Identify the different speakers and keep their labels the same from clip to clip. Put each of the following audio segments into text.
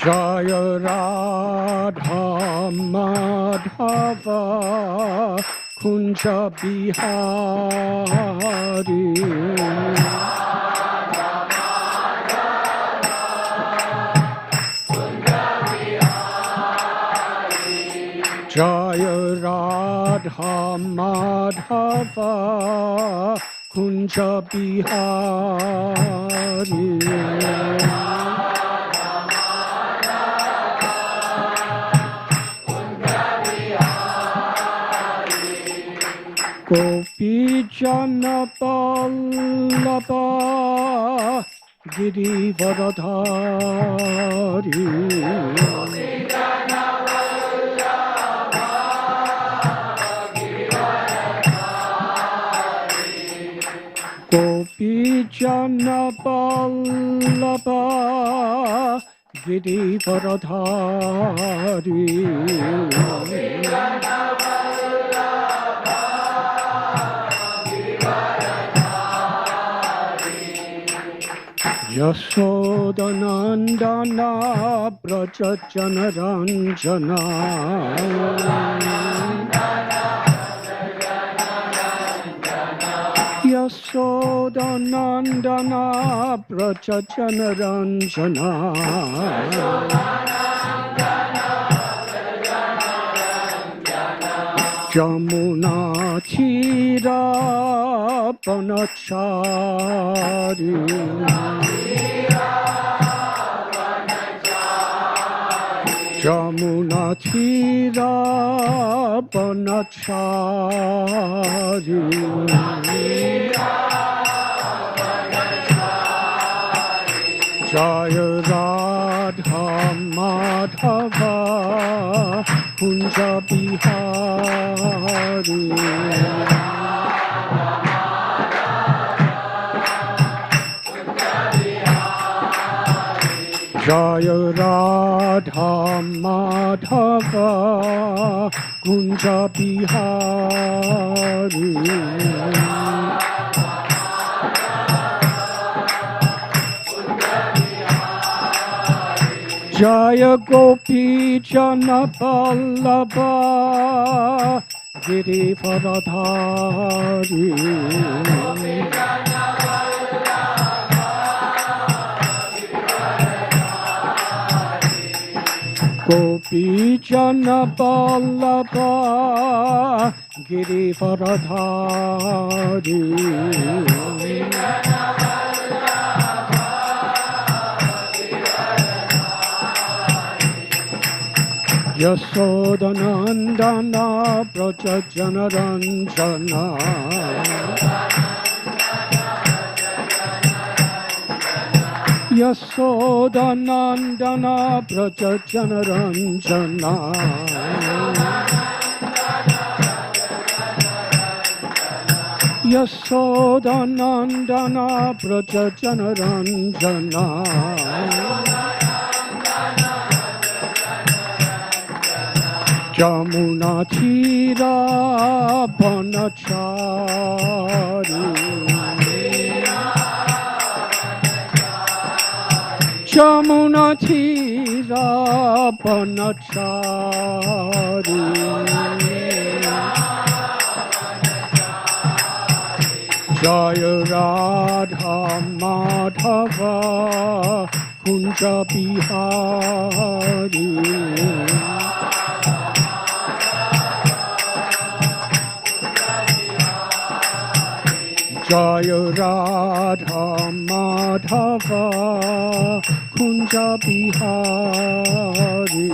Speaker 1: Jaya Radha Madhava Kunja Bihari Jaya Radha Madhava Kunja Bihari Gopi Jana Vallabha Girivaradhari Gopi Jana Vallabha Girivaradhari Yashodanandana Brajajana Ranjana Yashodanandana Brajajana Ranjana Jamuna Tira Panachari Jamuna Tira Panachari Jaya Radha Madhava Kunja Bihari Jaya Radha Madhava Kunja Bihari Jaya Gopi Jana Vallabha Girivaradhari Gopi Jana Vallabha Girivaradhari Yashodanandana Brajajana Ranjana Yashodanandana Brajajana Ranjana Yashodanandana Brajajana Ranjana Jamuna Tira Panachari Jamuna Tira Panachari Jaya Radha Madhava Kunja Bihari Jaya Radha Madhava Kunja Bihari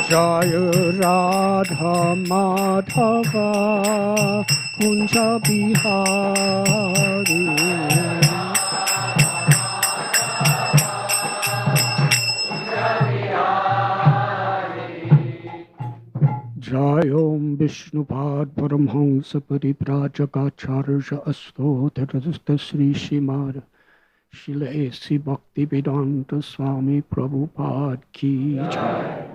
Speaker 1: Jaya Radha Madhava Kunja Bihari Jai Om Vishnupad Paramhansa Parivrajagacharya Astotarasta Sri Srimad Srila A.C. Bhaktivedanta Swami Prabhupada Ki Jai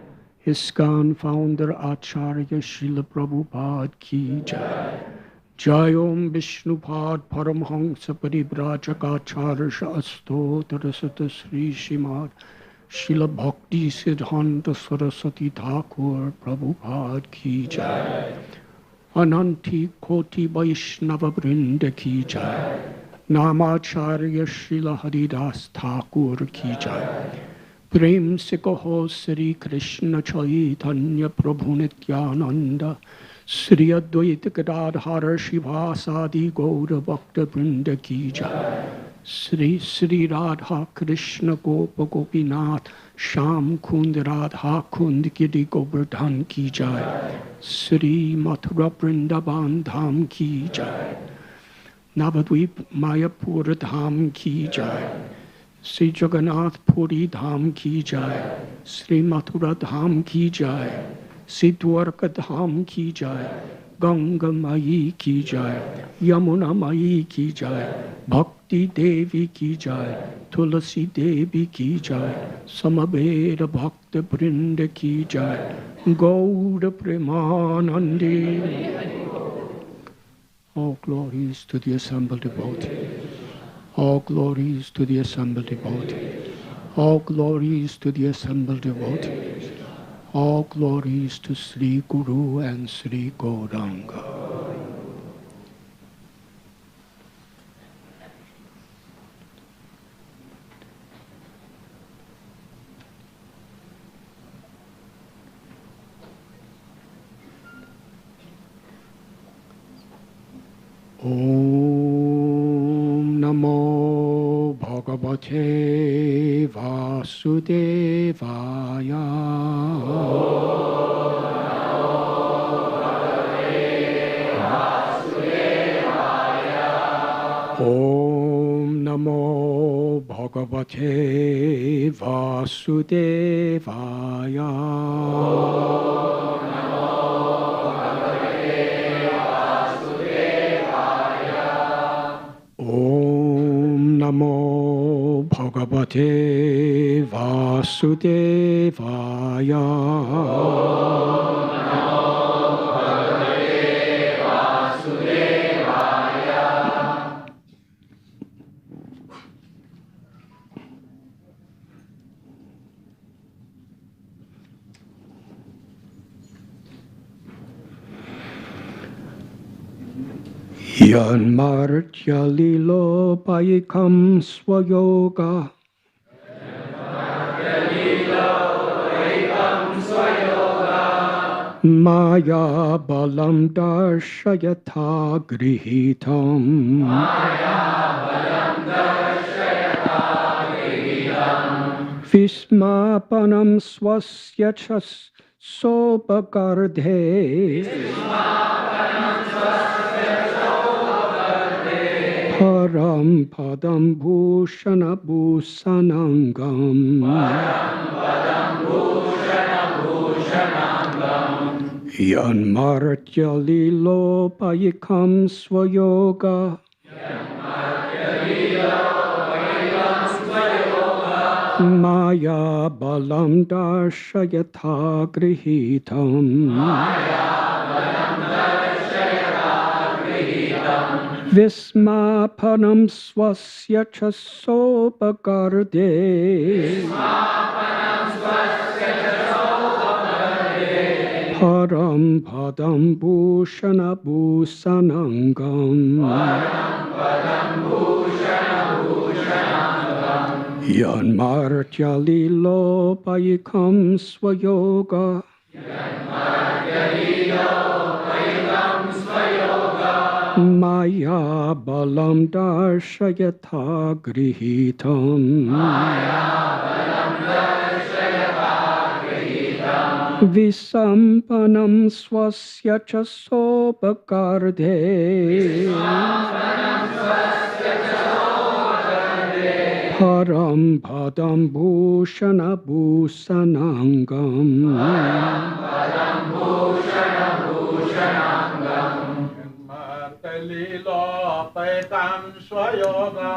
Speaker 1: ISKCON founder Acharya Srila Prabhupada Ki Jai Jayom Vishnupad Paramhansa Parivrajakacharsha Astotra Sata Sri Srimad Srila Bhakti Siddhanta Saraswati Thakur Prabhupada Ki Jai. Ananti Koti Vaishnava Vrinda Ki Jai. Namacharya Srila Haridas Thakur Ki Jai. Prem se kaho Sri Krishna Chaitanya Prabhu Nityananda Sri Advaita Gadadhara Shivasadi Gaura Bhakta Vrinda Ki Jai. Sri Sri Radha Krishna Gopa Gopinath Sham Kund Radha Kund Giri Govardhan Ki Jai. Sri Mathura Vrindavan Dham Ki Jai. Navadvip Mayapura Dham Ki Jai. Sri Jagannath Puri Dham Ki Jai. Sri Mathura Dham Ki Jai. Sri Dwarka Dham Ki Jai. Ganga Mai Ki Jai. Yamuna Mai Ki Jai. Bhakti Devi Ki Jai. Tulasi Devi Ki Jai. Samaveda Bhakta Brinda Ki Jai. Gauda Premanandi. All glories to the assembled devotees. All glories to the assembled devotees. All glories to the assembled devotees. All glories to Sri Guru and Sri Gauranga. Om Namo Bhagavate Vasudevaya. Om Namo Bhagavate Vasudevaya. Om Namo Bhagavate Vasudevaya. Yanmartya lilo paikam swayoga. Maya balam darshayata grihitam. Vismapanam swasya chas sopakardhe. Param padam bhushana bhusanangam. Yanmartya lilo payikam swayoga. Maya balam darshayata grihitam. Vismapanam swasya chasopakarde. Param padam bhushana bhusanangam. Yanmartya lilo payikam swayoga. Maya balam darshayata grihitam. Visampanam swasya chasopakarde. Param padam bhushana bhusanangam.
Speaker 2: Lilo paikam swayoga.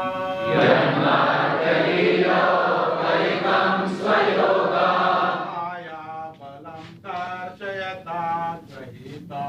Speaker 2: Maya balam darshayata grahitam.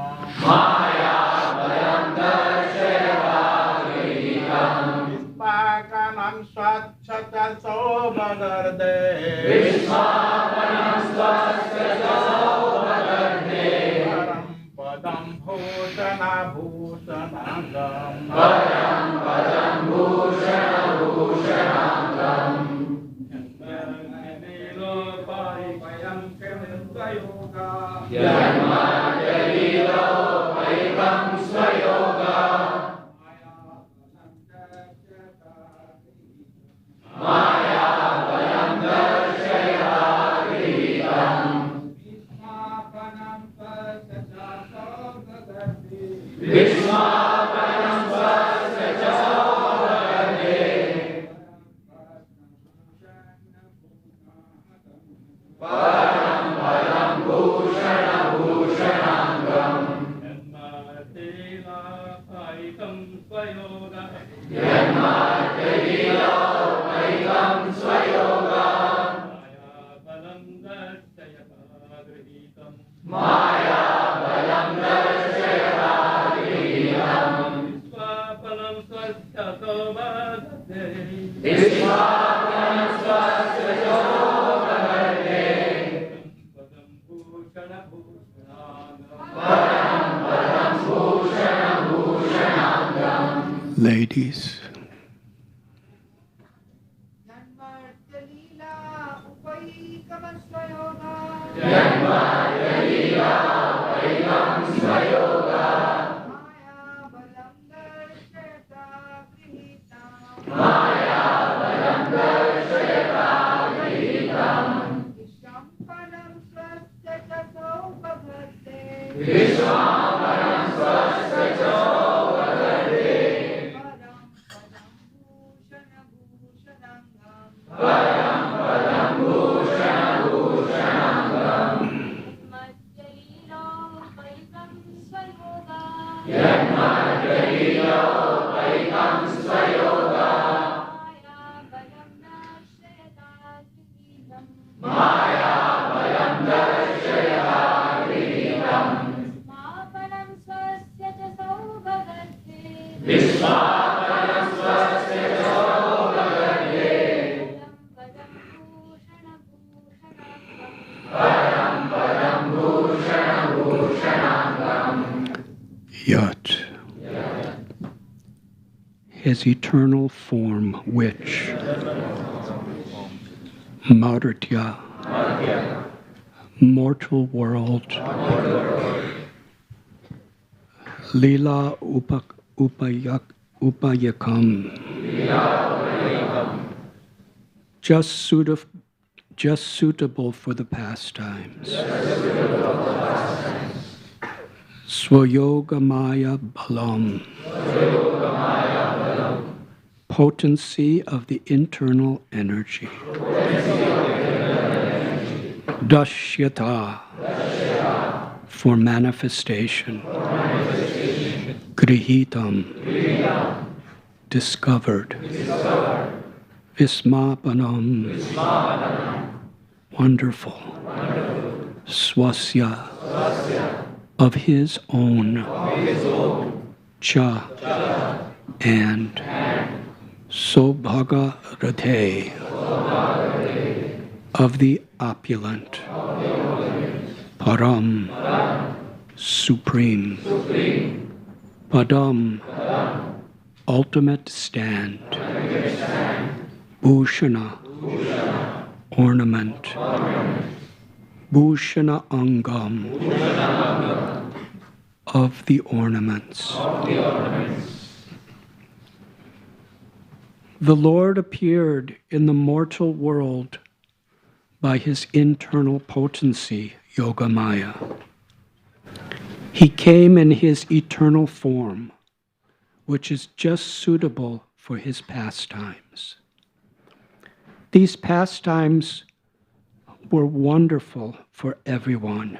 Speaker 1: Ladies, Yat, his eternal form, which Maurtya, mortal world, Lila Upayakam, just suitable for the pastimes. Swayogamaya Balam, potency of the internal energy. Dashyata, for manifestation. Grihitam, discovered. Vismapanam, wonderful. Swasya, of his own. Cha, and Sobhagarathe, of the opulent. Param, supreme. Padam, ultimate stand. Bhushana, ornament. Bhushana Angam, of the ornaments. The Lord appeared in the mortal world by his internal potency, Yogamaya. He came in his eternal form, which is just suitable for his pastimes. These pastimes were wonderful for everyone,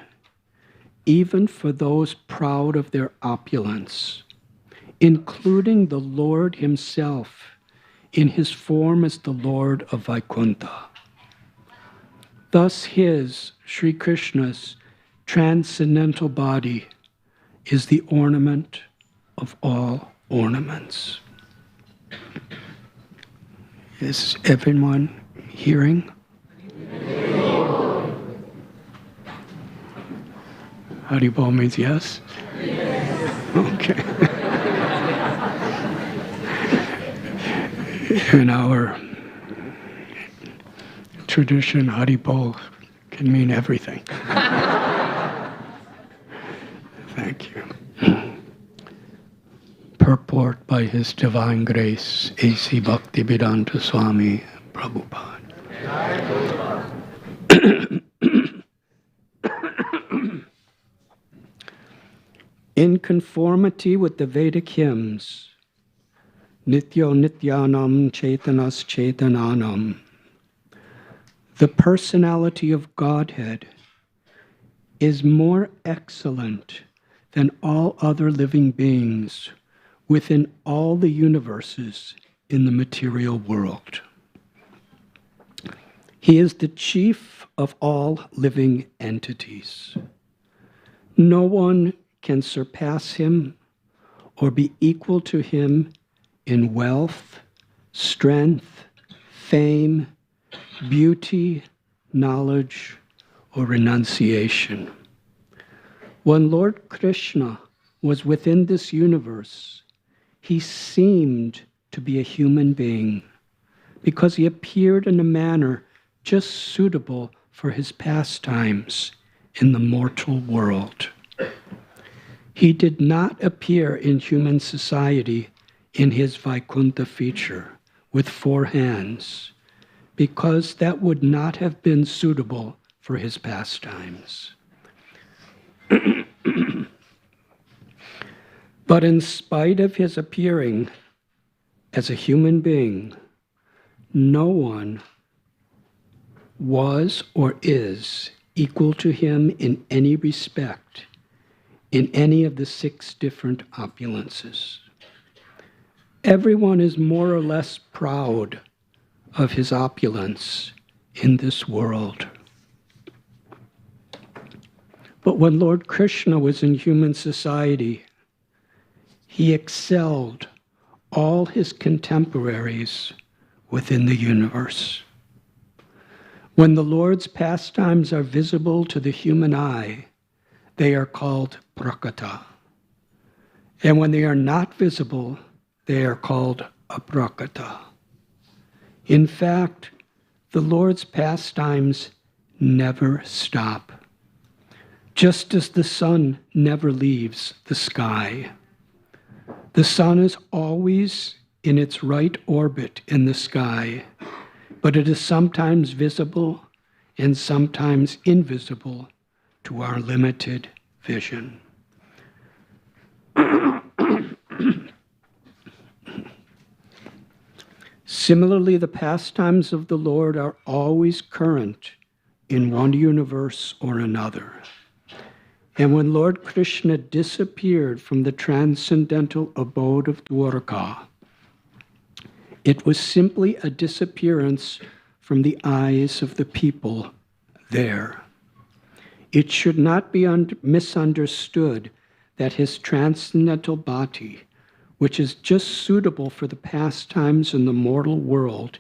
Speaker 1: even for those proud of their opulence, including the Lord himself in his form as the Lord of Vaikuntha. Thus his, Sri Krishna's, transcendental body is the ornament of all ornaments. Is everyone Hearing? Haribol means yes? Okay. In our tradition, Haribol can mean everything. Thank you. Purport by His Divine Grace, A.C. Bhaktivedanta Swami Prabhupada. In conformity with the Vedic hymns, Nityo Nityanam Chaitanas Chaitananam, the personality of Godhead is more excellent than all other living beings within all the universes in the material world. He is the chief of all living entities. No one can surpass him or be equal to him in wealth, strength, fame, beauty, knowledge, or renunciation. When Lord Krishna was within this universe, he seemed to be a human being because he appeared in a manner just suitable for his pastimes in the mortal world. He did not appear in human society in his Vaikuntha feature with 4 hands, because that would not have been suitable for his pastimes. But in spite of his appearing as a human being, no one was or is equal to him in any respect, in any of the 6 different opulences. Everyone is more or less proud of his opulence in this world. But when Lord Krishna was in human society, he excelled all his contemporaries within the universe. When the Lord's pastimes are visible to the human eye, they are called prakata. And when they are not visible, they are called aprakata. In fact, the Lord's pastimes never stop, just as the sun never leaves the sky. The sun is always in its right orbit in the sky, but it is sometimes visible and sometimes invisible to our limited vision. Similarly, the pastimes of the Lord are always current in one universe or another. And when Lord Krishna disappeared from the transcendental abode of Dwarka, it was simply a disappearance from the eyes of the people there. It should not be misunderstood that his transcendental body, which is just suitable for the pastimes in the mortal world,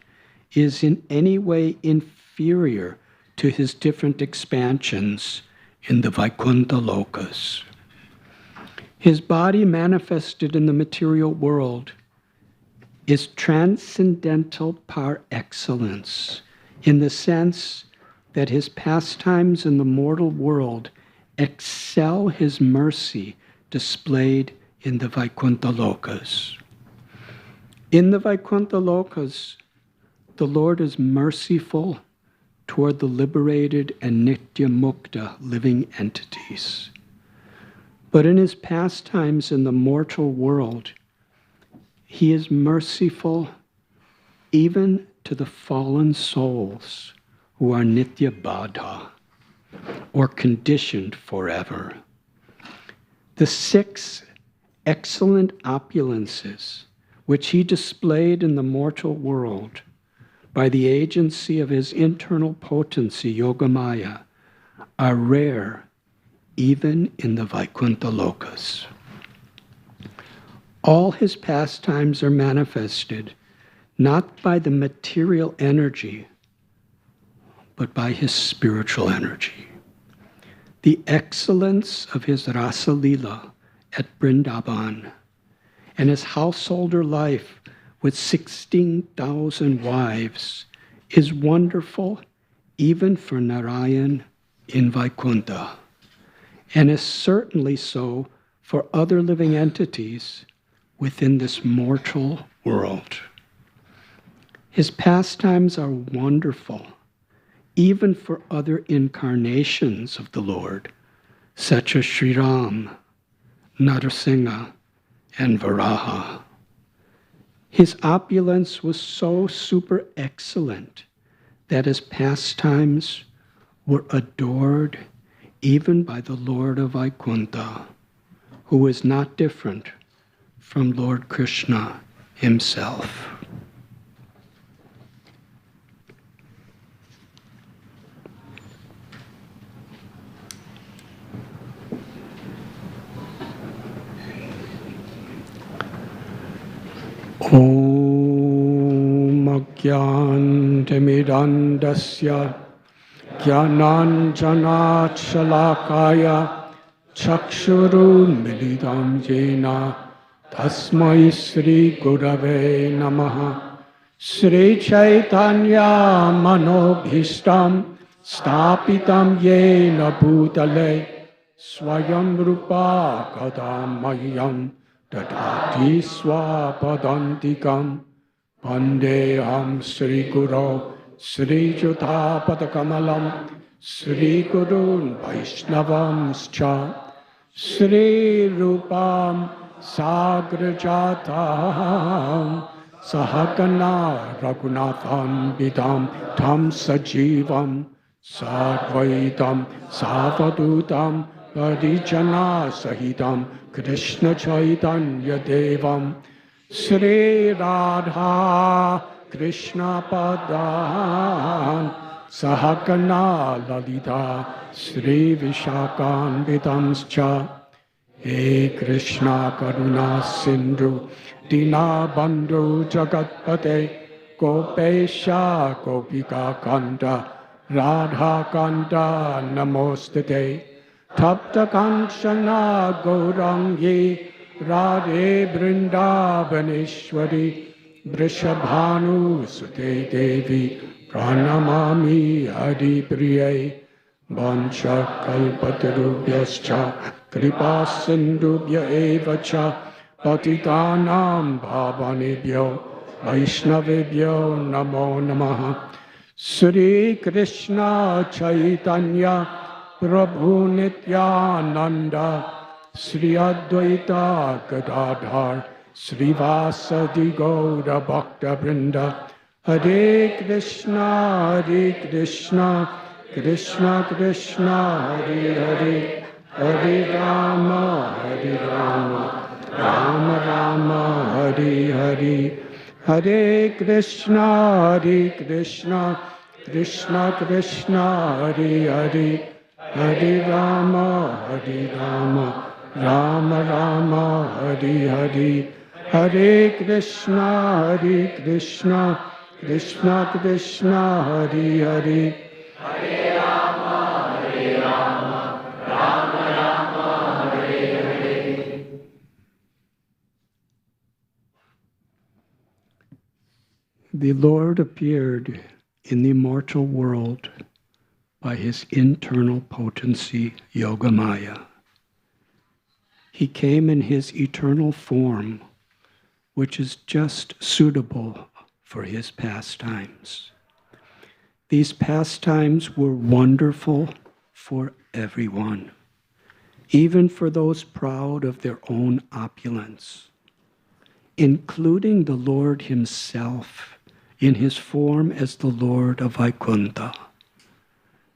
Speaker 1: is in any way inferior to his different expansions in the Vaikuntha lokas. His body manifested in the material world is transcendental par excellence, in the sense that his pastimes in the mortal world excel his mercy displayed in the Vaikuntha lokas. In the Vaikuntha lokas, the Lord is merciful toward the liberated and nitya mukta living entities. But in his pastimes in the mortal world, he is merciful even to the fallen souls who are nitya baddha, or conditioned forever. The 6 excellent opulences which he displayed in the mortal world by the agency of his internal potency, Yogamaya, are rare even in the Vaikuntha lokas. All his pastimes are manifested not by the material energy, but by his spiritual energy. The excellence of his Rasa Lila at Vrindavan and his householder life with 16,000 wives is wonderful even for Narayan in Vaikuntha, and is certainly so for other living entities within this mortal world. His pastimes are wonderful even for other incarnations of the Lord, such as Sri Ram, Narasimha, and Varaha. His opulence was so super excellent that his pastimes were adored even by the Lord of Vaikuntha, who is not different from Lord Krishna himself. Om Agyantamidandasya Jnananjanat Shalakaya Chakshurun Milidam Jena Tasmai Sri Gurave Namaha Sri Chaitanya Manobhishtam Stapitam Yena Bhutale Swayam Rupa Kadamayam Dadati Swapadantikam Pandeham Sri Guru Sri Jutapatakamalam Sri Gurun Vaishnavamscha Sri Rupam Sagrajatam Sahagana Raghunathan Vidam Tam Sajivam Sadvaitam Savadutam Parijana Sahitam Krishna Chaitanya Devam Sri Radha Krishna Padan Sahagana Lalita Sri Vishakan Vidamscha He Krishna Karuna Sindhu Dina Bandhu Jagatpate Gopesha Gopika Kanta Radha Kanta Namostate Tapta Kanchana Gaurangi Radhe Vrindavaneshwari Vrishabhanu Sute Devi Pranamami Haripriye Vancha Kalpatarubhyascha Kripa Sindhubhya Evacha Patitanam Bhavanebhyo Vaishnavebhyo Namo Namaha Sri Krishna Chaitanya Prabhu Nityananda Sri Advaita Gadadhar Sri Vasadi Gaura Bhakta Vrinda Hare Krishna Krishna Krishna Hare Hare Hare Rama Rama Rama Hare Hare Hare Krishna Krishna Krishna Hare Hare Hare Rama Rama Rama Hare Hare Hare Krishna Krishna Krishna Hare Hare Hare Rama Rama Rama Hare Hare. The Lord appeared in the immortal world by his internal potency, Yogamaya. He came in his eternal form, which is just suitable for his pastimes. These pastimes were wonderful for everyone, even for those proud of their own opulence, including the Lord himself in his form as the Lord of Vaikuntha.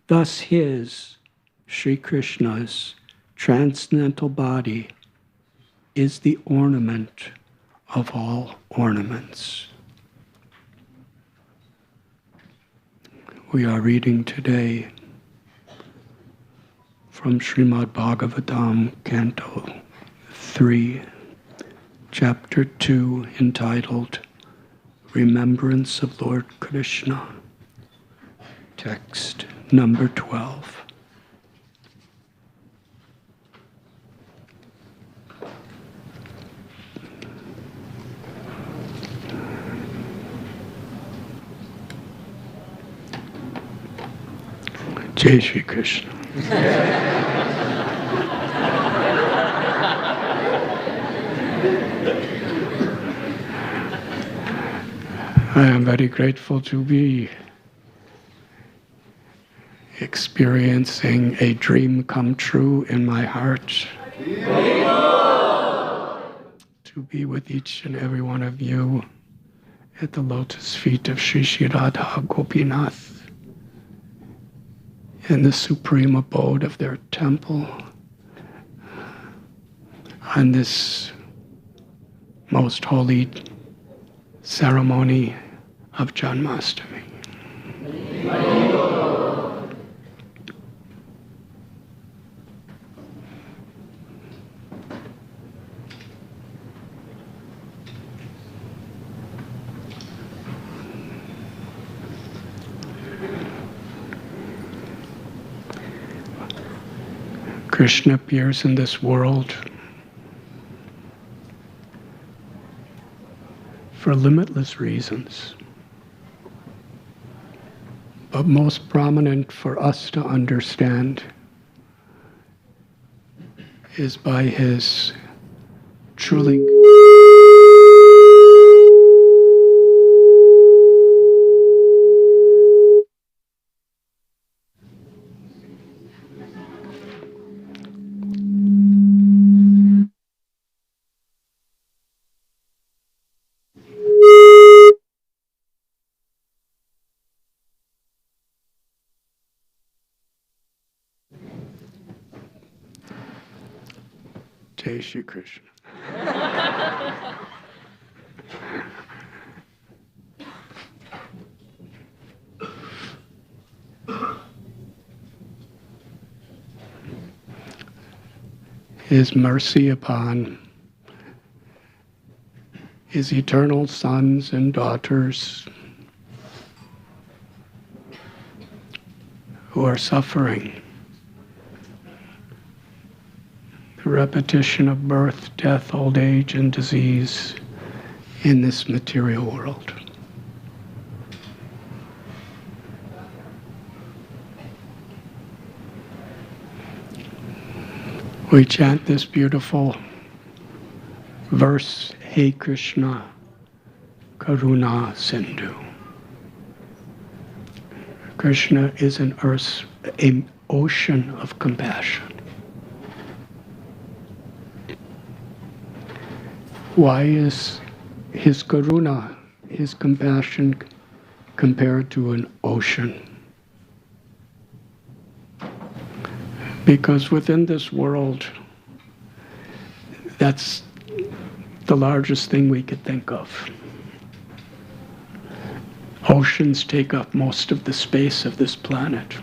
Speaker 1: Thus his, Sri Krishna's, transcendental body is the ornament of all ornaments. We are reading today from Srimad Bhagavatam, Canto 3, Chapter 2, entitled Remembrance of Lord Krishna. Text number 12. Jai Shri Krishna. I am very grateful to be experiencing a dream come true in my heart. To be with each and every one of you at the lotus feet of Sri Sri Radha Gopinath, in the supreme abode of their temple, on this most holy ceremony of Janmastami. Krishna appears in this world for limitless reasons, but most prominent for us to understand is by his truly Jai Shri Krishna. His mercy upon his eternal sons and daughters who are suffering the repetition of birth, death, old age, and disease in this material world. We chant this beautiful verse, Hey Krishna, Karuna Sindhu. Krishna is an ocean of compassion. Why is his karuna, his compassion, compared to an ocean? Because within this world, that's the largest thing we could think of. Oceans take up most of the space of this planet.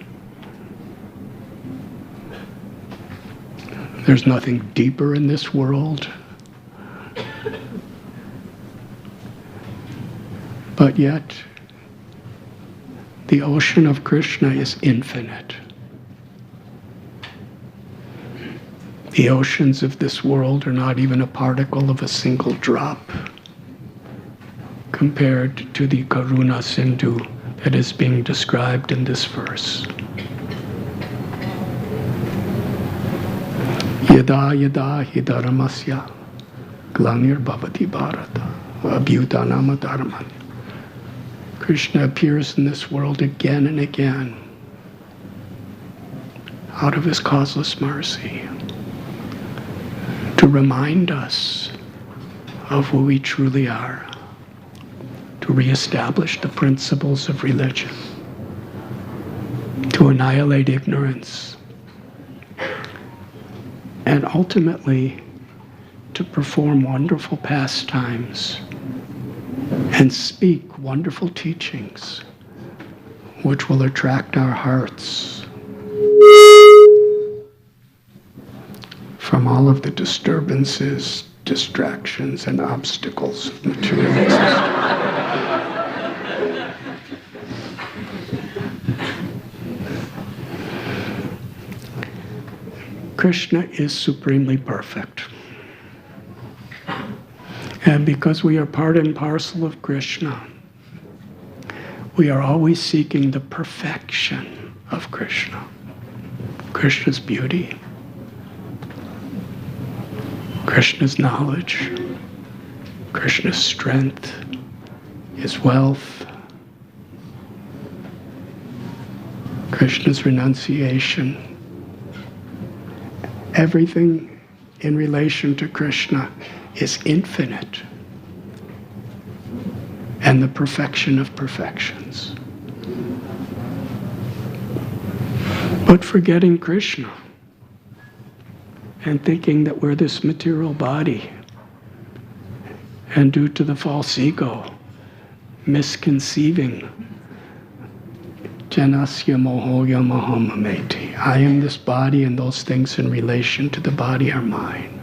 Speaker 1: There's nothing deeper in this world. But yet, the ocean of Krishna is infinite. The oceans of this world are not even a particle of a single drop compared to the Karuna Sindhu that is being described in this verse. Yada yada hi dharmasya glanir bhavati bharata abhyutanam dharmani. Krishna appears in this world again and again out of his causeless mercy to remind us of who we truly are, to reestablish the principles of religion, to annihilate ignorance, and ultimately to perform wonderful pastimes and speak wonderful teachings which will attract our hearts from all of the disturbances, distractions, and obstacles of material existence. Krishna is supremely perfect. And because we are part and parcel of Krishna, we are always seeking the perfection of Krishna. Krishna's beauty, Krishna's knowledge, Krishna's strength, his wealth, Krishna's renunciation. Everything in relation to Krishna is infinite and the perfection of perfections. But forgetting Krishna and thinking that we're this material body, and due to the false ego, misconceiving Janasya mohoya mahamameti. I am this body, and those things in relation to the body are mine.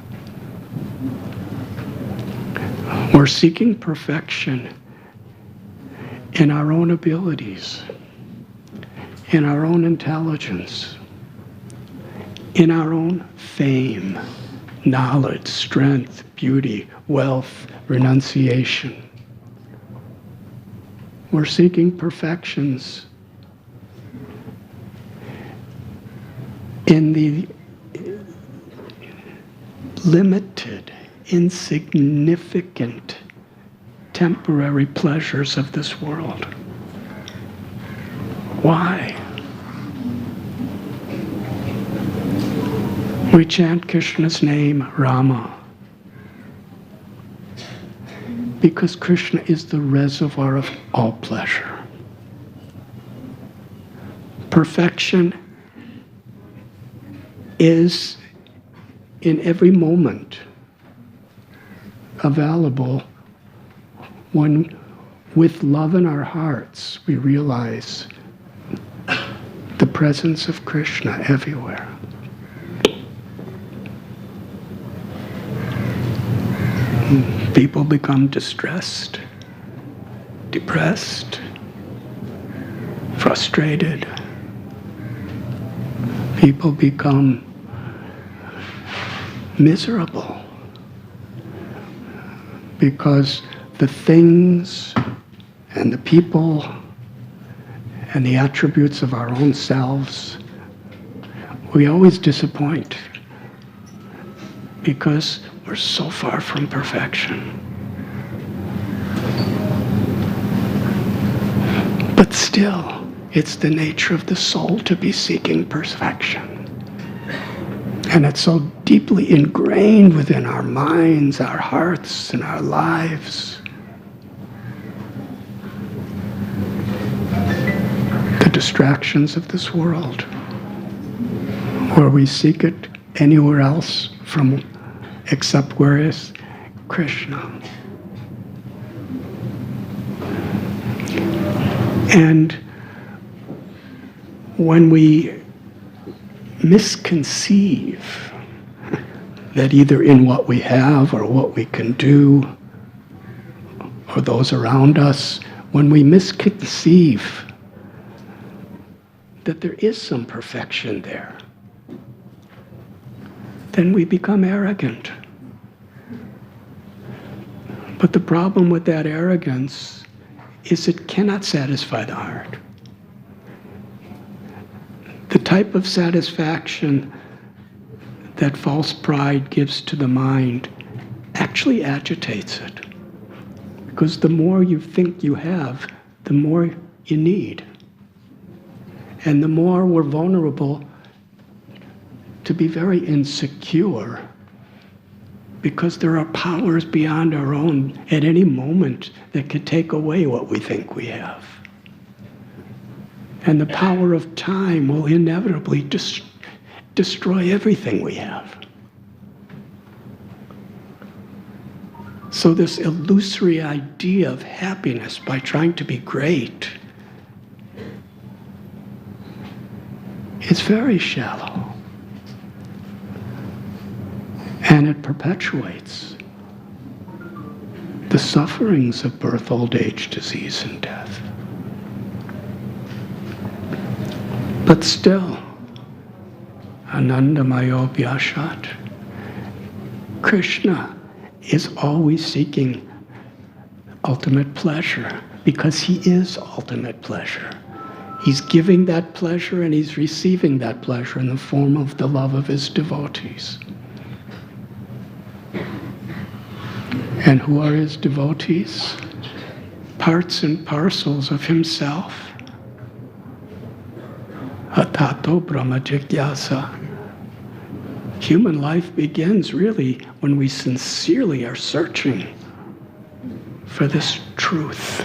Speaker 1: We're seeking perfection in our own abilities, in our own intelligence, in our own fame, knowledge, strength, beauty, wealth, renunciation. We're seeking perfections in the limited, insignificant, temporary pleasures of this world. Why? We chant Krishna's name, Rama, because Krishna is the reservoir of all pleasure. Perfection is in every moment available when, with love in our hearts, we realize the presence of Krishna everywhere. People become distressed, depressed, frustrated. People become miserable because the things and the people and the attributes of our own selves, we always disappoint because we're so far from perfection. But still, it's the nature of the soul to be seeking perfection. And it's so deeply ingrained within our minds, our hearts, and our lives. The distractions of this world, where we seek it anywhere else from except where is Krishna. And when we misconceive that either in what we have or what we can do or those around us, when we misconceive that there is some perfection there, then we become arrogant. But the problem with that arrogance is it cannot satisfy the heart. The type of satisfaction that false pride gives to the mind actually agitates it. Because the more you think you have, the more you need. And the more we're vulnerable to be very insecure, because there are powers beyond our own at any moment that could take away what we think we have. And the power of time will inevitably destroy everything we have. So this illusory idea of happiness by trying to be great is very shallow. And it perpetuates the sufferings of birth, old age, disease, and death. But still, Anandamayo Vyashat. Krishna is always seeking ultimate pleasure because he is ultimate pleasure. He's giving that pleasure and he's receiving that pleasure in the form of the love of his devotees. And who are his devotees? Parts and parcels of himself. Atato Brahma Jigyasa. Human life begins really when we sincerely are searching for this truth.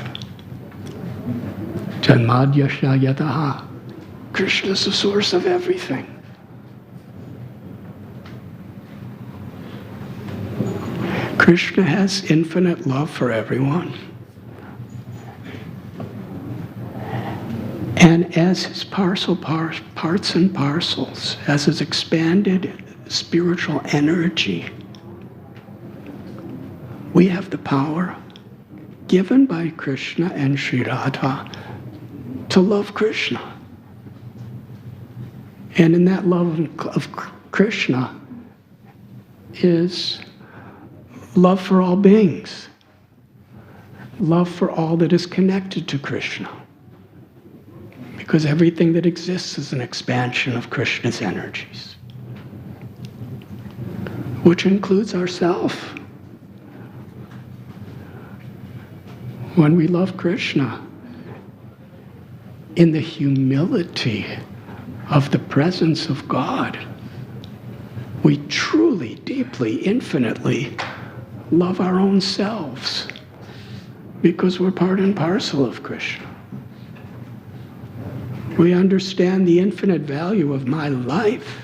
Speaker 1: Janmadhyasya yataha. Krishna is the source of everything. Krishna has infinite love for everyone. And as his parts and parcels, as his expanded spiritual energy, we have the power given by Krishna and Sri Radha to love Krishna. And in that love of Krishna is love for all beings, love for all that is connected to Krishna. Because everything that exists is an expansion of Krishna's energies, which includes ourselves. When we love Krishna, in the humility of the presence of God, we truly, deeply, infinitely love our own selves because we're part and parcel of Krishna. We understand the infinite value of my life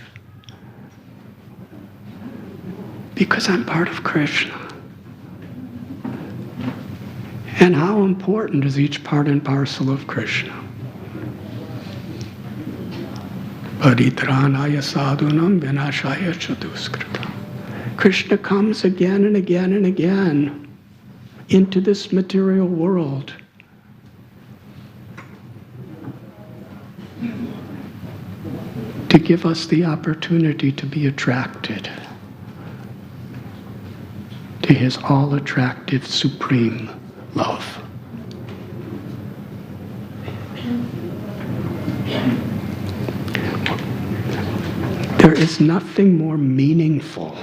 Speaker 1: because I'm part of Krishna. And how important is each part and parcel of Krishna? Paritranaya sadhunam vinashaya chaduskritam. Krishna comes again and again and again into this material world to give us the opportunity to be attracted to his all-attractive, supreme love. There is nothing more meaningful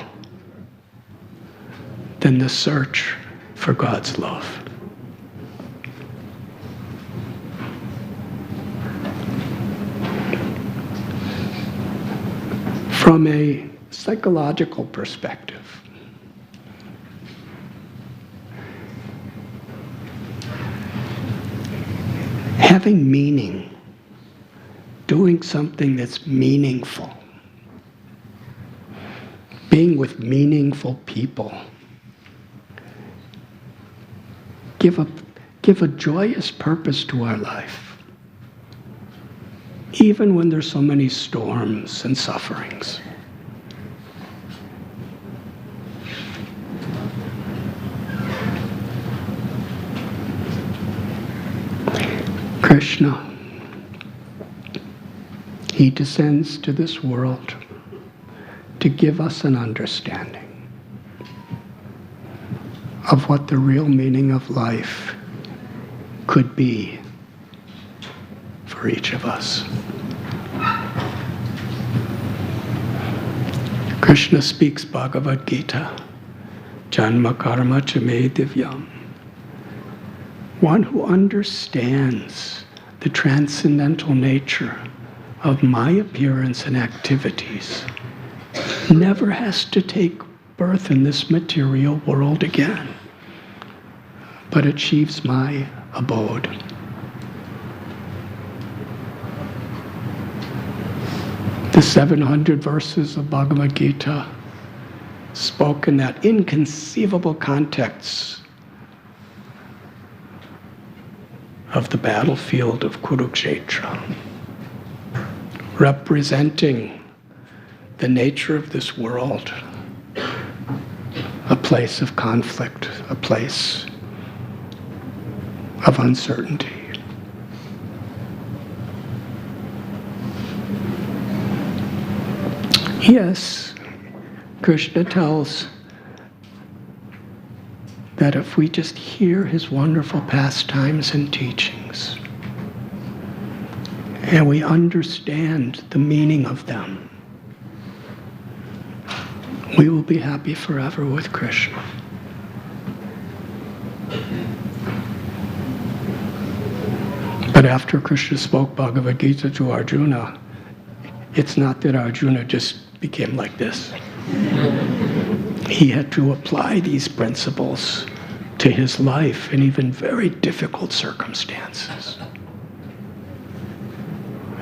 Speaker 1: than the search for God's love. From a psychological perspective, having meaning, doing something that's meaningful, being with meaningful people, give a joyous purpose to our life, even when there's so many storms and sufferings. Krishna, he descends to this world to give us an understanding of what the real meaning of life could be for each of us. Krishna speaks Bhagavad Gita, Janma Karma Chame Divyam. One who understands the transcendental nature of my appearance and activities never has to take birth in this material world again, but achieves my abode. The 700 verses of Bhagavad Gita spoke in that inconceivable context of the battlefield of Kurukshetra, representing the nature of this world, a place of conflict, a place of uncertainty. Yes, Krishna tells that if we just hear his wonderful pastimes and teachings, and we understand the meaning of them, we will be happy forever with Krishna. But after Krishna spoke Bhagavad Gita to Arjuna, it's not that Arjuna just became like this. He had to apply these principles to his life in even very difficult circumstances.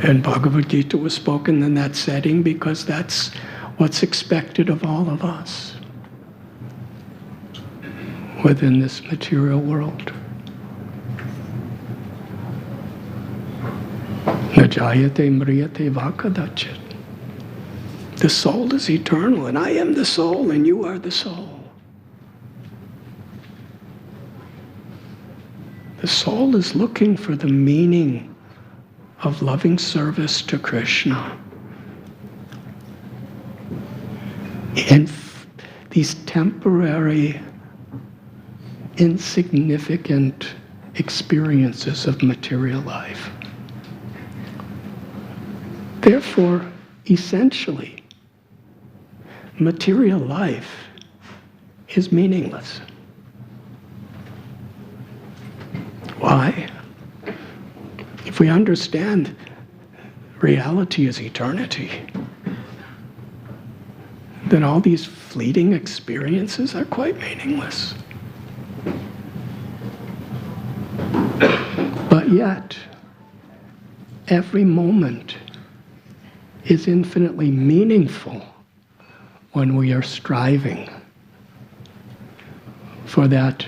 Speaker 1: And Bhagavad Gita was spoken in that setting because that's what's expected of all of us within this material world. Najayate mriyate vakadachet. The soul is eternal, and I am the soul, and you are the soul. The soul is looking for the meaning of loving service to Krishna. And these temporary, insignificant experiences of material life. Therefore, essentially, material life is meaningless. Why? If we understand reality is eternity, then all these fleeting experiences are quite meaningless. But yet, every moment is infinitely meaningful when we are striving for that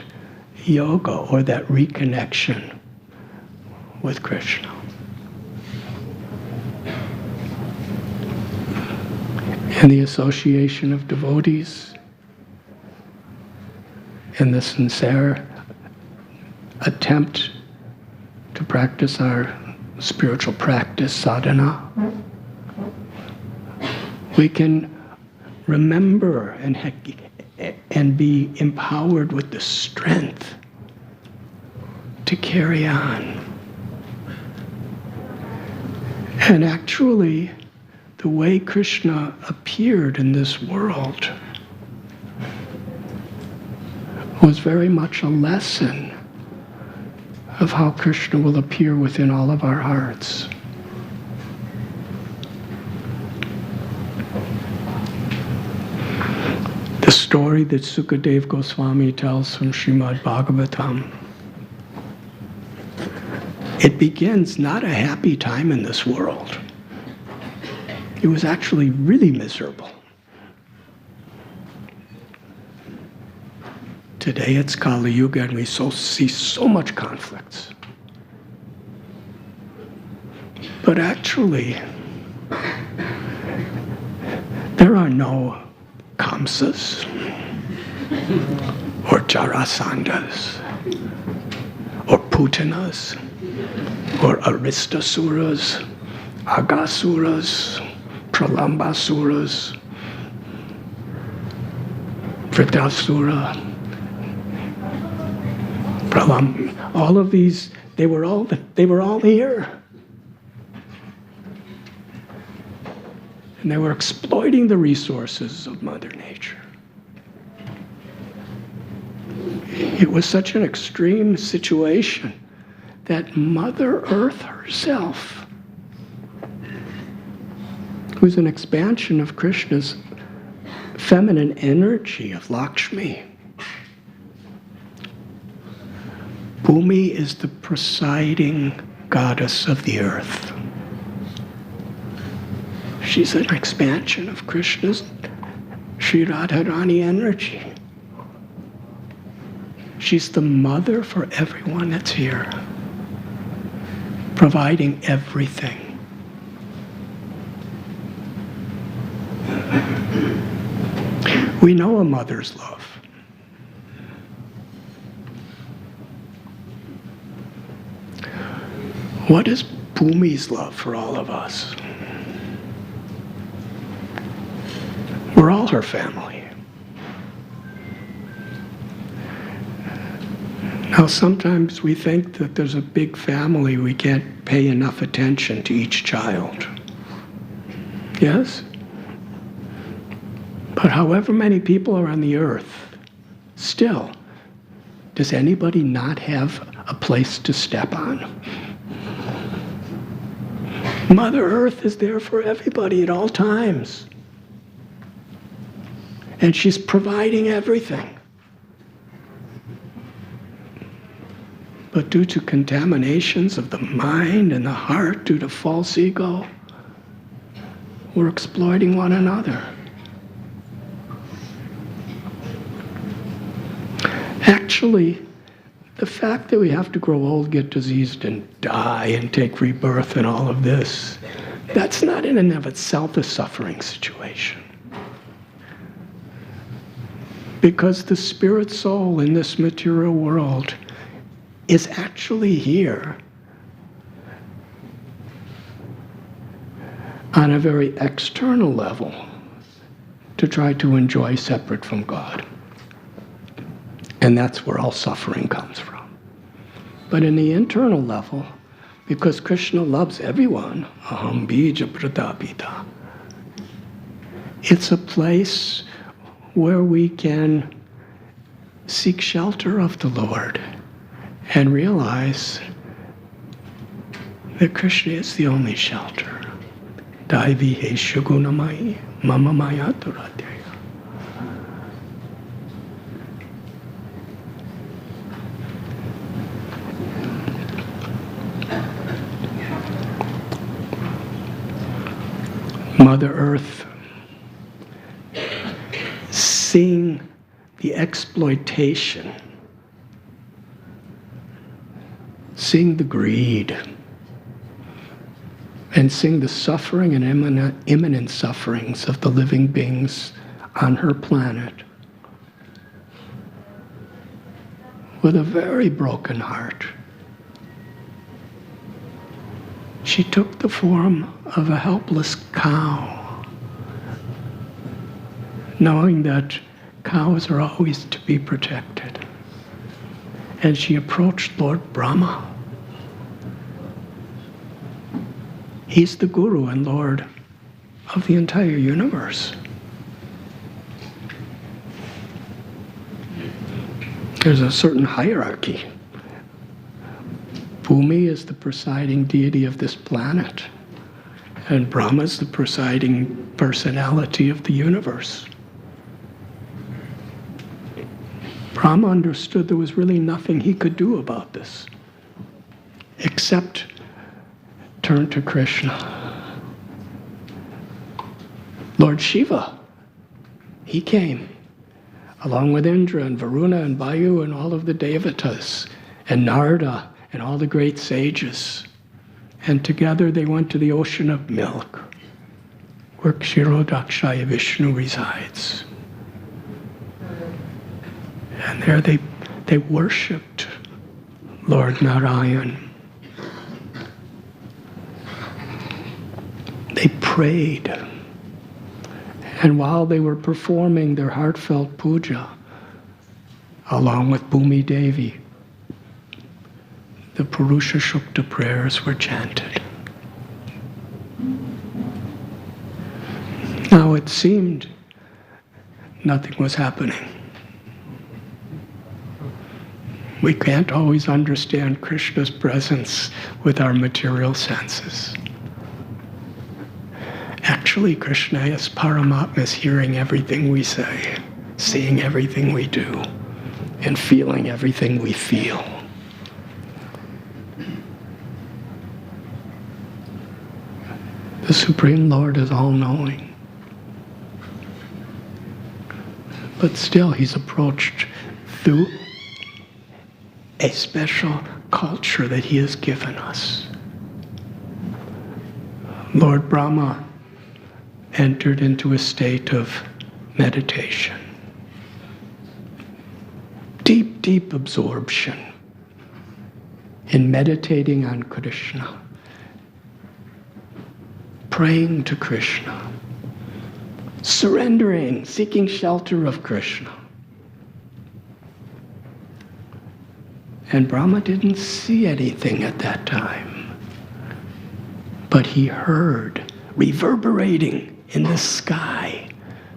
Speaker 1: yoga or that reconnection with Krishna. And the association of devotees and the sincere attempt to practice our spiritual practice, sadhana, we can remember and be empowered with the strength to carry on. And actually, the way Krishna appeared in this world was very much a lesson of how Krishna will appear within all of our hearts. The story that Sukadeva Goswami tells from Srimad Bhagavatam, it begins not a happy time in this world. It was actually really miserable. Today it's Kali Yuga and we see so much conflicts. But actually, there are no Kamsas or Jarasandas or Putanas or Aristasuras, Agasuras, Pralambasuras, Vritasura, all of these, they were all here. And they were exploiting the resources of Mother Nature. It was such an extreme situation that Mother Earth herself, who's an expansion of Krishna's feminine energy of Lakshmi. Bhumi is the presiding goddess of the earth. She's an expansion of Krishna's Sri Radharani energy. She's the mother for everyone that's here, providing everything. We know a mother's love. What is Bhumi's love for all of us? We're all her family. Now, sometimes we think that there's a big family, we can't pay enough attention to each child. Yes? But however many people are on the earth, still, does anybody not have a place to step on? Mother Earth is there for everybody at all times. And she's providing everything. But due to contaminations of the mind and the heart, due to false ego, we're exploiting one another. Actually, the fact that we have to grow old, get diseased, and die, and take rebirth and all of this, that's not in and of itself a suffering situation. Because the spirit soul in this material world is actually here on a very external level to try to enjoy separate from God. And that's where all suffering comes from. But in the internal level, because Krishna loves everyone, aham bija pratapita, it's a place where we can seek shelter of the Lord and realize that Krishna is the only shelter. Daivi he shagunamai mama maya duradya. Mother Earth, seeing the exploitation, seeing the greed, and seeing the suffering and imminent sufferings of the living beings on her planet, with a very broken heart, she took the form of a helpless cow, knowing that cows are always to be protected. And she approached Lord Brahma. He's the guru and Lord of the entire universe. There's a certain hierarchy. Bhumi is the presiding deity of this planet, and Brahma is the presiding personality of the universe. Brahma understood there was really nothing he could do about this, except turn to Krishna. Lord Shiva, he came, along with Indra and Varuna and Vayu and all of the Devatas, and Narada, and all the great sages. And together they went to the ocean of milk, where Kshirodakshaya Vishnu resides. And there they worshipped Lord Narayan. They prayed. And while they were performing their heartfelt puja, along with Bhumi Devi, the Purusha Shukta prayers were chanted. Now it seemed nothing was happening. We can't always understand Krishna's presence with our material senses. Actually, Krishna as Paramatma is hearing everything we say, seeing everything we do, and feeling everything we feel. The Supreme Lord is all-knowing. But still, he's approached through a special culture that he has given us. Lord Brahma entered into a state of meditation. Deep, deep absorption in meditating on Krishna, praying to Krishna, surrendering, seeking shelter of Krishna. And Brahma didn't see anything at that time, but he heard, reverberating in the sky,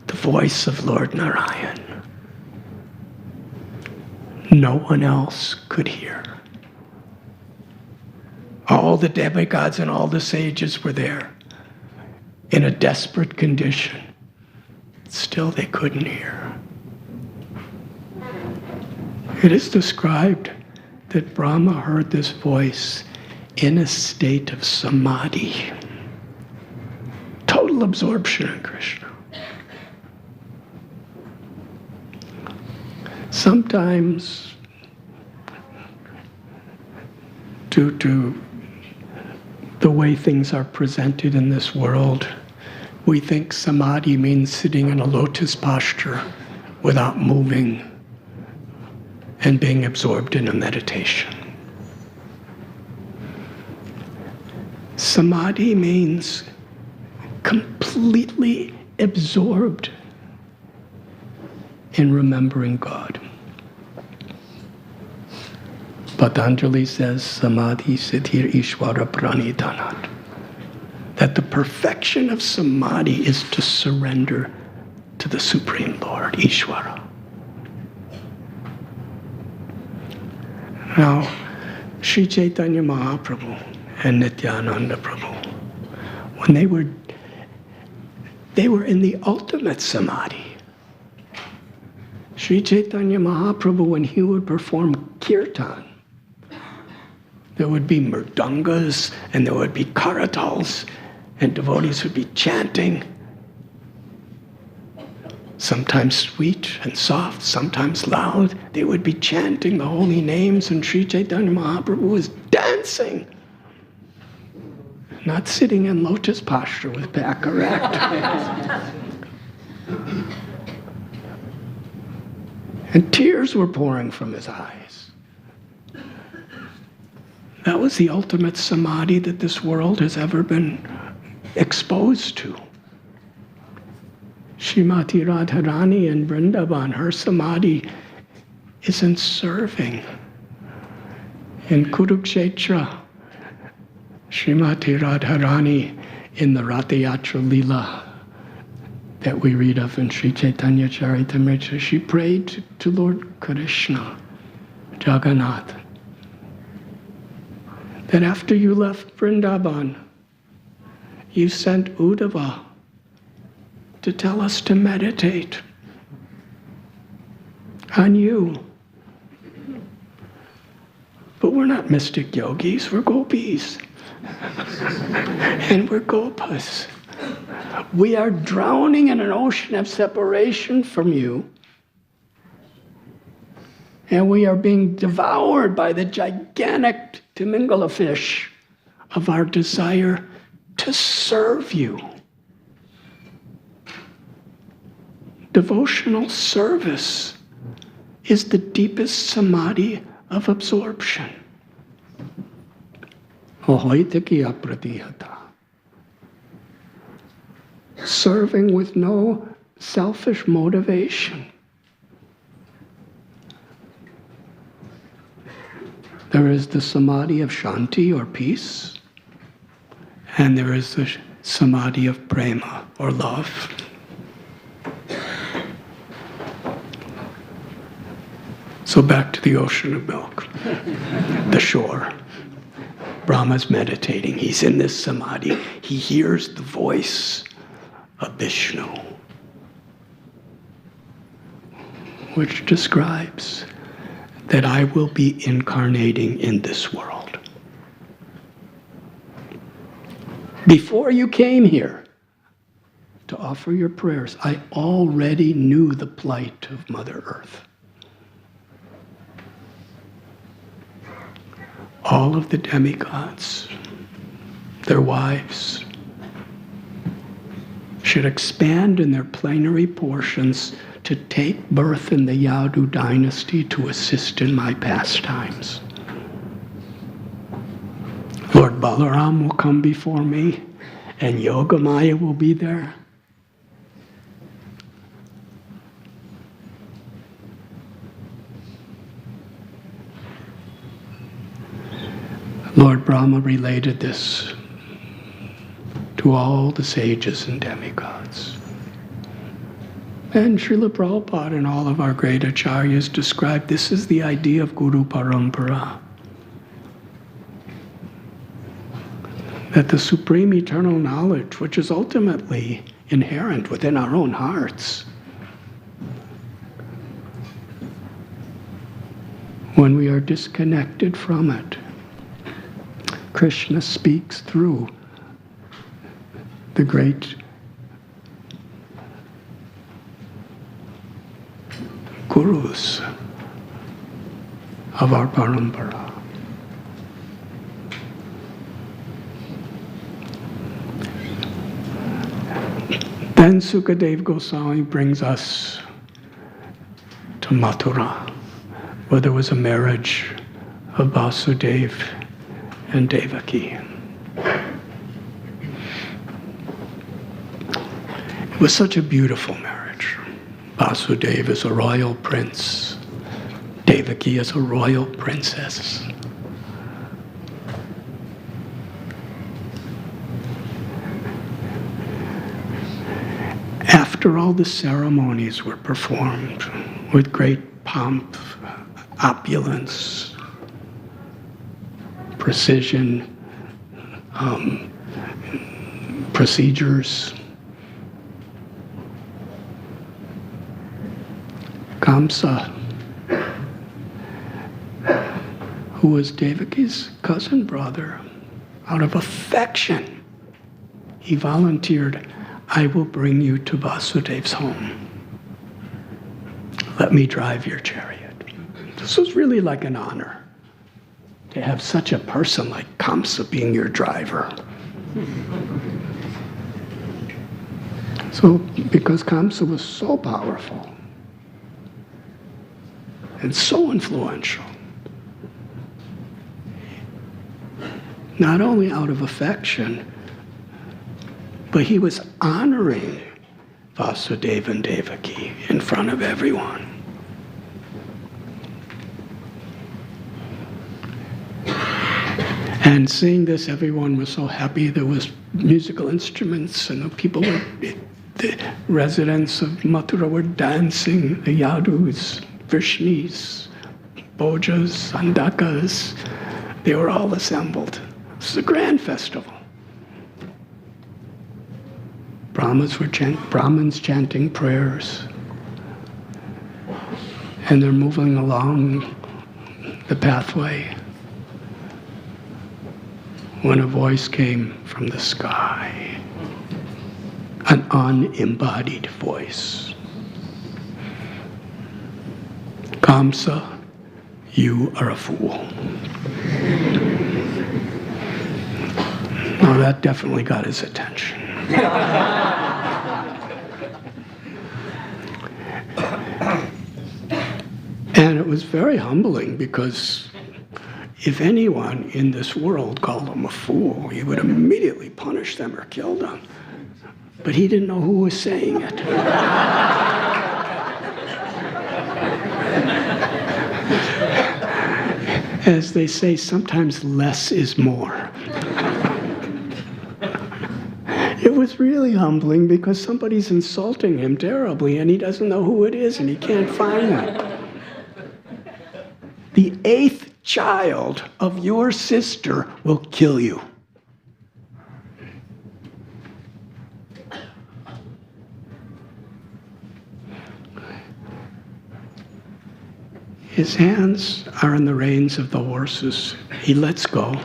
Speaker 1: the voice of Lord Narayan. No one else could hear. All the demigods and all the sages were there in a desperate condition. Still they couldn't hear. It is described that Brahma heard this voice in a state of samadhi, total absorption in Krishna. Sometimes, due to the way things are presented in this world, we think samadhi means sitting in a lotus posture without moving and being absorbed in a meditation. Samadhi means completely absorbed in remembering God. Patanjali says, Samadhi siddhir ishvara pranidhanat. That the perfection of samadhi is to surrender to the Supreme Lord, Ishvara. Now, Sri Chaitanya Mahaprabhu and Nityananda Prabhu, when they were in the ultimate samadhi. Sri Chaitanya Mahaprabhu, when he would perform kirtan, there would be mridangas and there would be karatals, and devotees would be chanting, sometimes sweet and soft, sometimes loud. They would be chanting the holy names, and Sri Chaitanya Mahaprabhu was dancing, not sitting in lotus posture with back erect. And tears were pouring from his eyes. That was the ultimate samadhi that this world has ever been exposed to. Srimati Radharani in Vrindavan, her samadhi is in serving. In Kurukshetra, Srimati Radharani in the Ratha Yatra Lila that we read of in Sri Chaitanya Charitamrita, she prayed to Lord Krishna, Jagannath, that after you left Vrindavan, you sent Uddhava to tell us to meditate on you. But we're not mystic yogis, we're gopis. And we're gopas. We are drowning in an ocean of separation from you. And we are being devoured by the gigantic Timingala fish of our desire to serve you. Devotional service is the deepest samadhi of absorption. Serving with no selfish motivation. There is the samadhi of shanti or peace, and there is the samadhi of prema or love. So back to the ocean of milk, the shore. Brahma's meditating. He's in this samadhi. He hears the voice of Vishnu, which describes that I will be incarnating in this world. Before you came here to offer your prayers, I already knew the plight of Mother Earth. All of the demigods, their wives, should expand in their plenary portions to take birth in the Yadu dynasty to assist in my pastimes. Lord Balaram will come before me, and Yogamaya will be there. Lord Brahma related this to all the sages and demigods. And Srila Prabhupada and all of our great acharyas described this as the idea of Guru Parampara. That the supreme eternal knowledge, which is ultimately inherent within our own hearts, when we are disconnected from it, Krishna speaks through the great gurus of our parampara. Then Sukadev Goswami brings us to Mathura, where there was a marriage of Vasudeva and Devaki. It was such a beautiful marriage. Vasudeva is a royal prince. Devaki is a royal princess. After all the ceremonies were performed with great pomp, opulence, precision, procedures, Kamsa, who was Devaki's cousin brother, out of affection, he volunteered, "I will bring you to Vasudeva's home. Let me drive your chariot." This was really like an honor, to have such a person like Kamsa being your driver. So, because Kamsa was so powerful and so influential, not only out of affection, but he was honoring Vasudeva and Devaki in front of everyone. And seeing this, everyone was so happy. There was musical instruments, and the residents of Mathura were dancing, the Yadus, Vrishnis, Bojas, Andakas, they were all assembled. This is a grand festival. Brahmins chanting prayers, and they're moving along the pathway when a voice came from the sky, an unembodied voice. "Kamsa, you are a fool." Now that definitely got his attention. And it was very humbling, because if anyone in this world called him a fool, he would immediately punish them or kill them. But he didn't know who was saying it. As they say, sometimes less is more. It was really humbling, because somebody's insulting him terribly and he doesn't know who it is and he can't find them. "The 8th child of your sister will kill you." His hands are in the reins of the horses. He lets go,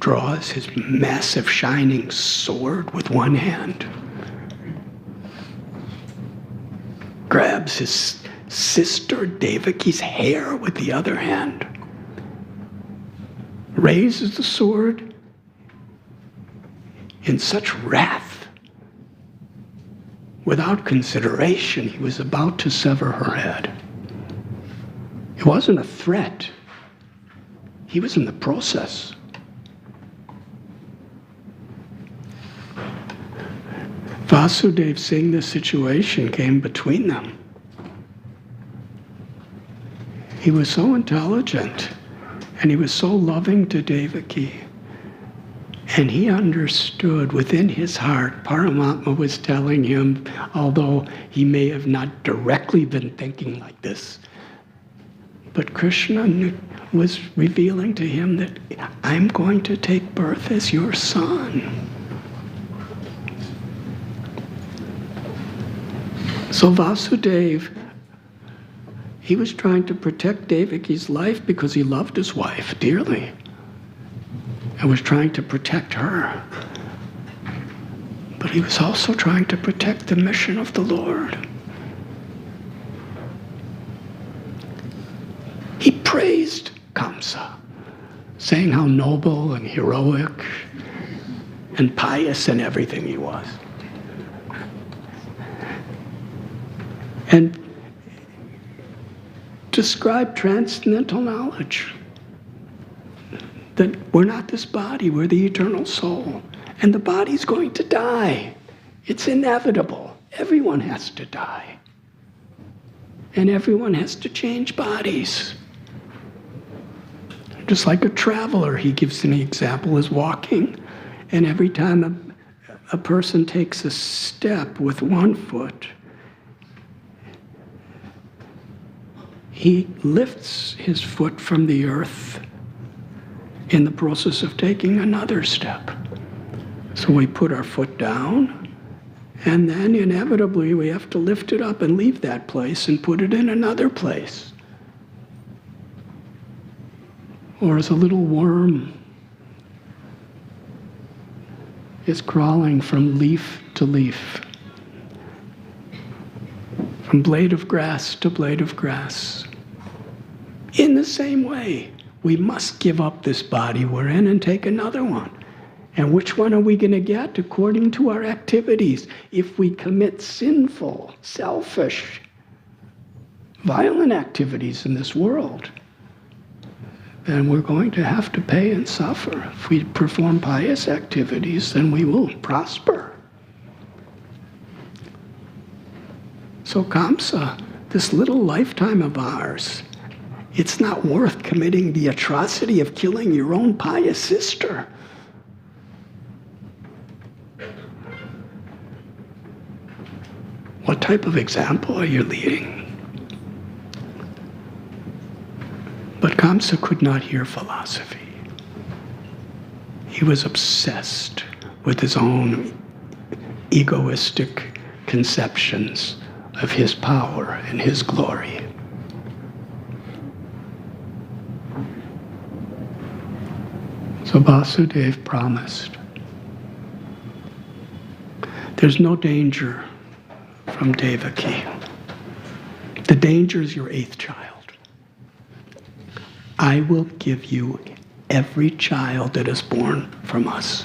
Speaker 1: draws his massive shining sword with one hand, grabs his sister Devaki's hair with the other hand, raises the sword in such wrath. Without consideration, he was about to sever her head. It wasn't a threat. He was in the process. Vasudeva, seeing the situation, came between them. He was so intelligent And he was so loving to Devaki. And he understood within his heart, Paramatma was telling him, although he may have not directly been thinking like this, but Krishna was revealing to him that I'm going to take birth as your son. So Vasudeva, he was trying to protect Devaki's life because he loved his wife dearly and was trying to protect her. But he was also trying to protect the mission of the Lord. He praised Kamsa, saying how noble and heroic and pious and everything he was. And described transcendental knowledge. That we're not this body, we're the eternal soul. And the body's going to die. It's inevitable. Everyone has to die. And everyone has to change bodies. Just like a traveler, he gives an example, is walking. And every time a person takes a step with one foot, he lifts his foot from the earth in the process of taking another step. So we put our foot down, and then inevitably we have to lift it up and leave that place and put it in another place. Or as a little worm is crawling from leaf to leaf, from blade of grass to blade of grass. In the same way, we must give up this body we're in and take another one. And which one are we going to get? According to our activities. If we commit sinful, selfish, violent activities in this world, then we're going to have to pay and suffer. If we perform pious activities, then we will prosper. So Kamsa, this little lifetime of ours, it's not worth committing the atrocity of killing your own pious sister. What type of example are you leading? But Kamsa could not hear philosophy. He was obsessed with his own egoistic conceptions of his power and his glory. So Vasudeva promised, there's no danger from Devaki. The danger is your eighth child. I will give you every child that is born from us.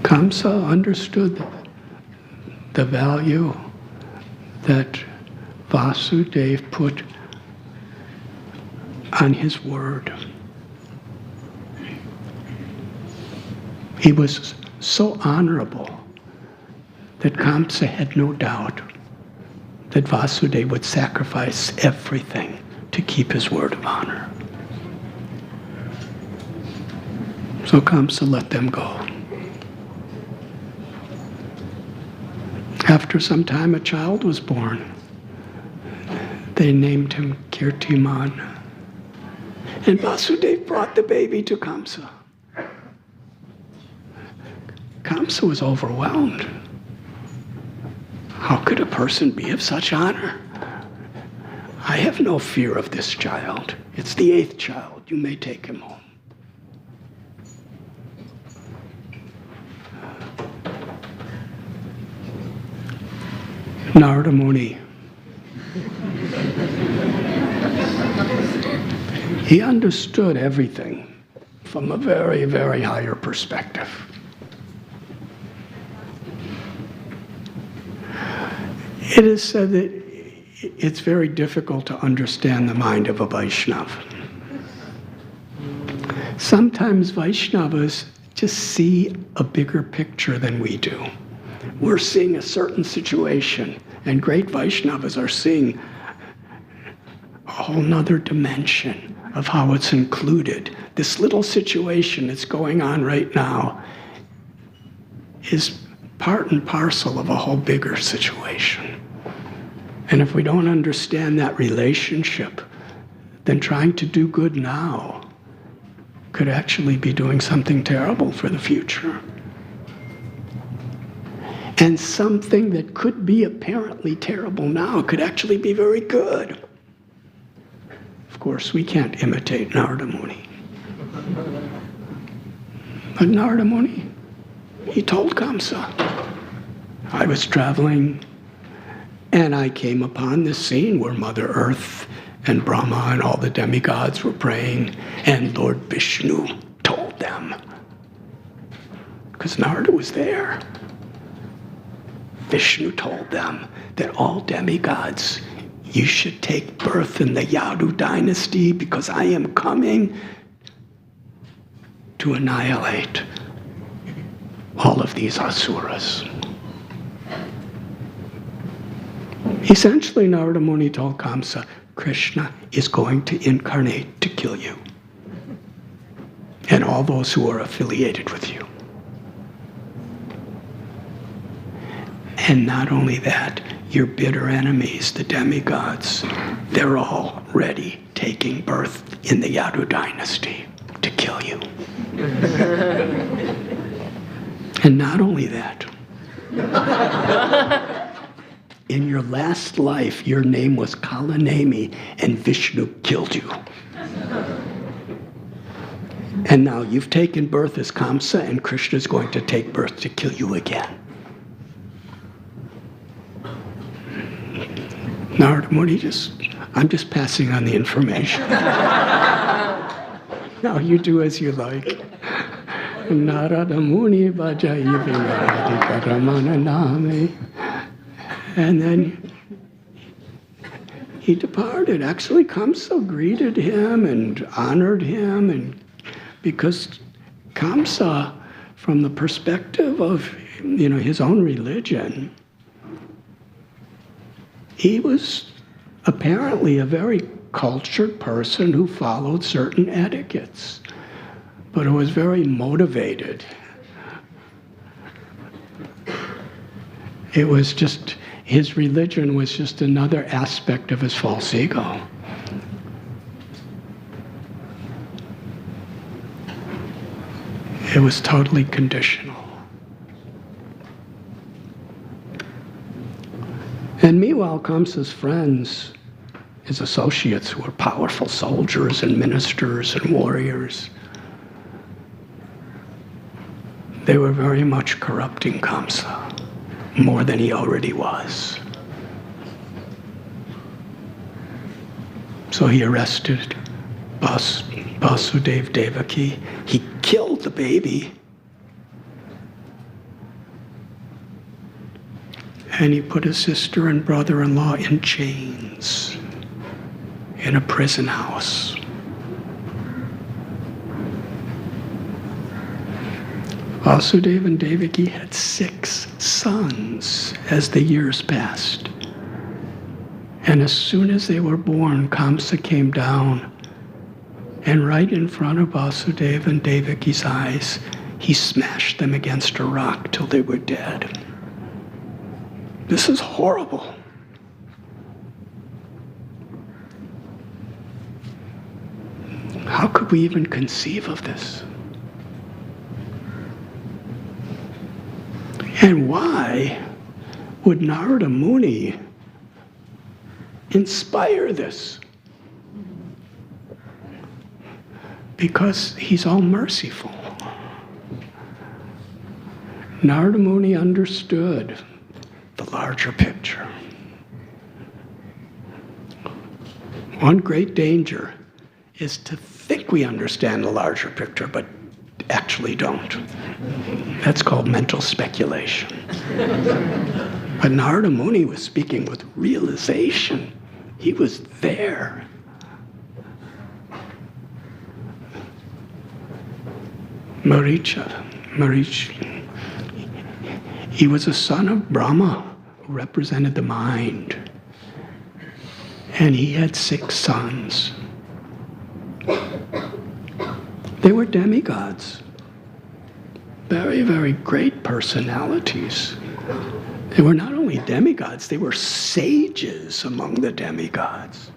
Speaker 1: Kamsa understood the value that Vasudeva put on his word. He was so honorable that Kamsa had no doubt that Vasudeva would sacrifice everything to keep his word of honor. So Kamsa let them go. After some time, a child was born. They named him Kirtiman. And Vasudeva brought the baby to Kamsa. Kamsa was overwhelmed. How could a person be of such honor? I have no fear of this child. It's the eighth child. You may take him home. Narada Muni. He understood everything from a very, very higher perspective. It is said that it's very difficult to understand the mind of a Vaishnava. Sometimes Vaishnavas just see a bigger picture than we do. We're seeing a certain situation, and great Vaishnavas are seeing whole nother dimension of how it's included. This little situation that's going on right now is part and parcel of a whole bigger situation. And if we don't understand that relationship, then trying to do good now could actually be doing something terrible for the future. And something that could be apparently terrible now could actually be very good. Of course, we can't imitate Narada Muni. But Narada Muni, he told Kamsa, I was traveling and I came upon this scene where Mother Earth and Brahma and all the demigods were praying, and Lord Vishnu told them, because Narada was there. Vishnu told them that all demigods, you should take birth in the Yadu dynasty because I am coming to annihilate all of these asuras. Essentially, Narada Muni told Kamsa, Krishna is going to incarnate to kill you and all those who are affiliated with you. And not only that, your bitter enemies, the demigods, they're already taking birth in the Yadu dynasty to kill you. And not only that, in your last life, your name was Kalanemi, and Vishnu killed you. And now you've taken birth as Kamsa, and Krishna is going to take birth to kill you again. Narada Muni I'm just passing on the information. Now you do as you like. Narada Muni Bhajayi Vinayadika Ramana Name. And then he departed. Actually, Kamsa greeted him and honored him, and because Kamsa, from the perspective of his own religion, he was apparently a very cultured person who followed certain etiquettes, but who was very motivated. It was just, his religion was just another aspect of his false ego. It was totally conditional. And meanwhile, Kamsa's friends, his associates who were powerful soldiers and ministers and warriors, they were very much corrupting Kamsa, more than he already was. So he arrested Vasudeva and Devaki. He killed the baby. And he put his sister and brother-in-law in chains in a prison house. Vasudeva and Devaki had 6 sons as the years passed. And as soon as they were born, Kamsa came down, and right in front of Vasudeva and Devaki's eyes, he smashed them against a rock till they were dead. This is horrible. How could we even conceive of this? And why would Narada Muni inspire this? Because he's all merciful. Narada Muni understood the larger picture. One great danger is to think we understand the larger picture, but actually don't. That's called mental speculation. But Narada Muni was speaking with realization. He was there. Maricha, he was a son of Brahma who represented the mind. And he had 6 sons. They were demigods. Very, very great personalities. They were not only demigods, they were sages among the demigods.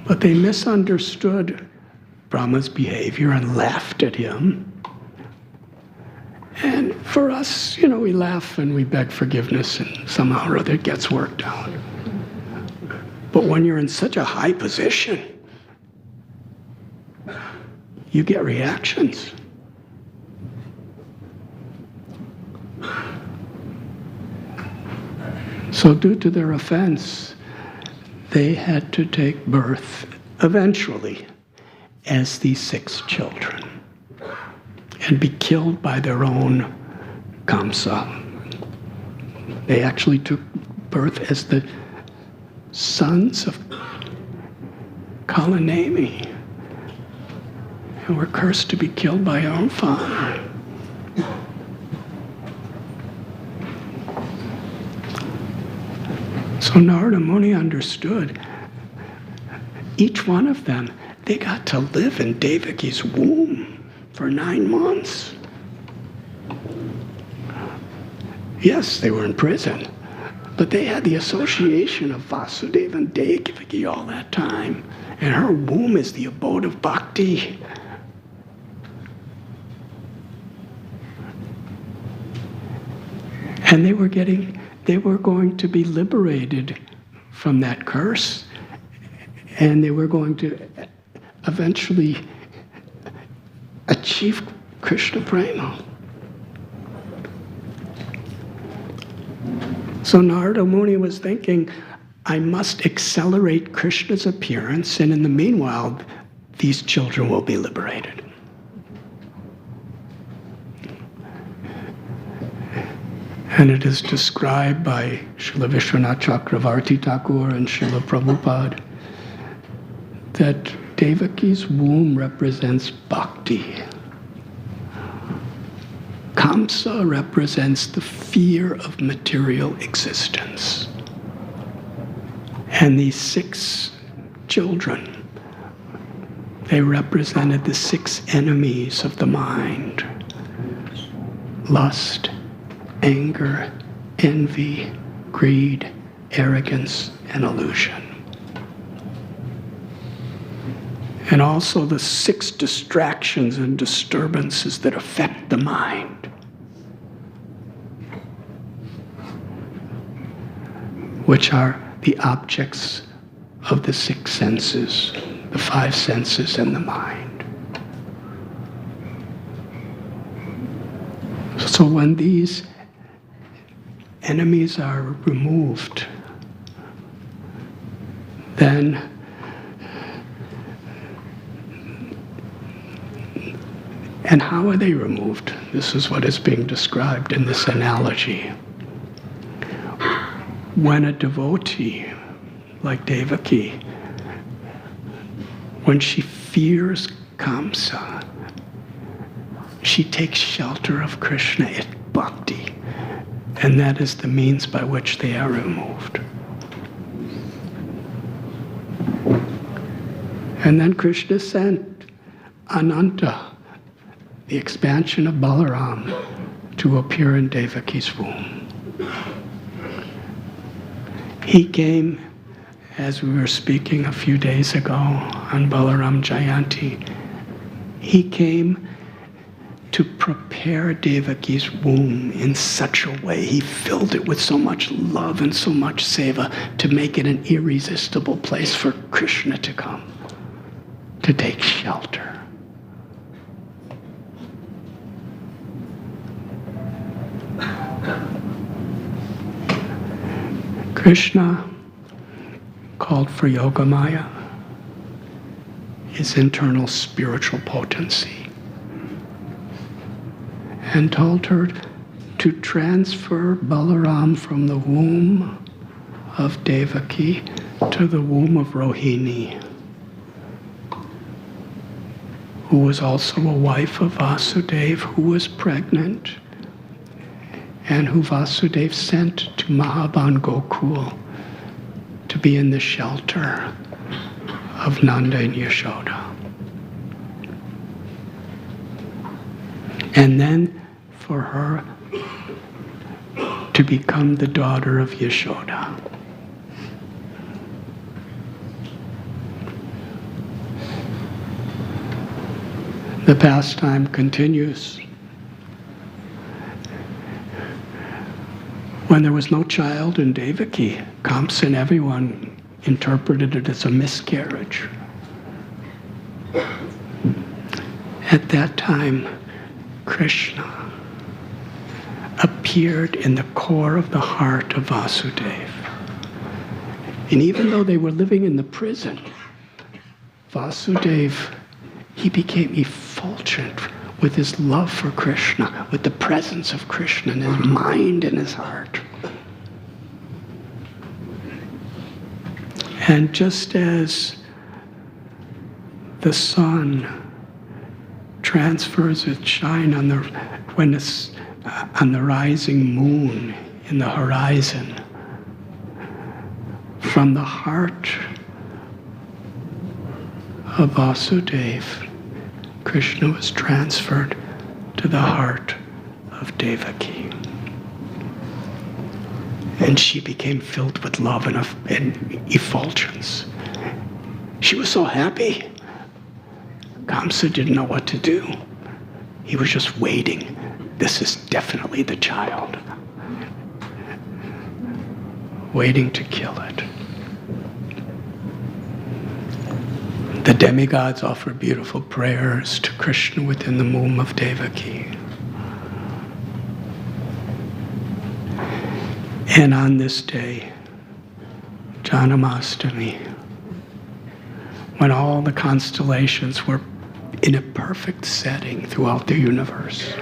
Speaker 1: But they misunderstood Brahma's behavior and laughed at him. And for us, we laugh and we beg forgiveness and somehow or other it gets worked out. But when you're in such a high position, you get reactions. So due to their offense, they had to take birth eventually as these 6 children and be killed by their own Kamsa. They actually took birth as the sons of Kalanemi and were cursed to be killed by our own father. So Narada Muni understood each one of them, they got to live in Devaki's womb for 9 months. Yes, they were in prison, but they had the association of Vasudeva and Devaki all that time. And her womb is the abode of bhakti. And they were going to be liberated from that curse. And they were going to eventually achieve Krishna Prema. So Narada Muni was thinking, I must accelerate Krishna's appearance, and in the meanwhile, these children will be liberated. And it is described by Srila Vishwanath Chakravarti Thakur and Srila Prabhupada that Devaki's womb represents bhakti. Kamsa represents the fear of material existence. And these 6 children, they represented the 6 enemies of the mind: lust, anger, envy, greed, arrogance, and illusion. And also the 6 distractions and disturbances that affect the mind. Which are the objects of the 6 senses, the 5 senses and the mind. So when these enemies are removed, then and how are they removed? This is what is being described in this analogy. When a devotee, like Devaki, when she fears Kamsa, she takes shelter of Krishna at bhakti, and that is the means by which they are removed. And then Krishna sent Ananta, the expansion of Balaram, to appear in Devaki's womb. He came, as we were speaking a few days ago on Balaram Jayanti, he came to prepare Devaki's womb in such a way. He filled it with so much love and so much seva to make it an irresistible place for Krishna to come, to take shelter. Krishna called for Yogamaya, his internal spiritual potency, and told her to transfer Balaram from the womb of Devaki to the womb of Rohini, who was also a wife of Vasudeva, who was pregnant. and who Vasudeva sent to Mahaban Gokul to be in the shelter of Nanda and Yashoda. And then for her to become the daughter of Yashoda. The pastime continues. When there was no child in Devaki, Kamsa and everyone interpreted it as a miscarriage. At that time, Krishna appeared in the core of the heart of Vasudeva. And even though they were living in the prison, Vasudeva, he became effulgent with his love for Krishna, with the presence of Krishna in his mind and his heart. And just as the sun transfers its shine on the rising moon in the horizon, from the heart of Vasudeva, Krishna was transferred to the heart of Devaki. And she became filled with love and effulgence. She was so happy. Kamsa didn't know what to do. He was just waiting. This is definitely the child. Waiting to kill it. The demigods offered beautiful prayers to Krishna within the womb of Devaki. And on this day, Janmastami, when all the constellations were in a perfect setting throughout the universe,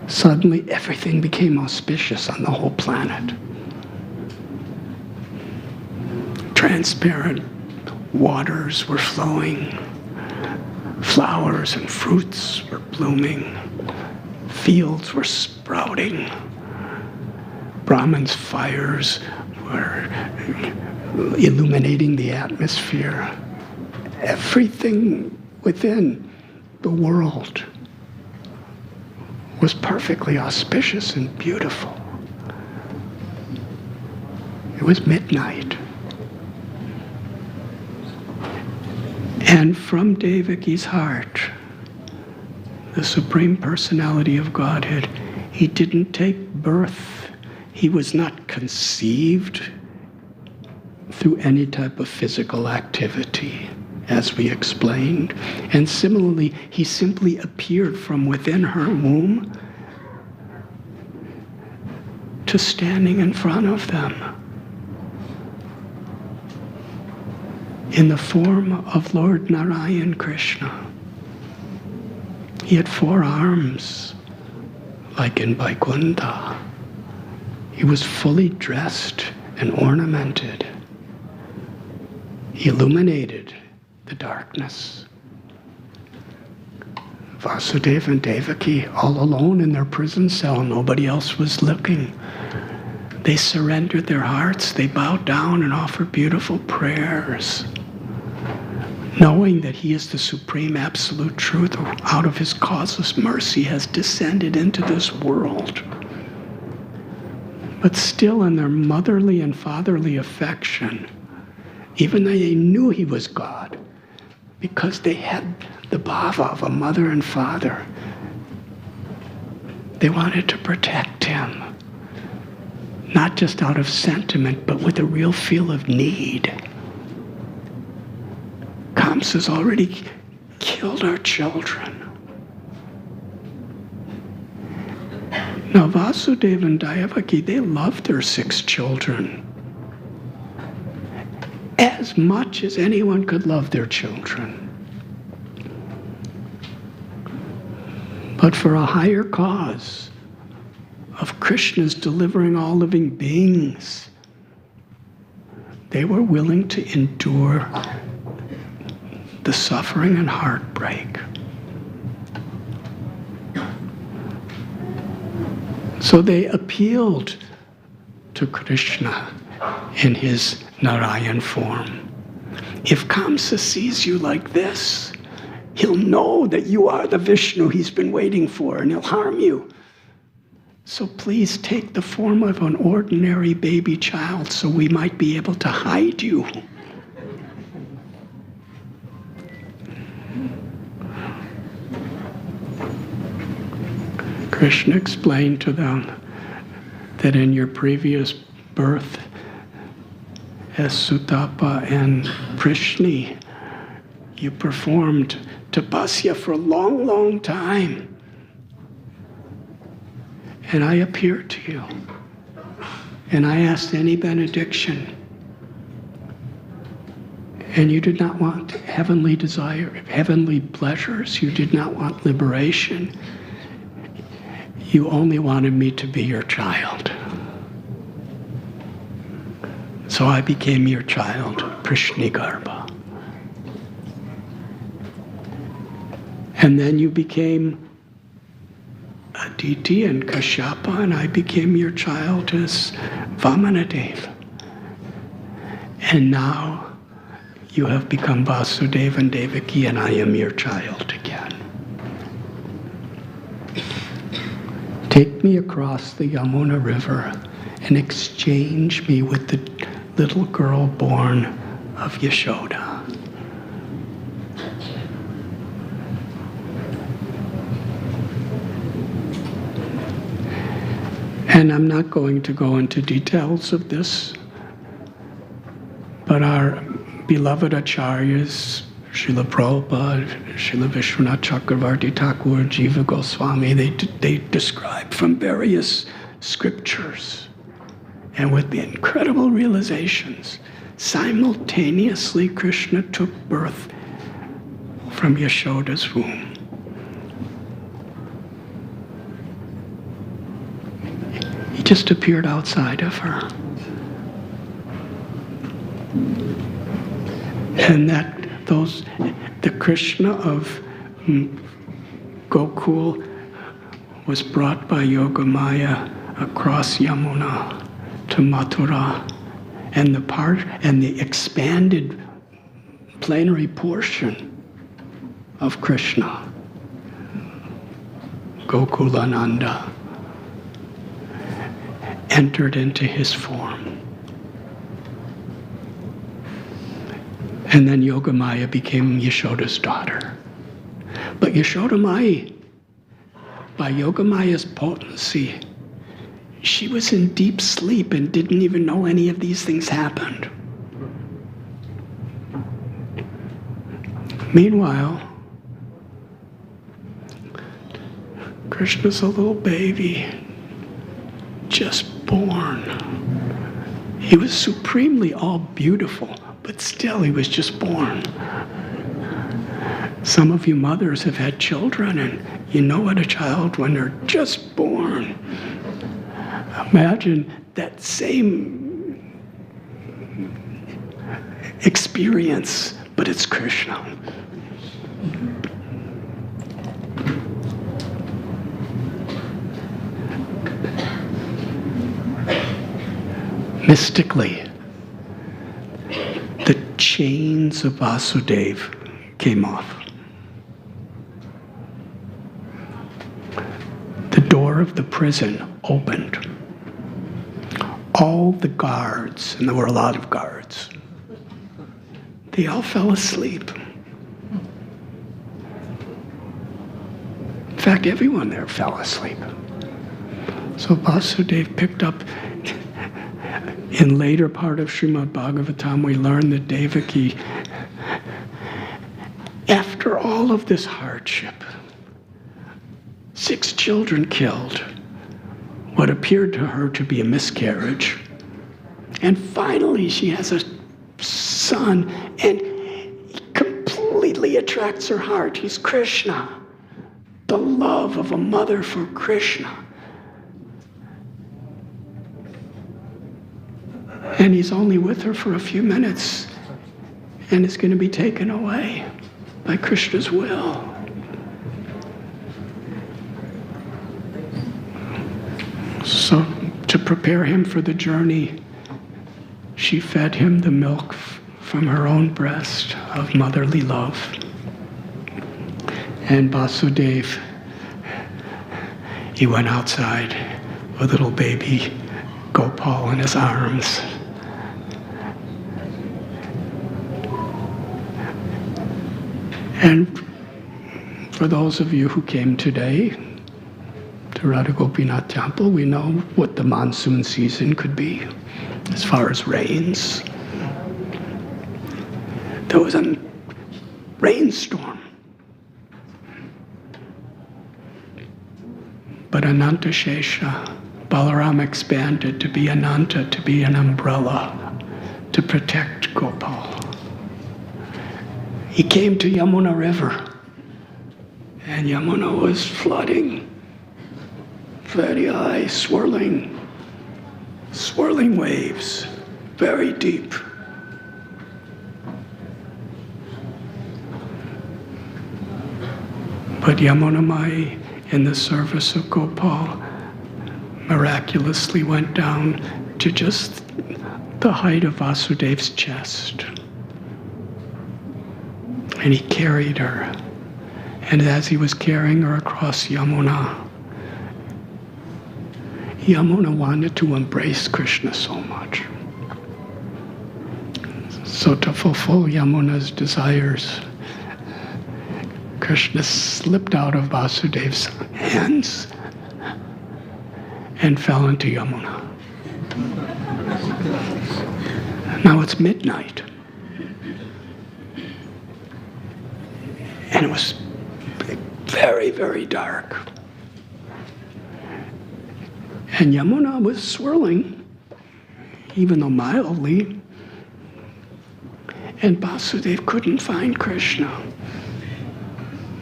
Speaker 1: suddenly everything became auspicious on the whole planet. Transparent waters were flowing, flowers and fruits were blooming, fields were sprouting, Brahman's fires were illuminating the atmosphere. Everything within the world was perfectly auspicious and beautiful. It was midnight. And from Devaki's heart, the Supreme Personality of Godhead, he didn't take birth. He was not conceived through any type of physical activity, as we explained. And similarly, he simply appeared from within her womb to standing in front of them in the form of Lord Narayan Krishna. He had 4 arms, like in Vaikuntha. He was fully dressed and ornamented. He illuminated the darkness. Vasudeva and Devaki, all alone in their prison cell, nobody else was looking. They surrendered their hearts, they bowed down and offered beautiful prayers, knowing that he is the supreme absolute truth, who out of his causeless mercy has descended into this world. But still in their motherly and fatherly affection, even though they knew he was God, because they had the bhava of a mother and father, they wanted to protect him, not just out of sentiment, but with a real feel of need. Kamsa's already killed our children. Now Vasudeva and Devaki, they loved their 6 children as much as anyone could love their children. But for a higher cause of Krishna's delivering all living beings, they were willing to endure the suffering and heartbreak. So they appealed to Krishna in his Narayan form. If Kamsa sees you like this, he'll know that you are the Vishnu he's been waiting for, and he'll harm you. So please take the form of an ordinary baby child so we might be able to hide you. Krishna explained to them that in your previous birth as Sutapa and Prishni, you performed tapasya for a long, long time. And I appeared to you. And I asked any benediction. And you did not want heavenly desire, heavenly pleasures. You did not want liberation. You only wanted me to be your child. So I became your child, Prishnigarbha. And then you became Aditi and Kashyapa, and I became your child as Vamanadeva. And now you have become Vasudeva and Devaki, and I am your child again. Take me across the Yamuna River and exchange me with the little girl born of Yashoda. And I'm not going to go into details of this, but our beloved acharyas, Srila Prabhupada, Srila Vishwanath Chakravarti Thakur, Jiva Goswami, they describe from various scriptures and with incredible realizations. Simultaneously, Krishna took birth from Yashoda's womb. He just appeared outside of her. And the Krishna of Gokul was brought by Yogamaya across Yamuna to Mathura, and the expanded plenary portion of Krishna, Gokulananda, entered into his form. And then Yogamaya became Yashoda's daughter. But Yashoda Mai, by Yogamaya's potency, she was in deep sleep and didn't even know any of these things happened. Meanwhile, Krishna's a little baby, just born. He was supremely all beautiful, but still he was just born. Some of you mothers have had children, and you know what a child when they're just born. Imagine that same experience, but it's Krishna. Mystically, the chains of Vasudeva came off. The door of the prison opened. All the guards, and there were a lot of guards, they all fell asleep. In fact, everyone there fell asleep. So Vasudeva picked up. In later part of Srimad Bhagavatam, we learn that Devaki, after all of this hardship, 6 children killed, what appeared to her to be a miscarriage, and finally she has a son, and he completely attracts her heart. He's Krishna, the love of a mother for Krishna. And he's only with her for a few minutes, and is going to be taken away by Krishna's will. So to prepare him for the journey, she fed him the milk from her own breast of motherly love. And Vasudeva, he went outside with little baby Gopal in his arms. And for those of you who came today to Radha Gopinath Temple, we know what the monsoon season could be as far as rains. There was a rainstorm. But Ananta Shesha, Balaram expanded to be Ananta, to be an umbrella, to protect Gopal. He came to Yamuna River, and Yamuna was flooding, very high, swirling waves, very deep. But Yamuna Mai, in the service of Gopal, miraculously went down to just the height of Vasudeva's chest. And he carried her. And as he was carrying her across Yamuna, Yamuna wanted to embrace Krishna so much. So to fulfill Yamuna's desires, Krishna slipped out of Vasudeva's hands and fell into Yamuna. Now it's midnight. And it was very, very dark. And Yamuna was swirling, even though mildly. And Vasudeva couldn't find Krishna.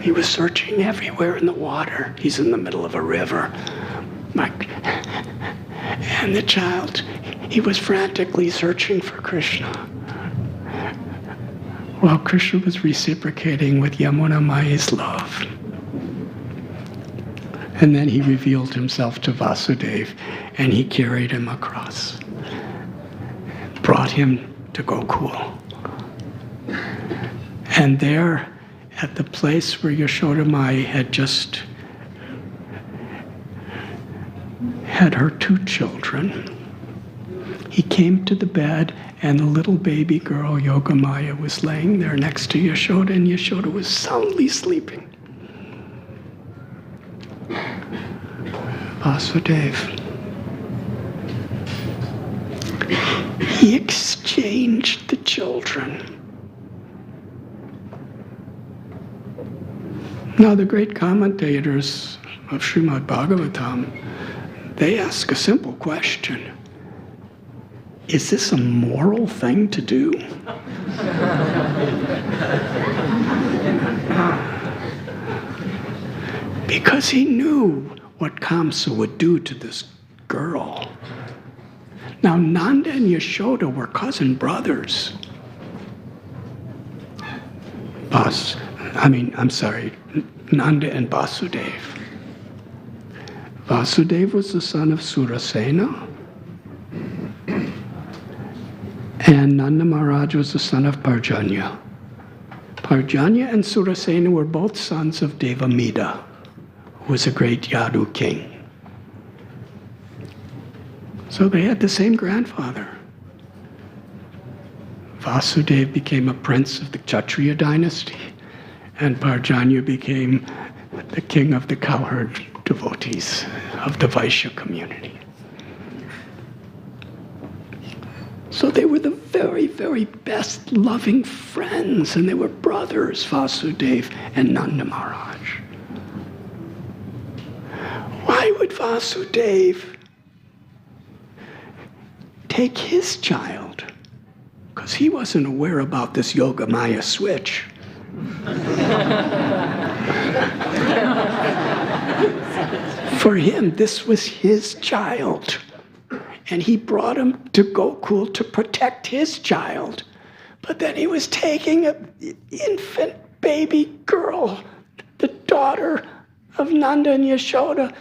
Speaker 1: He was searching everywhere in the water. He's in the middle of a river. And the child, he was frantically searching for Krishna, while Krishna was reciprocating with Yamuna Mai's love. And then he revealed himself to Vasudeva, and he carried him across, brought him to Gokul. And there, at the place where Yashoda Mai had just had her 2 children, he came to the bed, and the little baby girl, Yogamaya, was laying there next to Yashoda, and Yashoda was soundly sleeping. Vasudeva, he exchanged the children. Now, the great commentators of Srimad Bhagavatam, they ask a simple question. Is this a moral thing to do? Because he knew what Kamsa would do to this girl. Now, Nanda and Yashoda were cousin brothers. Nanda and Vasudeva. Vasudeva was the son of Surasena, and Nanda Maharaja was the son of Parjanya. Parjanya and Surasena were both sons of Devamida, who was a great Yadu king. So they had the same grandfather. Vasudeva became a prince of the Kshatriya dynasty, and Parjanya became the king of the cowherd devotees of the Vaishya community. So they were the very, very best loving friends, and they were brothers, Vasudeva and Nanda Maharaj. Why would Vasudeva take his child? Because he wasn't aware about this Yoga Maya switch. For him, this was his child. And he brought him to Gokul to protect his child. But then he was taking an infant baby girl, the daughter of Nanda and Yashoda,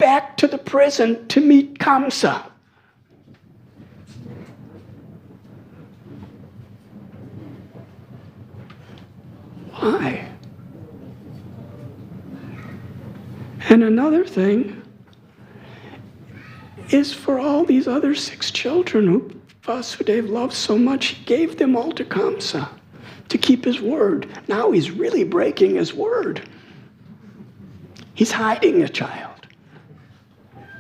Speaker 1: back to the prison to meet Kamsa. Why? And another thing is for all these other 6 children who Vasudeva loved so much, he gave them all to Kamsa to keep his word. Now he's really breaking his word. He's hiding a child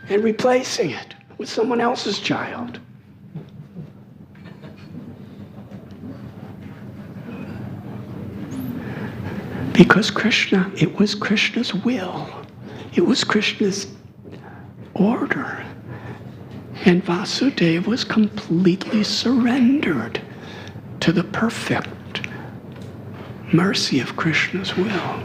Speaker 1: and replacing it with someone else's child. Because Krishna, it was Krishna's will. It was Krishna's order. And Vasudeva was completely surrendered to the perfect mercy of Krishna's will.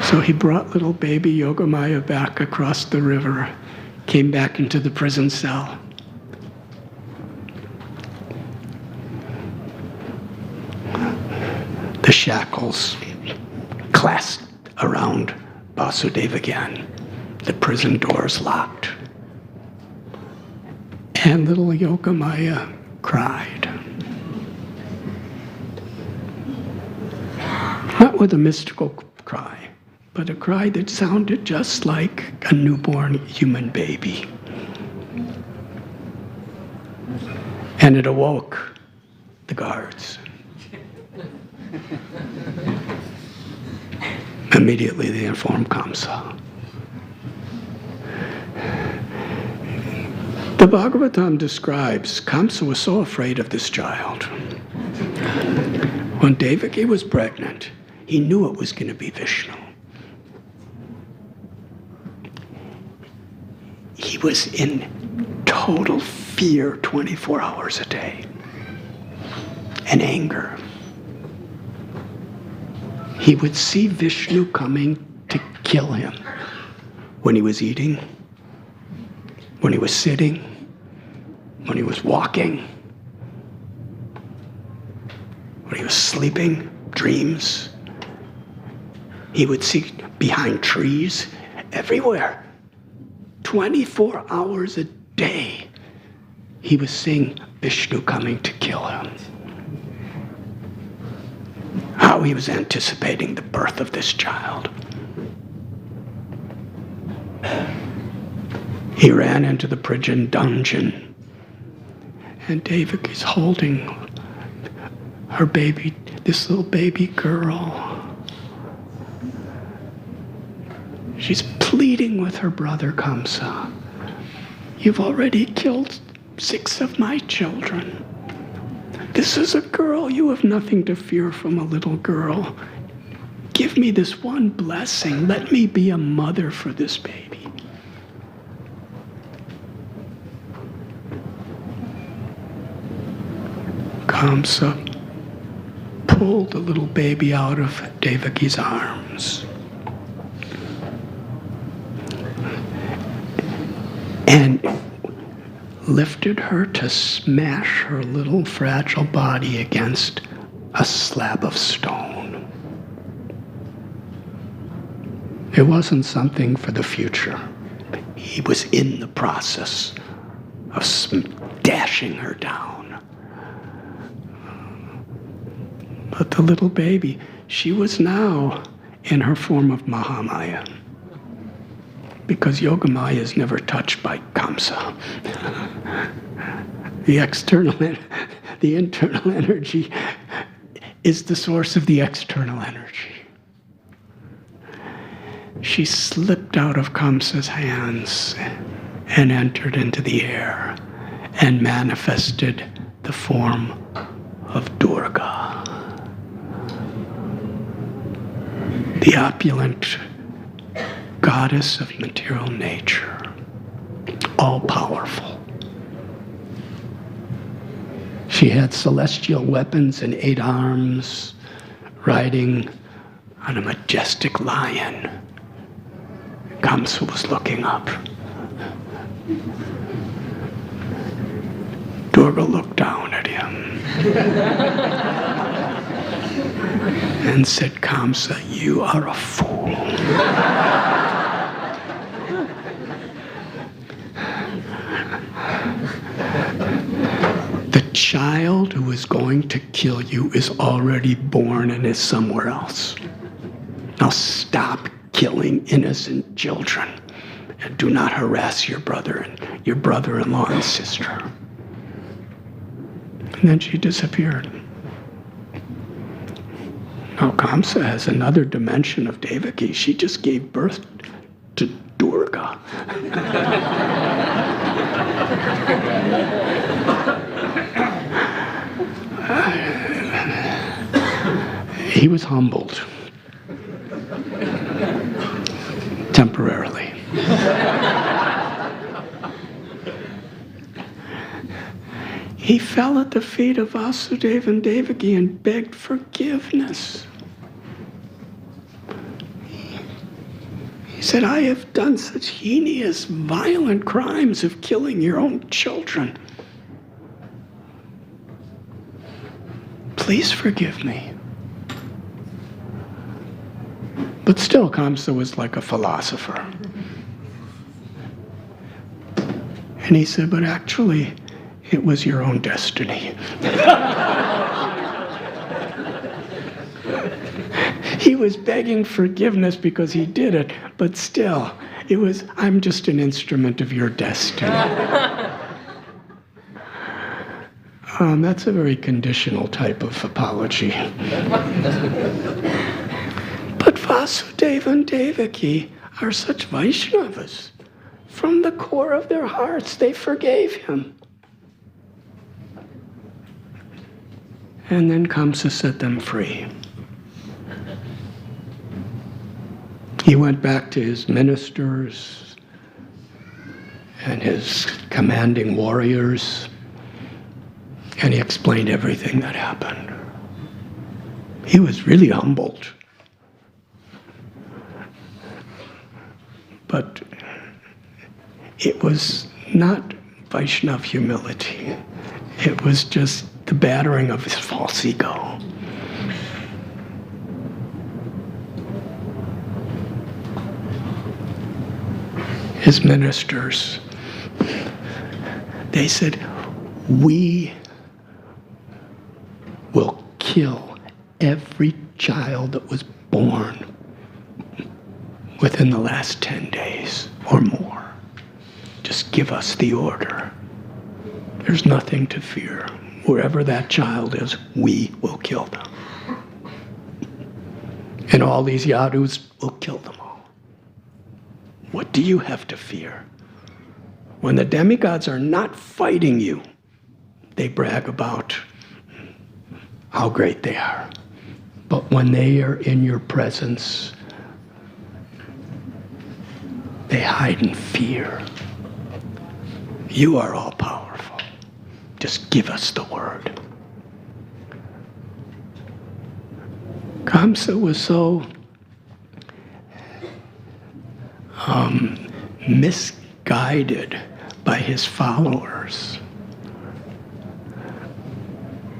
Speaker 1: So he brought little baby Yogamaya back across the river, came back into the prison cell. The shackles clasped around Vasudeva again. The prison doors locked. And little Yogamaya cried. Not with a mystical cry, but a cry that sounded just like a newborn human baby. And it awoke the guards. Immediately they informed Kamsa. The Bhagavatam describes Kamsa was so afraid of this child. When Devaki was pregnant, he knew it was going to be Vishnu. He was in total fear 24 hours a day and anger. He would see Vishnu coming to kill him when he was eating, when he was sitting, when he was walking, when he was sleeping, dreams. He would see behind trees, everywhere. 24 hours a day, he was seeing Vishnu coming to kill him. How he was anticipating the birth of this child. He ran into the prison dungeon, and Devaki's holding her baby, this little baby girl. She's pleading with her brother Kamsa. You've already killed 6 of my children. This is a girl. You have nothing to fear from a little girl. Give me this one blessing. Let me be a mother for this baby. Kamsa pulled the little baby out of Devaki's arms and lifted her to smash her little fragile body against a slab of stone. It wasn't something for the future. He was in the process of dashing her down. But the little baby, she was now in her form of Mahamaya. Because Yogamaya is never touched by Kamsa. The internal energy is the source of the external energy. She slipped out of Kamsa's hands and entered into the air and manifested the form of Durga, the opulent goddess of material nature, all-powerful. She had celestial weapons and 8 arms, riding on a majestic lion. Kamsa was looking up. Durga looked down at him. and said, Kamsa, you are a fool. The child who is going to kill you is already born and is somewhere else. Now stop killing innocent children and do not harass your brother and your brother-in-law and sister. And then she disappeared. Now Kamsa has another dimension of Devaki. She just gave birth to Durga. He was humbled. Temporarily. He fell at the feet of Vasudeva and Devaki and begged forgiveness. He said, I have done such heinous, violent crimes of killing your own children. Please forgive me. But still, Kamsa was like a philosopher. And he said, but actually, it was your own destiny. He was begging forgiveness because he did it, but still, it was, I'm just an instrument of your destiny. That's a very conditional type of apology. But Vasudeva and Devaki are such Vaishnavas. From the core of their hearts, they forgave him. And then Kamsa set them free. He went back to his ministers and his commanding warriors, and he explained everything that happened. He was really humbled. But it was not Vaishnav humility. It was just the battering of his false ego. His ministers, they said, we will kill every child that was born within the last 10 days or more. Just give us the order. There's nothing to fear. Wherever that child is, we will kill them. And all these yadus will kill them all. What do you have to fear? When the demigods are not fighting you, they brag about how great they are. But when they are in your presence, they hide in fear. You are all powerful. Just give us the word. Kamsa was so misguided by his followers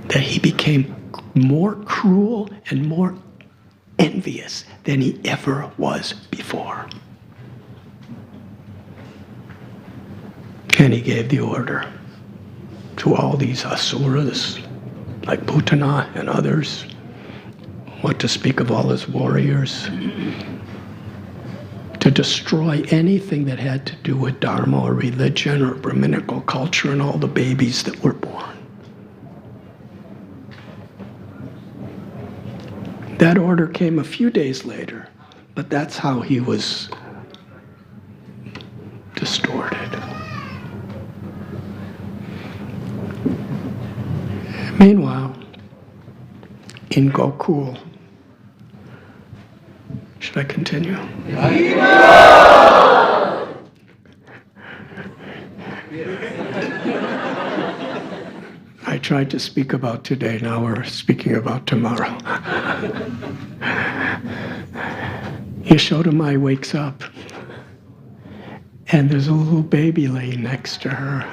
Speaker 1: that he became more cruel and more envious than he ever was before. And he gave the order to all these asuras, like Putana and others, what to speak of all his warriors, to destroy anything that had to do with dharma or religion or Brahminical culture and all the babies that were born. That order came a few days later, but that's how he was distorted. Meanwhile, in Gokul, should I continue? I tried to speak about today, now we're speaking about tomorrow. Yashodamai wakes up, and there's a little baby laying next to her.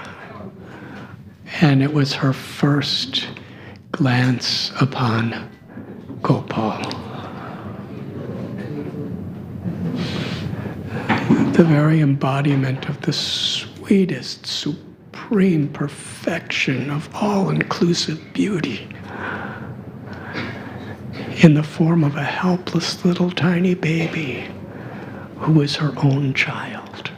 Speaker 1: And it was her first glance upon Gopal. The very embodiment of the sweetest, supreme perfection of all-inclusive beauty in the form of a helpless little tiny baby who is her own child.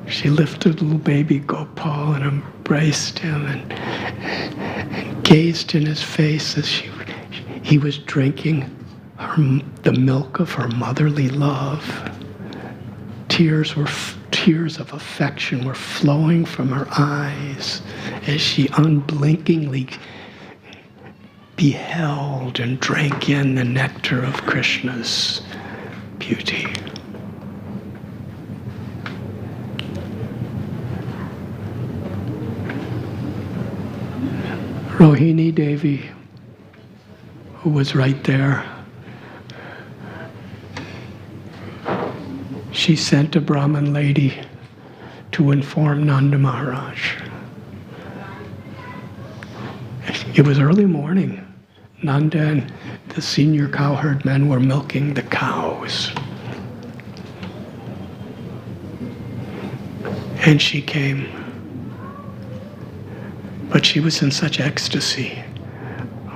Speaker 1: She lifted little baby Gopal and embraced him and gazed in his face as he was drinking the milk of her motherly love. Tears of affection were flowing from her eyes as she unblinkingly beheld and drank in the nectar of Krishna's beauty. Rohini Devi, who was right there, she sent a Brahmin lady to inform Nanda Maharaj. It was early morning. Nanda and the senior cowherd men were milking the cows. And she came. But she was in such ecstasy.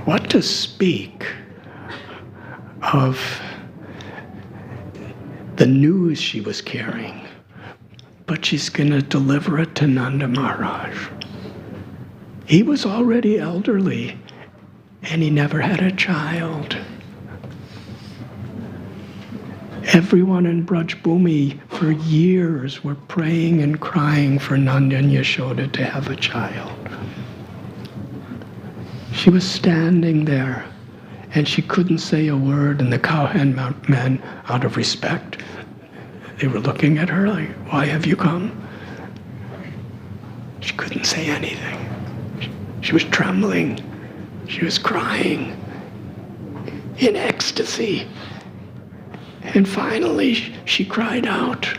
Speaker 1: What to speak of the news she was carrying, but she's going to deliver it to Nanda Maharaj. He was already elderly, and he never had a child. Everyone in Braj Bhumi for years were praying and crying for Nanda and Yashoda to have a child. She was standing there, and she couldn't say a word, and the cowhand men, out of respect, they were looking at her like, "Why have you come?" She couldn't say anything. She was trembling. She was crying in ecstasy. And finally, she cried out,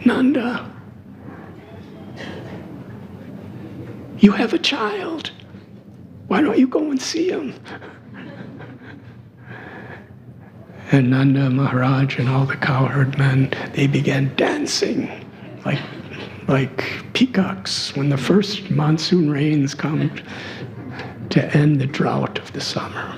Speaker 1: "Nanda, you have a child. Why don't you go and see him?" And Nanda Maharaj and all the cowherd men, they began dancing like peacocks when the first monsoon rains come to end the drought of the summer.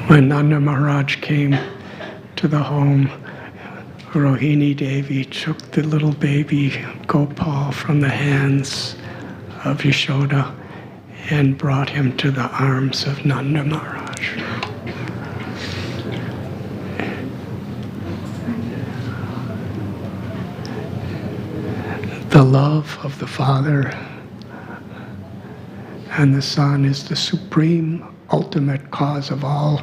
Speaker 1: When Nanda Maharaj came to the home, Rohini Devi took the little baby Gopal from the hands of Yashoda and brought him to the arms of Nanda Maharaj. The love of the Father and the Son is the supreme, ultimate cause of all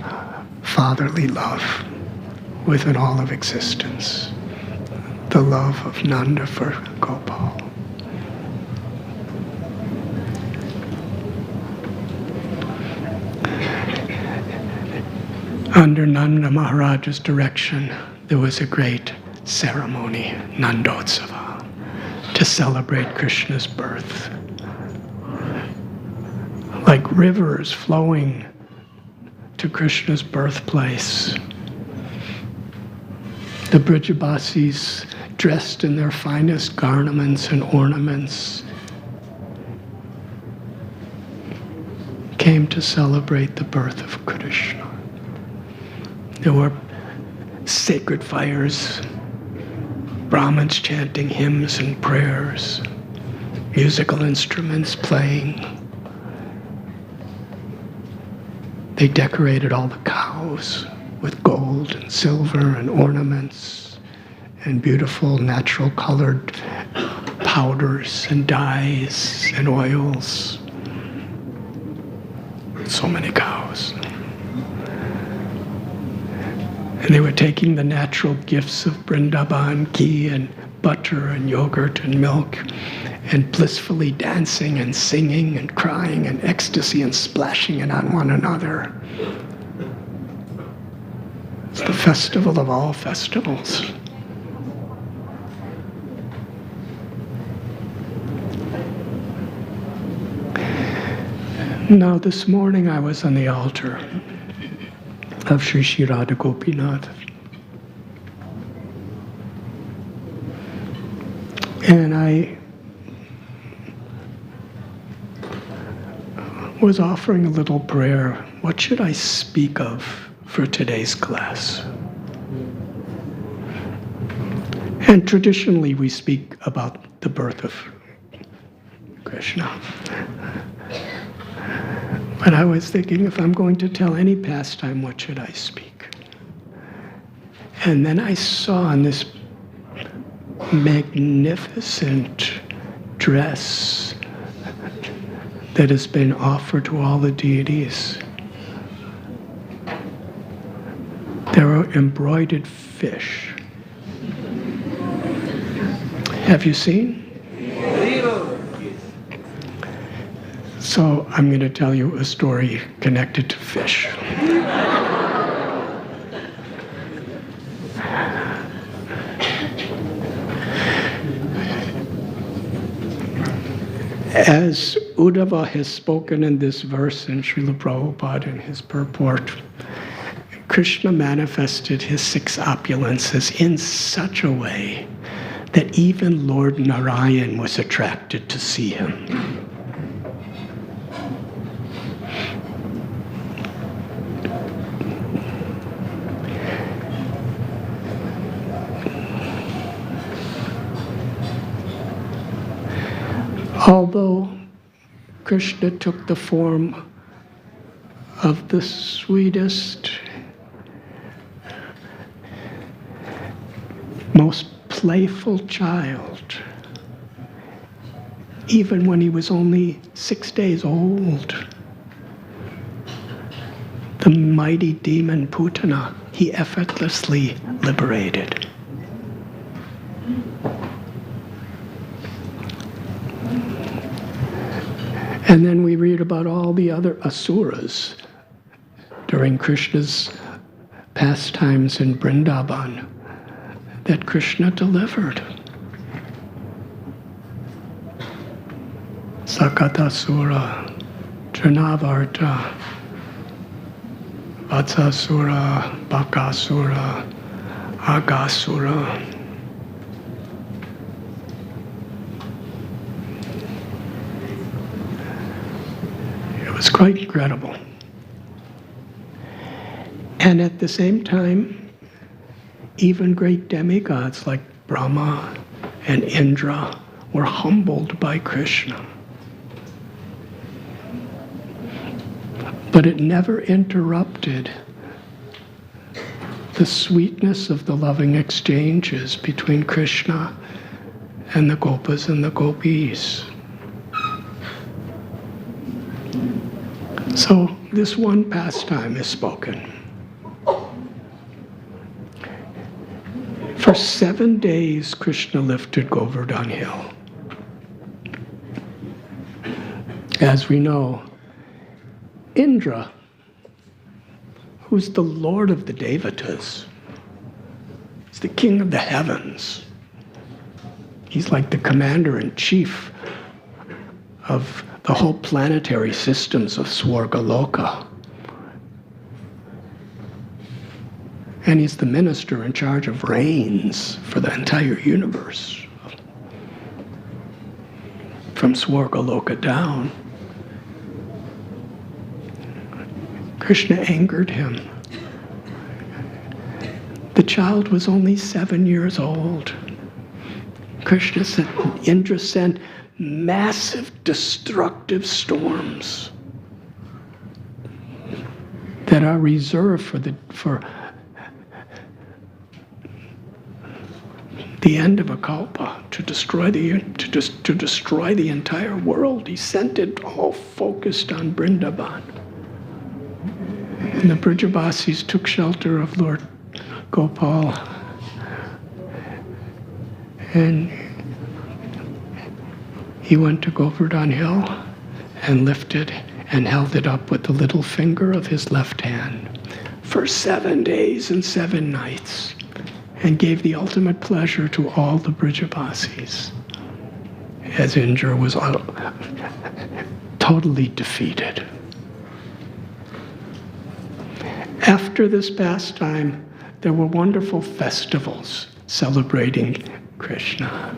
Speaker 1: fatherly love within all of existence. The love of Nanda for Gopal. Under Nanda Maharaja's direction, there was a great ceremony, Nandotsava, to celebrate Krishna's birth. Like rivers flowing to Krishna's birthplace, the Brijabasis, dressed in their finest garments and ornaments, came to celebrate the birth of Krishna. There were sacred fires, Brahmins chanting hymns and prayers, musical instruments playing. They decorated all the cows with gold and silver and ornaments and beautiful natural colored powders and dyes and oils. So many cows. And they were taking the natural gifts of Vrindavan, ghee and butter and yogurt and milk, and blissfully dancing and singing and crying and ecstasy and splashing it on one another. It's the festival of all festivals. Now this morning I was on the altar of Sri Sri Radha Gopinath. And I was offering a little prayer. What should I speak of for today's class? And traditionally we speak about the birth of Krishna. But I was thinking, if I'm going to tell any pastime, what should I speak? And then I saw in this magnificent dress that has been offered to all the deities, there are embroidered fish. Have you seen? So I'm going to tell you a story connected to fish. As Uddhava has spoken in this verse in Srila Prabhupada in his purport, Krishna manifested his six opulences in such a way that even Lord Narayan was attracted to see him. Although Krishna took the form of the sweetest, most playful child, even when he was only 6 days old, the mighty demon Putana, he effortlessly liberated. And then we read about all the other asuras during Krishna's pastimes in Vrindavan that Krishna delivered. Sakatasura, Trinavarta, Vatsasura, Bakasura, Agasura. It was quite incredible. And at the same time, even great demigods like Brahma and Indra were humbled by Krishna. But it never interrupted the sweetness of the loving exchanges between Krishna and the Gopas and the Gopis. So this one pastime is spoken. For 7 days, Krishna lifted Govardhan Hill. As we know, Indra, who's the lord of the Devatas, is the king of the heavens. He's like the commander-in-chief of the whole planetary systems of Swargaloka. And he's the minister in charge of rains for the entire universe, from Swargaloka down. Krishna angered him. The child was only 7 years old. Krishna said, Indra sent massive destructive storms that are reserved for the end of a kalpa, to destroy the entire world. He sent it all focused on Vrindavan. And the Brajavasis took shelter of Lord Gopal. And he went to Govardhan Hill and lifted and held it up with the little finger of his left hand for 7 days and 7 nights, and gave the ultimate pleasure to all the Brijabasis, as Indra was totally defeated. After this pastime, there were wonderful festivals celebrating Krishna.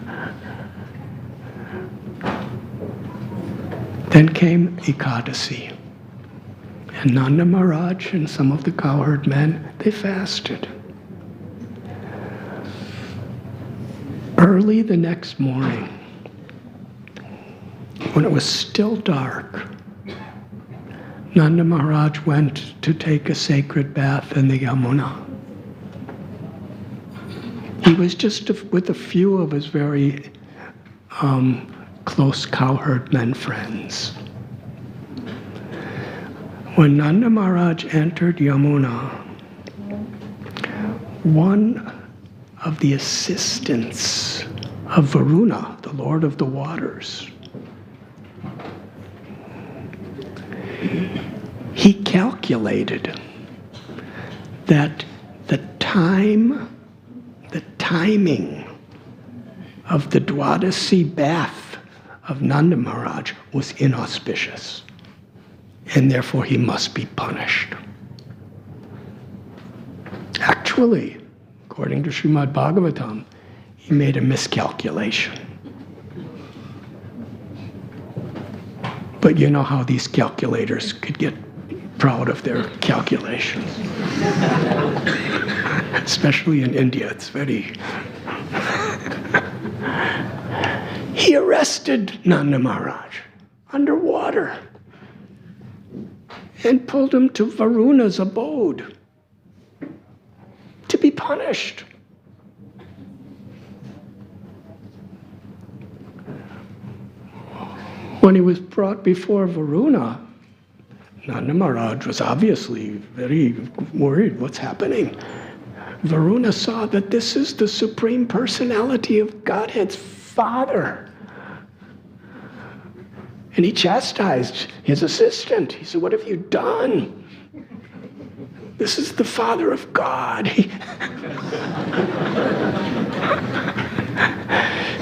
Speaker 1: Then came Ekadasi, and Nanda Maharaj and some of the cowherd men, they fasted. Early the next morning, when it was still dark, Nanda Maharaj went to take a sacred bath in the Yamuna. He was just with a few of his very close cowherd men friends. When Nanda Maharaj entered Yamuna, one of the assistants of Varuna, the Lord of the Waters, he calculated that the timing of the Dwadasi bath of Nanda Maharaj was inauspicious, and therefore he must be punished. Actually, according to Srimad Bhagavatam, he made a miscalculation. But you know how these calculators could get proud of their calculations. Especially in India, it's very... He arrested Nanda Maharaj underwater and pulled him to Varuna's abode to be punished. When he was brought before Varuna, Nanda Maharaj was obviously very worried, what's happening? Varuna saw that this is the Supreme Personality of Godhead's Father. And he chastised his assistant. He said, what have you done? This is the Father of God.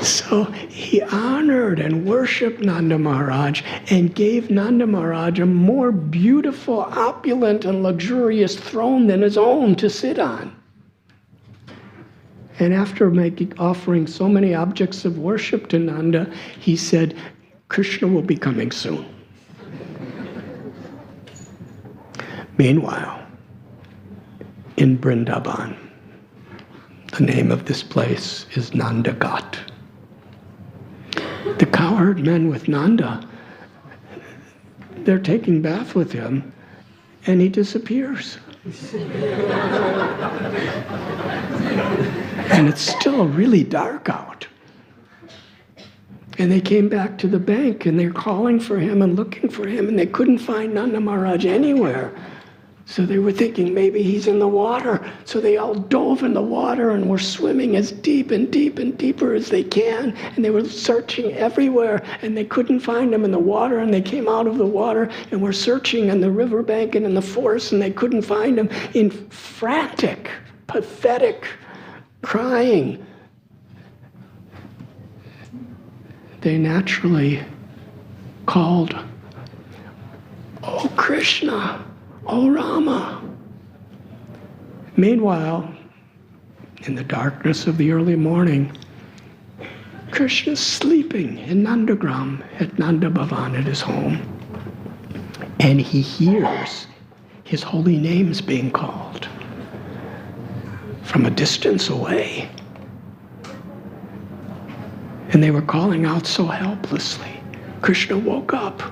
Speaker 1: So he honored and worshipped Nanda Maharaj and gave Nanda Maharaj a more beautiful, opulent, and luxurious throne than his own to sit on. And after offering so many objects of worship to Nanda, he said, Krishna will be coming soon. Meanwhile, in Vrindavan, the name of this place is Nandagat. The cowherd men with Nanda, they're taking bath with him, and he disappears. And it's still really dark out. And they came back to the bank, and they're calling for him and looking for him, and they couldn't find Nanda Maharaj anywhere. So they were thinking maybe he's in the water. So they all dove in the water and were swimming as deep and deep and deeper as they can. And they were searching everywhere, and they couldn't find him in the water. And they came out of the water and were searching on the riverbank and in the forest, and they couldn't find him. In frantic, pathetic crying, they naturally called, "Oh Krishna, oh Rama." Meanwhile, in the darkness of the early morning, Krishna's sleeping in Nandagram at Nanda Bhavan at his home. And he hears his holy names being called from a distance away. And they were calling out so helplessly. Krishna woke up.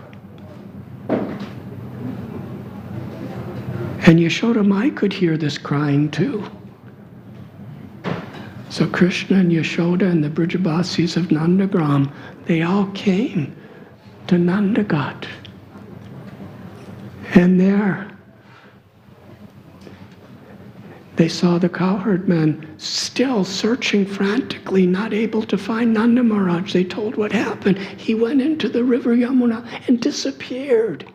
Speaker 1: And Yashoda Mai could hear this crying too. So Krishna and Yashoda and the Brijabasis of Nandagram, they all came to Nandagat. And there, They saw the cowherd men still searching frantically, not able to find Nanda Maharaj. They told what happened. He went into the river Yamuna and disappeared.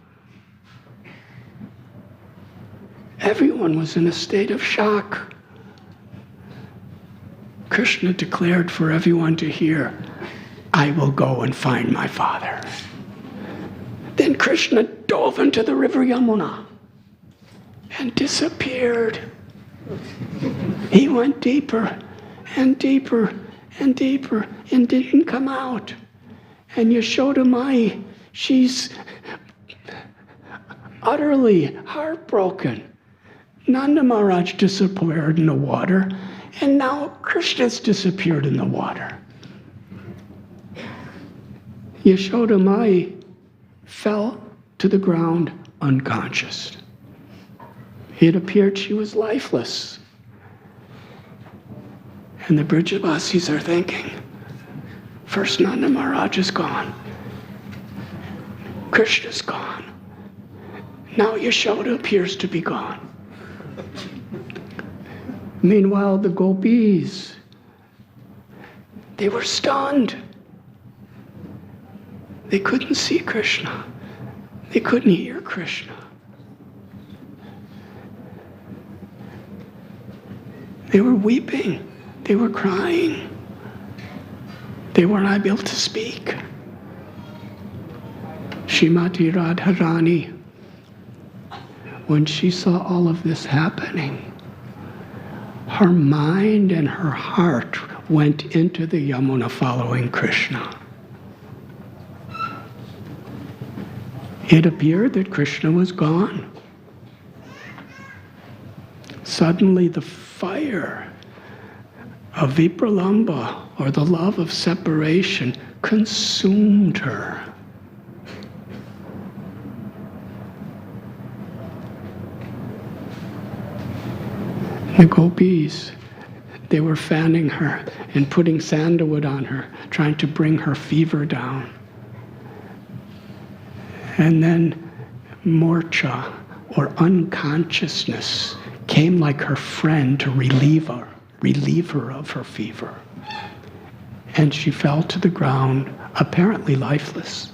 Speaker 1: Everyone was in a state of shock. Krishna declared for everyone to hear, I will go and find my father. Then Krishna dove into the river Yamuna and disappeared. He went deeper and deeper and deeper and didn't come out. And Yashoda Mai, she's utterly heartbroken. Nanda Maharaj disappeared in the water, and now Krishna's disappeared in the water. Yashoda Mai fell to the ground unconscious. It appeared she was lifeless. And the Brijabasis are thinking, first Nanda Maharaj is gone. Krishna's gone. Now Yashoda appears to be gone. Meanwhile, the gopis, they were stunned. They couldn't see Krishna. They couldn't hear Krishna. They were weeping. They were crying. They were not able to speak. Srimati Radharani, when she saw all of this happening, her mind and her heart went into the Yamuna following Krishna. It appeared that Krishna was gone. Suddenly the fire of vipralamba, or the love of separation, consumed her. The gopis, they were fanning her and putting sandalwood on her, trying to bring her fever down. And then morcha, or unconsciousness, came like her friend to relieve her of her fever. And she fell to the ground, apparently lifeless.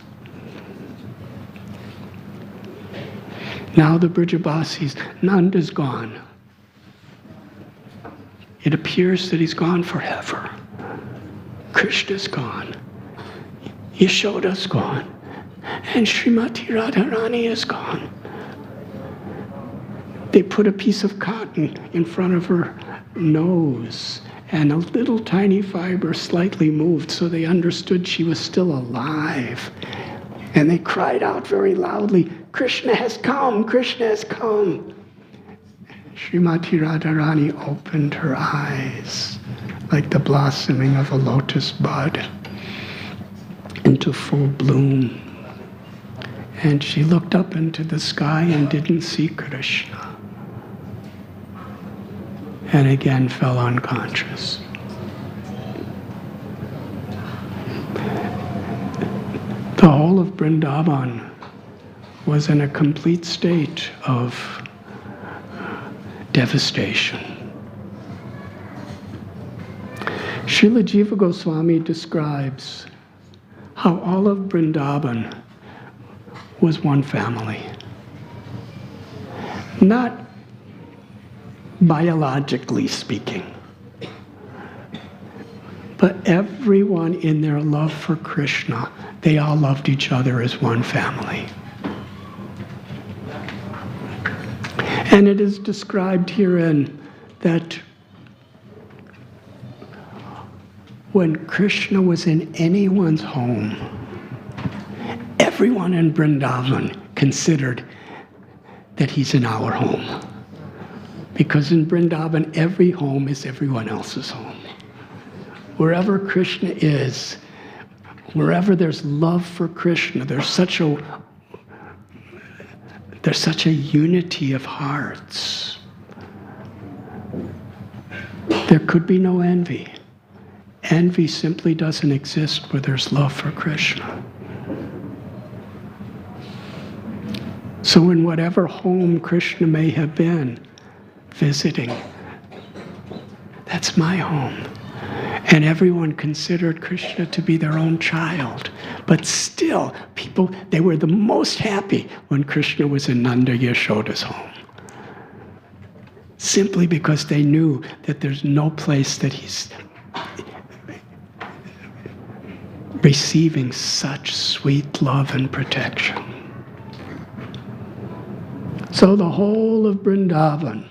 Speaker 1: Now the Brijabasis, Nanda's gone. It appears that he's gone forever. Krishna's gone. Yashoda's gone. And Srimati Radharani is gone. They put a piece of cotton in front of her nose, and a little tiny fiber slightly moved, so they understood she was still alive. And they cried out very loudly, Krishna has come, Krishna has come. Srimati Radharani opened her eyes like the blossoming of a lotus bud into full bloom. And she looked up into the sky and didn't see Krishna. And again fell unconscious. The whole of Vrindavan was in a complete state of devastation. Srila Jiva Goswami describes how all of Vrindavan was one family. Not biologically speaking, but everyone in their love for Krishna, they all loved each other as one family. And it is described herein that when Krishna was in anyone's home, everyone in Vrindavan considered that he's in our home. Because in Vrindavan, every home is everyone else's home. Wherever Krishna is, wherever there's love for Krishna, there's such a unity of hearts. There could be no envy. Envy simply doesn't exist where there's love for Krishna. So in whatever home Krishna may have been visiting, That's my home. And everyone considered Krishna to be their own child. But still, people, they were the most happy when Krishna was in Nanda Yashoda's home. Simply because they knew that there's no place that he's receiving such sweet love and protection. So the whole of Vrindavan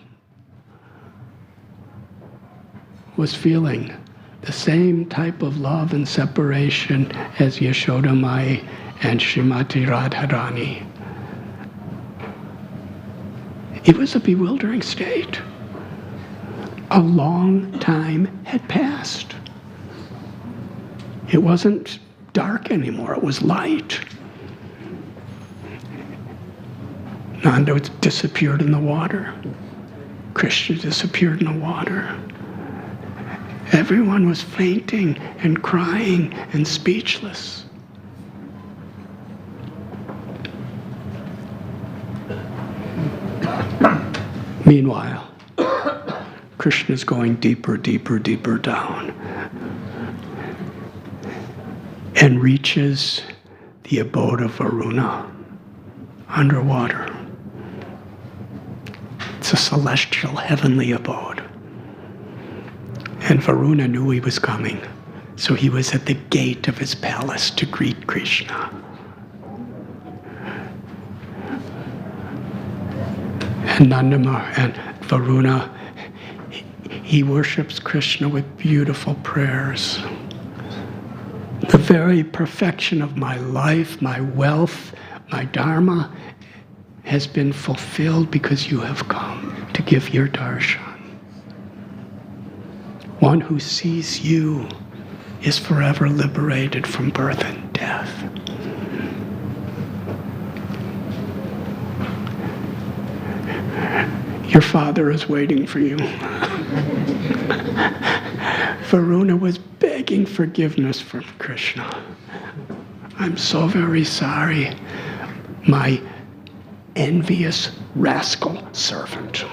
Speaker 1: was feeling the same type of love and separation as Yashoda Mai and Srimati Radharani. It was a bewildering state. A long time had passed. It wasn't dark anymore, it was light. Nanda disappeared in the water. Krishna disappeared in the water. Everyone was fainting and crying and speechless. Meanwhile, Krishna's going deeper, deeper, deeper down and reaches the abode of Varuna underwater. It's a celestial, heavenly abode. And Varuna knew he was coming, so he was at the gate of his palace to greet Krishna. And and Varuna, he worships Krishna with beautiful prayers. The very perfection of my life, my wealth, my dharma has been fulfilled because you have come to give your darshan. One who sees you is forever liberated from birth and death. Your father is waiting for you. Varuna was begging forgiveness from Krishna. I'm so very sorry, my envious rascal servant.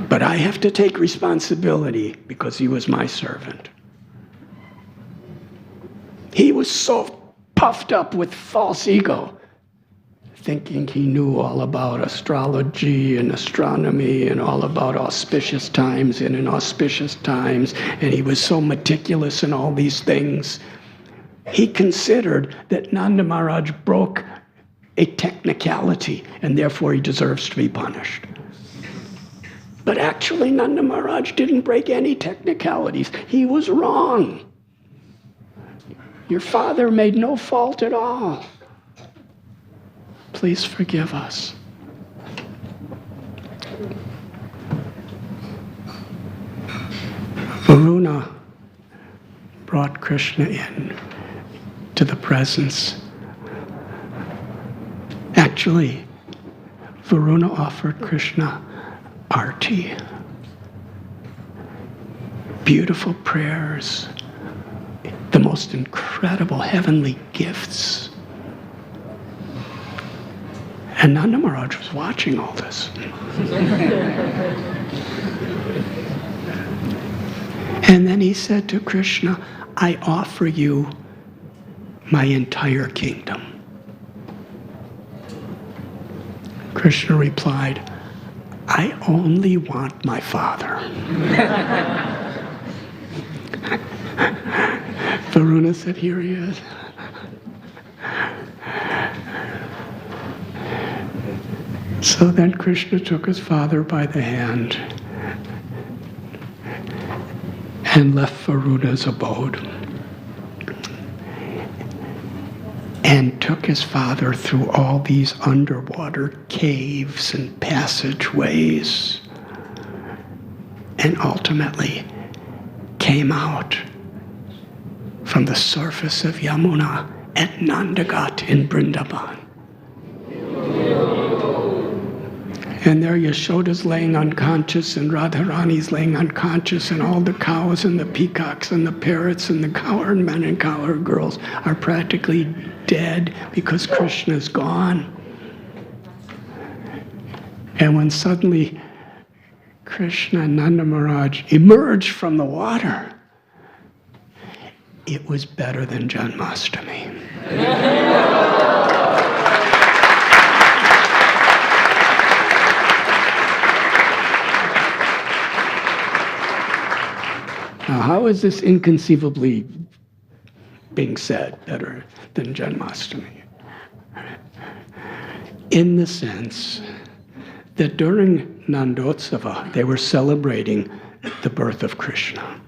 Speaker 1: But I have to take responsibility because he was my servant. He was so puffed up with false ego, thinking he knew all about astrology and astronomy and all about auspicious times and inauspicious times, and he was so meticulous in all these things. He considered that Nanda Maharaj broke a technicality, and therefore he deserves to be punished. But actually, Nanda Maharaj didn't break any technicalities. He was wrong. Your father made no fault at all. Please forgive us. Varuna brought Krishna in to the presence. Actually, Varuna offered Krishna arti, beautiful prayers, the most incredible heavenly gifts. And Nanda Maharaj was watching all this. And then he said to Krishna, I offer you my entire kingdom. Krishna replied, I only want my father. Varuna said, here he is. So then Krishna took his father by the hand and left Varuna's abode and took his father through all these underwater caves and passageways, and ultimately came out from the surface of Yamuna at Nandagat in Vrindavan. And there Yashoda's laying unconscious, and Radharani's laying unconscious, and all the cows and the peacocks and the parrots and the cowherd men and cowherd girls are practically dead because Krishna's gone. And when suddenly Krishna and Nanda Maharaj emerged from the water, it was better than Janmastami. Now, how is this inconceivably being said better than Janmastami? In the sense that during Nandotsava, they were celebrating the birth of Krishna.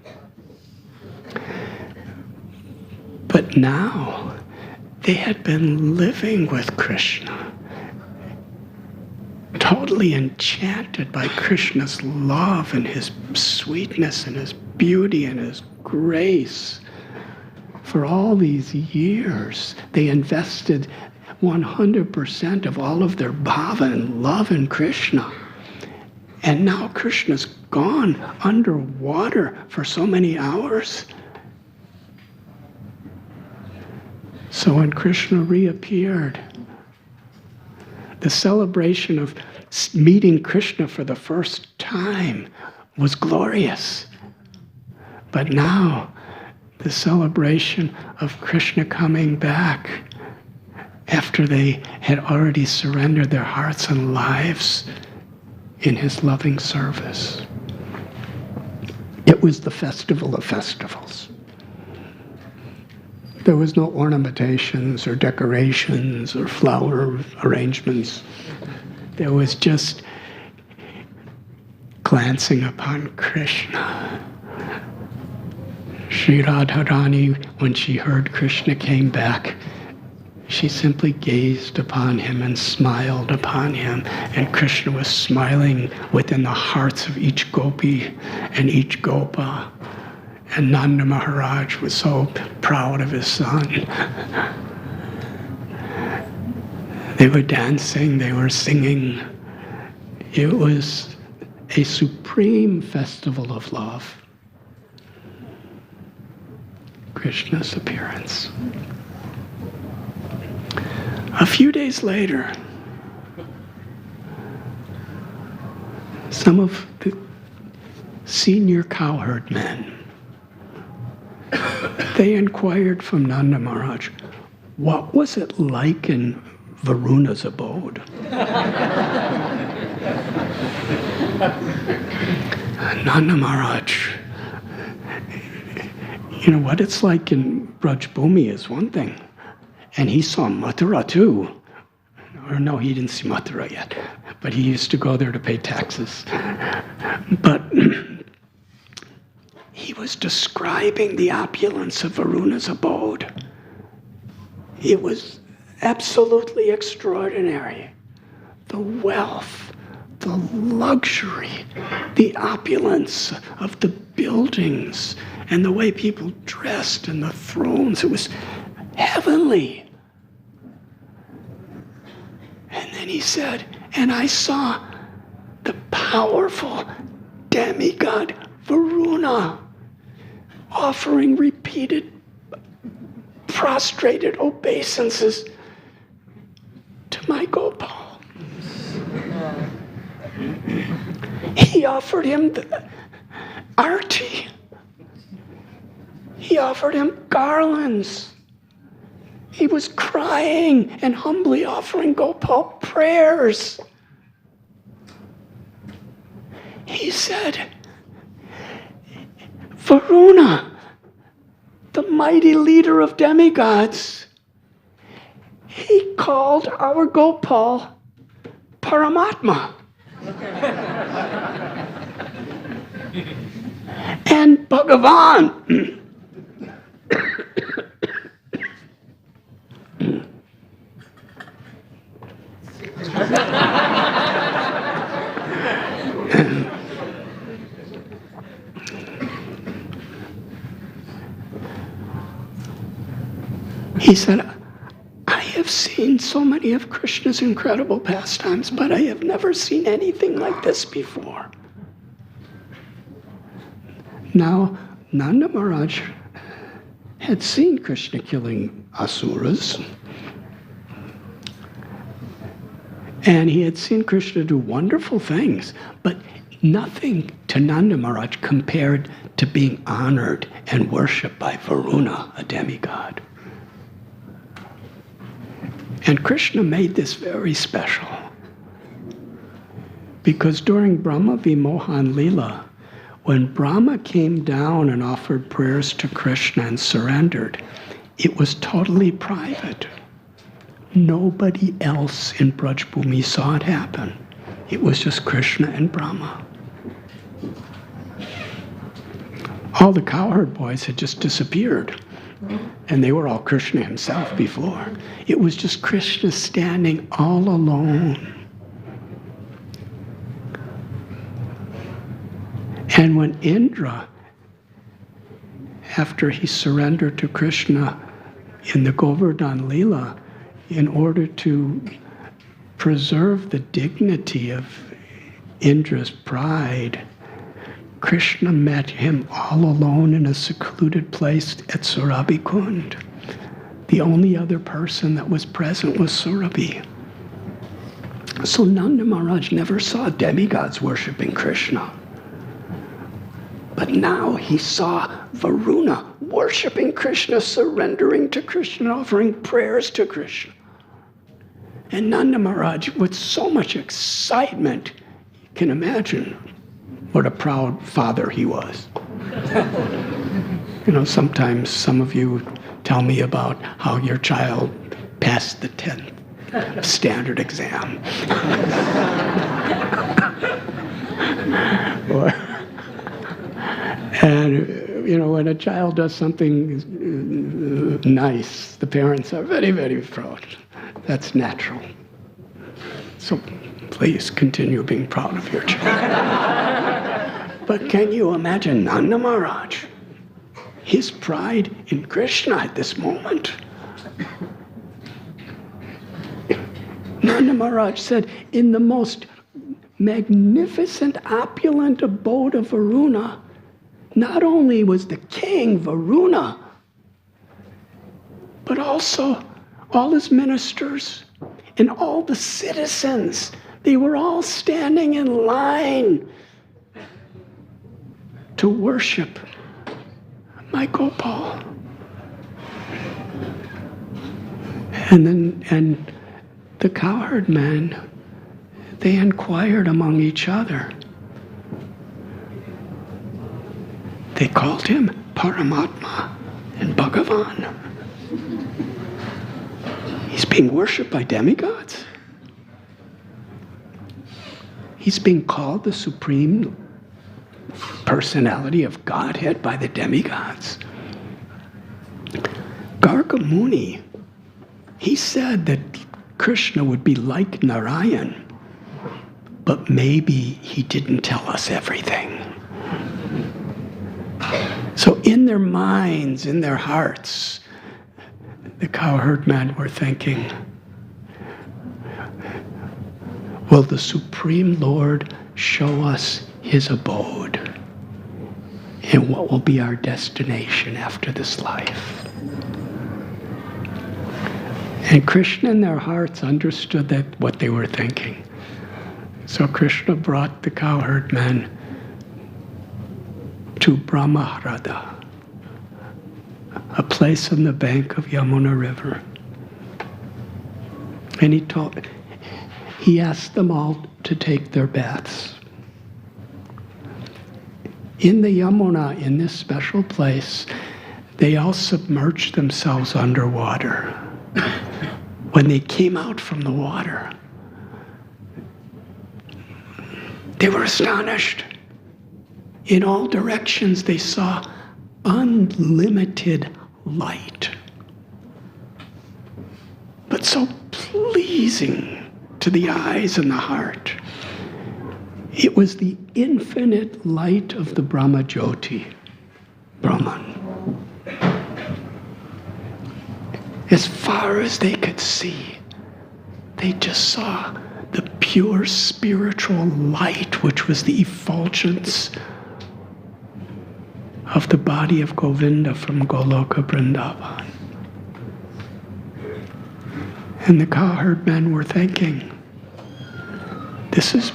Speaker 1: But now, they had been living with Krishna, totally enchanted by Krishna's love and his sweetness and his beauty and his grace. For all these years, they invested 100% of all of their bhava and love in Krishna. And now Krishna's gone underwater for so many hours. So when Krishna reappeared, the celebration of meeting Krishna for the first time was glorious. But now, the celebration of Krishna coming back after they had already surrendered their hearts and lives in his loving service. It was the festival of festivals. There was no ornamentations or decorations or flower arrangements. There was just glancing upon Krishna. Sri Radharani, when she heard Krishna came back, she simply gazed upon him and smiled upon him. And Krishna was smiling within the hearts of each gopi and each gopa. And Nanda Maharaj was so proud of his son. They were dancing, they were singing. It was a supreme festival of love. Krishna's appearance. A few days later, some of the senior cowherd men, they inquired from Nanda Maharaj, what was it like in Varuna's abode? Nanda Maharaj, you know, what it's like in Brajbhumi is one thing. And he saw Mathura too. Or no, he didn't see Mathura yet. But he used to go there to pay taxes. But he was describing the opulence of Varuna's abode. It was absolutely extraordinary. The wealth, the luxury, the opulence of the buildings, and the way people dressed and the thrones. It was heavenly. And then he said, and I saw the powerful demigod Varuna offering repeated prostrated obeisances to my Gopal. He offered him the arti. He offered him garlands. He was crying and humbly offering Gopal prayers. He said, Varuna, the mighty leader of demigods, he called our Gopal Paramatma. And Bhagavan. He said, I have seen so many of Krishna's incredible pastimes, but I have never seen anything like this before. Now, Nanda Maharaj had seen Krishna killing asuras, and he had seen Krishna do wonderful things, but nothing to Nanda Maharaj compared to being honored and worshipped by Varuna, a demigod. And Krishna made this very special. Because during Brahma Vimohan Leela, when Brahma came down and offered prayers to Krishna and surrendered, it was totally private. Nobody else in Braj Bhumi saw it happen. It was just Krishna and Brahma. All the cowherd boys had just disappeared. And they were all Krishna himself before. It was just Krishna standing all alone. And when Indra, after he surrendered to Krishna in the Govardhan Leela, in order to preserve the dignity of Indra's pride, Krishna met him all alone in a secluded place at Surabhi Kund. The only other person that was present was Surabhi. So Nanda Maharaj never saw demigods worshipping Krishna. But now he saw Varuna worshipping Krishna, surrendering to Krishna, offering prayers to Krishna. And Nanda Maharaj, with so much excitement, you can imagine what a proud father he was. You know, sometimes some of you tell me about how your child passed the 10th standard exam. And, you know, when a child does something nice, the parents are very, very proud. That's natural. So please continue being proud of your child. But can you imagine Nanda Maharaj? His pride in Krishna at this moment. Nanda Maharaj said, in the most magnificent, opulent abode of Varuna, not only was the king Varuna, but also all his ministers and all the citizens. They were all standing in line to worship my Gopal. And the cowherd men, they inquired among each other. They called him Paramatma and Bhagavan. He's being worshipped by demigods. He's being called the Supreme Personality of Godhead by the demigods. Garga Muni, he said that Krishna would be like Narayan, but maybe he didn't tell us everything. So in their minds, in their hearts, the cowherd men were thinking, will the Supreme Lord show us his abode? And what will be our destination after this life? And Krishna in their hearts understood that what they were thinking. So Krishna brought the cowherd men to Brahmahrada, a place on the bank of Yamuna River. And he asked them all to take their baths. In the Yamuna, in this special place, they all submerged themselves underwater. When they came out from the water, they were astonished. In all directions, they saw unlimited light, but so pleasing to the eyes and the heart. It was the infinite light of the Brahma Jyoti, Brahman. As far as they could see, they just saw the pure spiritual light, which was the effulgence of the body of Govinda from Goloka Vrindavan. And the cowherd men were thinking, this is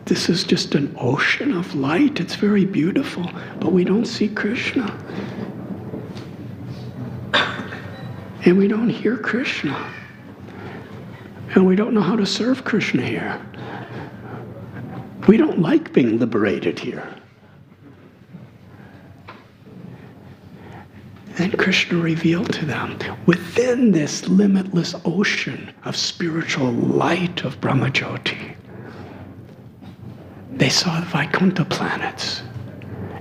Speaker 1: this is just an ocean of light. It's very beautiful, but we don't see Krishna. And we don't hear Krishna. And we don't know how to serve Krishna here. We don't like being liberated here. Then Krishna revealed to them, within this limitless ocean of spiritual light of Brahmajyoti, they saw the Vaikuntha planets.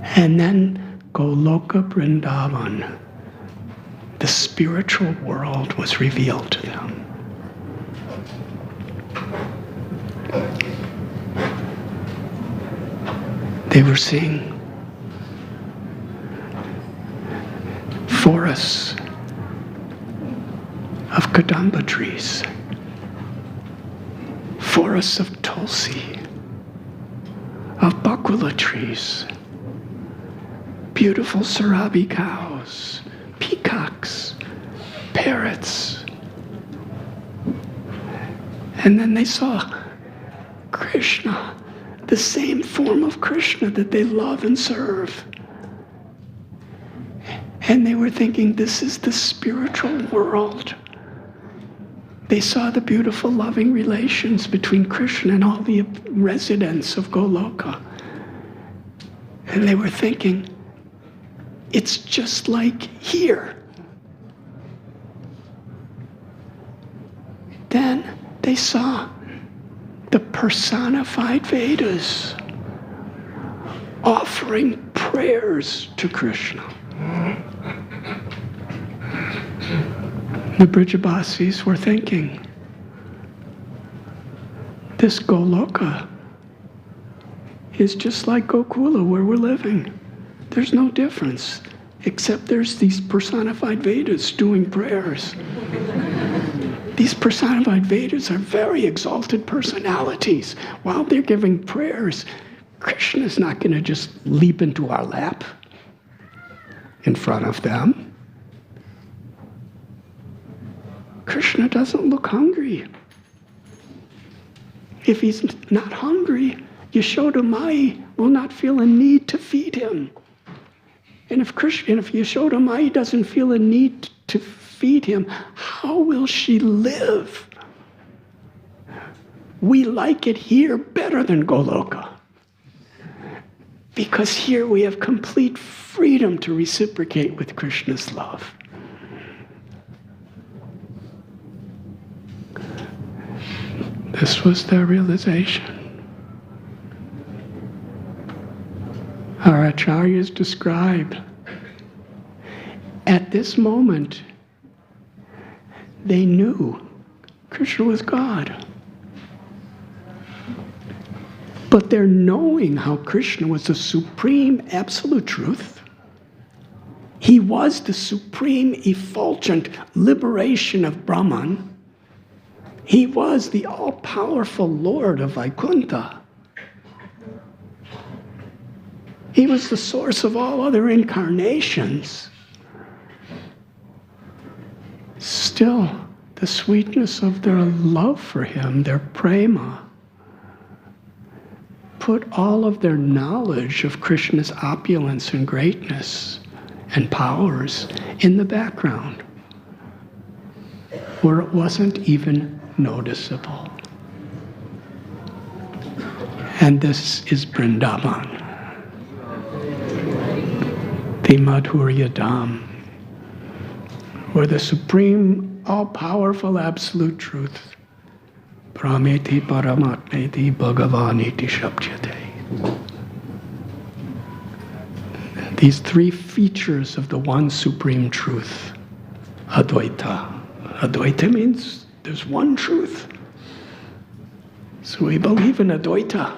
Speaker 1: And then Goloka Vrindavan, the spiritual world, was revealed to them. They were seeing forests of kadamba trees, forests of tulsi, of bakula trees, beautiful sarabi cows, peacocks, parrots. And then they saw Krishna, the same form of Krishna that they love and serve. And they were thinking, this is the spiritual world. They saw the beautiful loving relations between Krishna and all the residents of Goloka. And they were thinking, it's just like here. Then they saw the personified Vedas offering prayers to Krishna. The Brijabasis were thinking, this Goloka is just like Gokula where we're living. There's no difference, except there's these personified Vedas doing prayers. These personified Vedas are very exalted personalities. While they're giving prayers, Krishna's not going to just leap into our lap in front of them. Krishna doesn't look hungry. If he's not hungry, Yashoda Mai will not feel a need to feed him. And if Yashoda Mai doesn't feel a need to feed him, how will she live? We like it here better than Goloka, because here we have complete freedom to reciprocate with Krishna's love. This was their realization. Our acharyas described, at this moment, they knew Krishna was God. But their knowing how Krishna was the supreme absolute truth, he was the supreme effulgent liberation of Brahman, he was the all-powerful Lord of Vaikuntha. He was the source of all other incarnations. Still, the sweetness of their love for him, their prema, put all of their knowledge of Krishna's opulence and greatness and powers in the background, where it wasn't even noticeable. And this is Vrindavan, the Madhurya Dham, where the supreme, all-powerful absolute truth, Brahmeti Paramatmeti Bhagavaniti Shabdyate. These three features of the one supreme truth, Advaita. Advaita means there's one truth. So we believe in Advaita.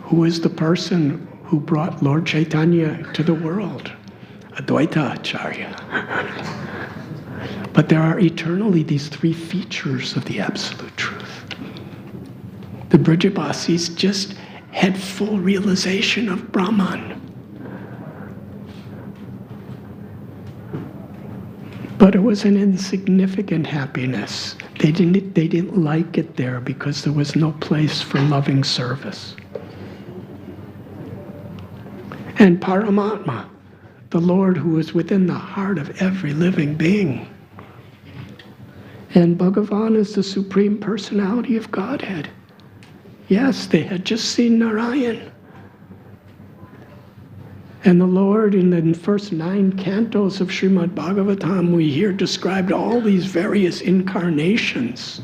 Speaker 1: Who is the person who brought Lord Chaitanya to the world? Advaita Acharya. But there are eternally these three features of the absolute truth. The Brijabasis just had full realization of Brahman. But it was an insignificant happiness. They didn't like it there because there was no place for loving service. And Paramatma, the Lord who is within the heart of every living being. And Bhagavan is the Supreme Personality of Godhead. Yes, they had just seen Narayan. And the Lord, in the first 9 cantos of Srimad Bhagavatam, we hear described all these various incarnations.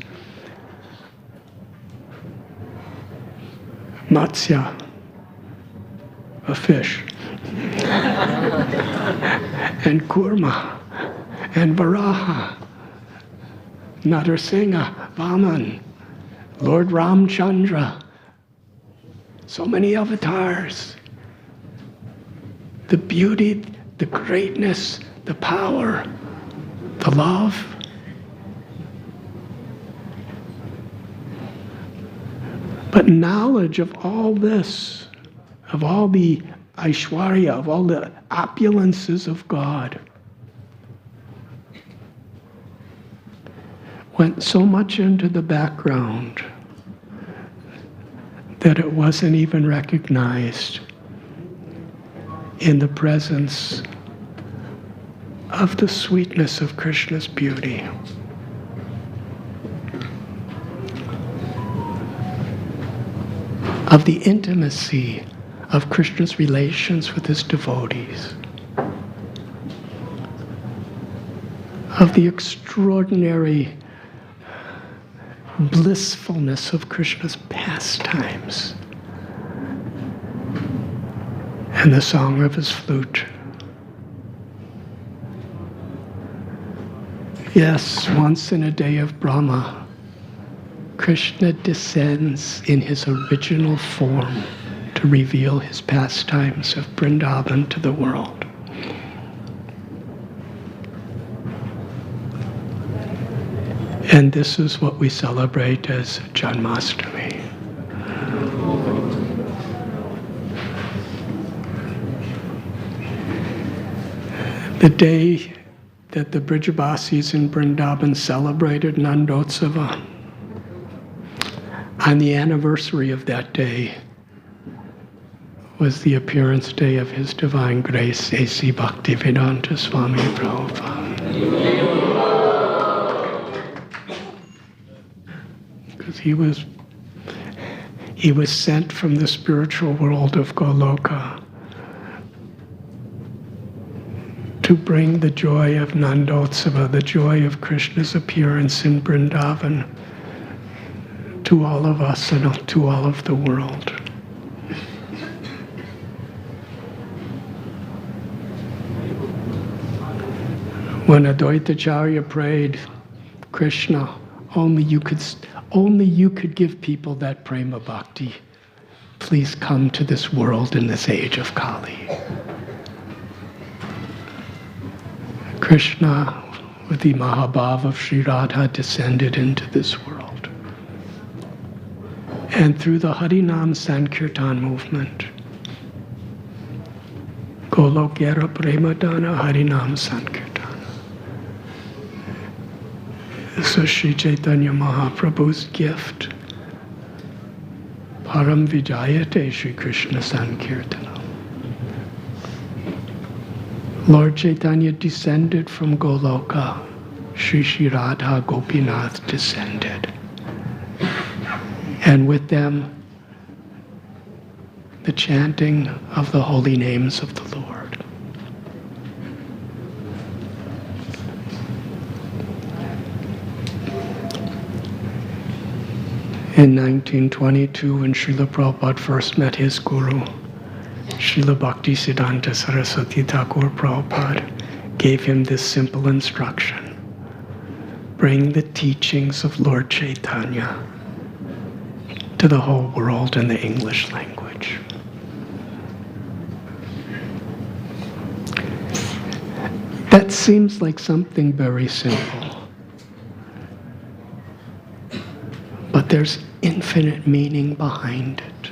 Speaker 1: Matsya, a fish. And Kurma, and Varaha, Narasimha, Vaman, Lord Ramchandra. So many avatars. The beauty, the greatness, the power, the love. But knowledge of all this, of all the Aishwarya, of all the opulences of God, went so much into the background that it wasn't even recognized in the presence of the sweetness of Krishna's beauty. Of the intimacy of Krishna's relations with his devotees. Of the extraordinary blissfulness of Krishna's pastimes. And the song of his flute. Yes, once in a day of Brahma, Krishna descends in his original form to reveal his pastimes of Vrindavan to the world. And this is what we celebrate as Janmastami. The day that the Brijabasis in Vrindavan celebrated Nandotsava, on the anniversary of that day was the appearance day of His Divine Grace, A.C. Bhaktivedanta Swami Prabhupada. Because he was sent from the spiritual world of Goloka to bring the joy of Nandotsava, the joy of Krishna's appearance in Vrindavan, to all of us and to all of the world. When Advaitacharya prayed, Krishna, only you could give people that prema bhakti. Please come to this world in this age of Kali. Krishna, with the Mahabhav of Sri Radha, descended into this world. And through the Harinam Sankirtan movement, Golokera Premadana Harinam Sankirtan. This is Sri Chaitanya Mahaprabhu's gift. Param Vijayate Sri Krishna Sankirtana. Lord Chaitanya descended from Goloka. Shri Radha Gopinath descended. And with them, the chanting of the holy names of the Lord. In 1922, when Srila Prabhupada first met his guru, Srila Bhaktisiddhanta Saraswati Thakur Prabhupada gave him this simple instruction: bring the teachings of Lord Chaitanya to the whole world in the English language. That seems like something very simple, but there's infinite meaning behind it.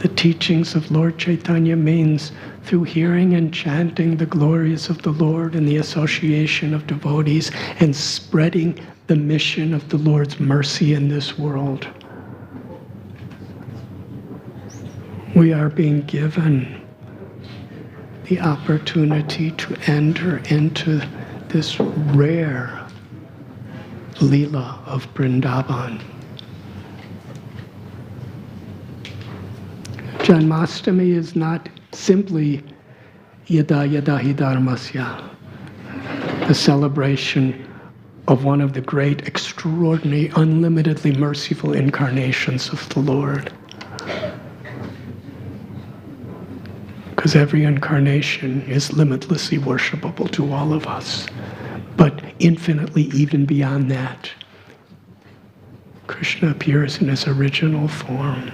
Speaker 1: The teachings of Lord Chaitanya means through hearing and chanting the glories of the Lord and the association of devotees and spreading the mission of the Lord's mercy in this world, we are being given the opportunity to enter into this rare Leela of Vrindavan. Janmastami is not simply Yada Yada Hi Dharmasya, the celebration of one of the great, extraordinary, unlimitedly merciful incarnations of the Lord. Because every incarnation is limitlessly worshipable to all of us, but infinitely even beyond that. Krishna appears in his original form.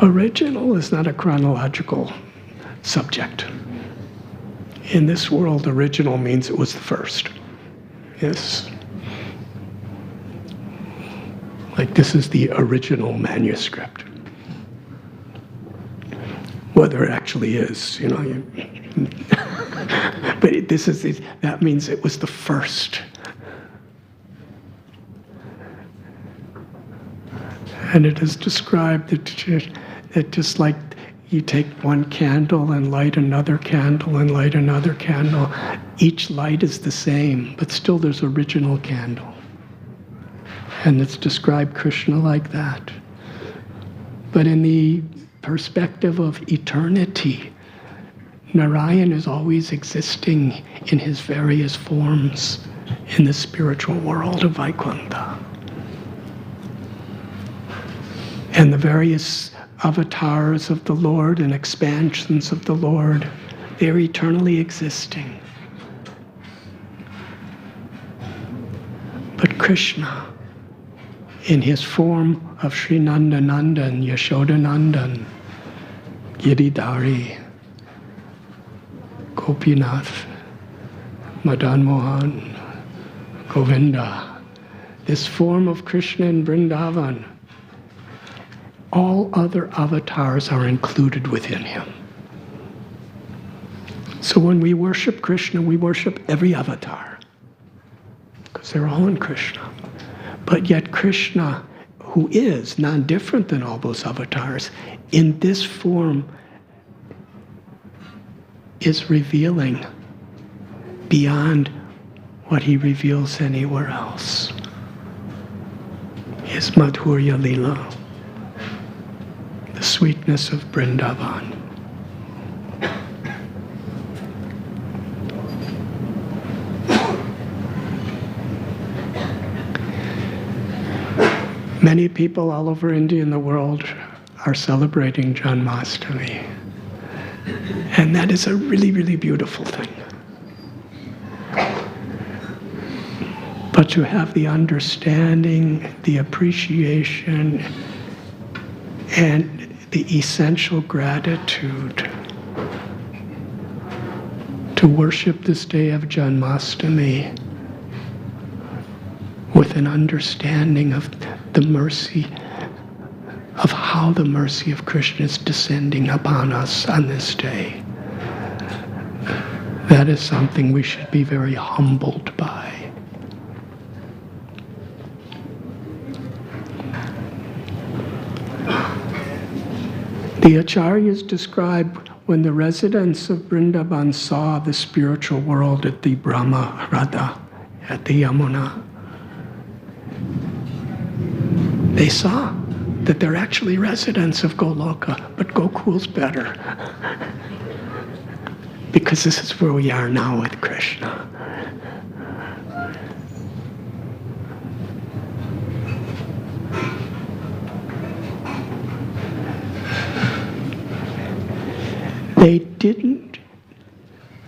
Speaker 1: Original is not a chronological subject. In this world, original means it was the first. Yes. Like this is the original manuscript. Whether it actually is, but that means it was the first. And it is described that just like you take one candle and light another candle and light another candle, each light is the same, but still there's original candle. And it's described Krishna like that. But in the perspective of eternity, Narayan is always existing in his various forms in the spiritual world of Vaikuntha. And the various avatars of the Lord and expansions of the Lord, they're eternally existing. But Krishna, in his form of Sri Nanda Nandan, Yashoda Nandan, Giridhari, Gopinath, Madan Mohan, Govinda, this form of Krishna in Vrindavan, all other avatars are included within him. So when we worship Krishna, we worship every avatar, because they're all in Krishna. But yet Krishna, who is non-different than all those avatars, in this form is revealing beyond what he reveals anywhere else. His Madhurya Leela, the sweetness of Vrindavan. Many people all over India and the world are celebrating Janmastami. And that is a really, really beautiful thing. But to have the understanding, the appreciation, and the essential gratitude to worship this day of Janmastami with an understanding of the mercy, of how the mercy of Krishna is descending upon us on this day. That is something we should be very humbled by. The Acharyas describe when the residents of Vrindavan saw the spiritual world at the Brahma Radha, at the Yamuna, they saw that they're actually residents of Goloka, but Gokul's better. Because this is where we are now with Krishna.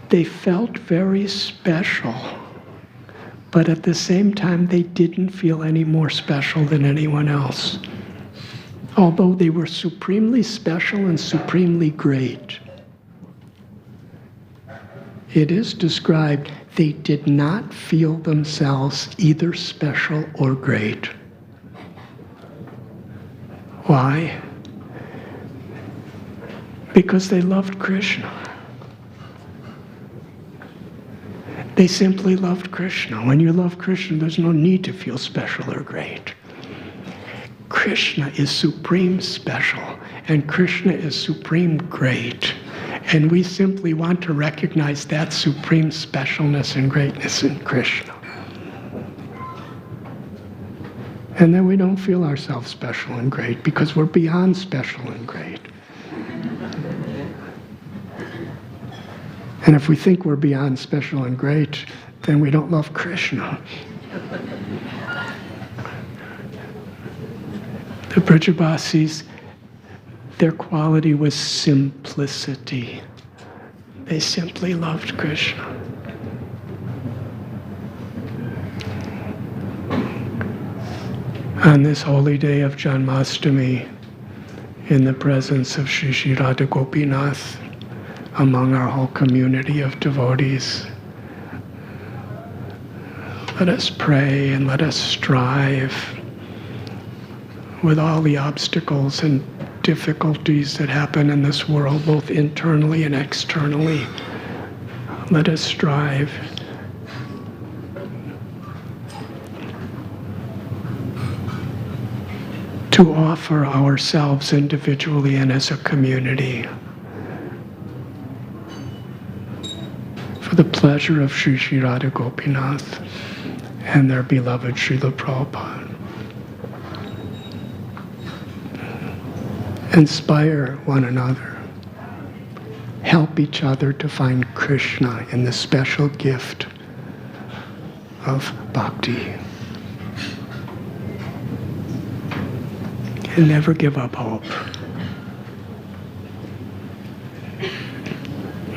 Speaker 1: They felt very special, but at the same time they didn't feel any more special than anyone else. Although they were supremely special and supremely great. It is described they did not feel themselves either special or great. Why? Because they loved Krishna. They simply loved Krishna. When you love Krishna, there's no need to feel special or great. Krishna is supreme special, and Krishna is supreme great. And we simply want to recognize that supreme specialness and greatness in Krishna. And then we don't feel ourselves special and great because we're beyond special and great. And if we think we're beyond special and great, then we don't love Krishna. The Brajabasis, their quality was simplicity. They simply loved Krishna. On this holy day of Janmastami, in the presence of Shri Radha Gopinath, among our whole community of devotees, let us pray and let us strive with all the obstacles and difficulties that happen in this world, both internally and externally. Let us strive to offer ourselves individually and as a community for the pleasure of Sri Sri Radha Gopinath and their beloved Srila Prabhupada. Inspire one another. Help each other to find Krishna in the special gift of bhakti. And never give up hope.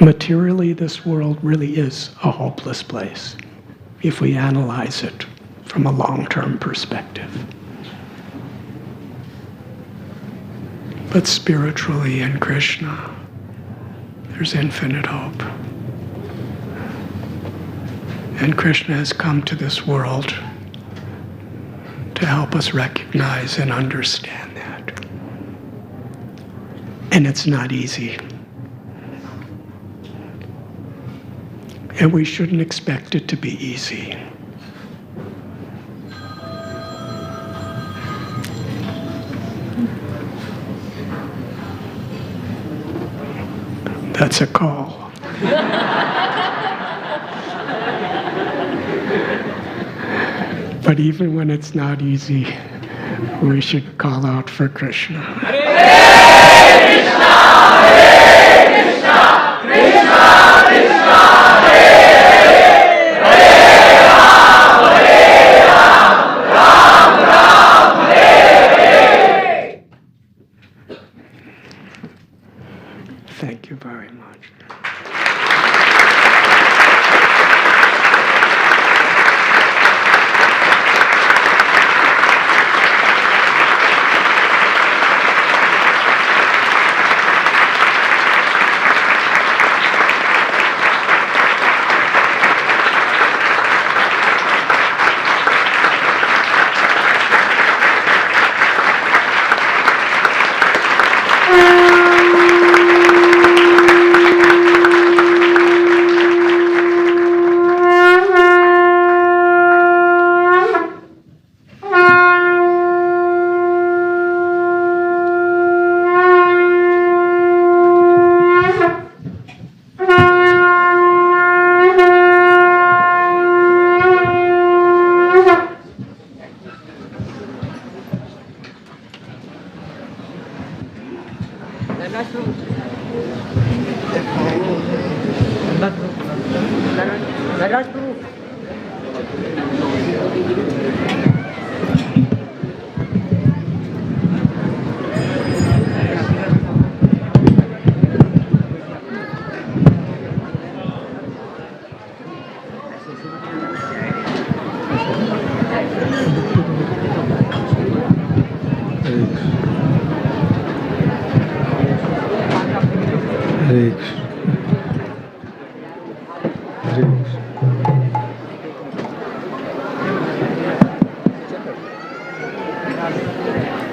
Speaker 1: Materially, this world really is a hopeless place if we analyze it from a long-term perspective. But spiritually in Krishna, there's infinite hope. And Krishna has come to this world to help us recognize and understand that. And it's not easy. And we shouldn't expect it to be easy. That's a call. But even when it's not easy, we should call out for Krishna. Hare Krishna, Hare Krishna, Krishna Krishna, Hare Hare, Hare Ram, Ram Ram, Hare Hare. Thank you very much.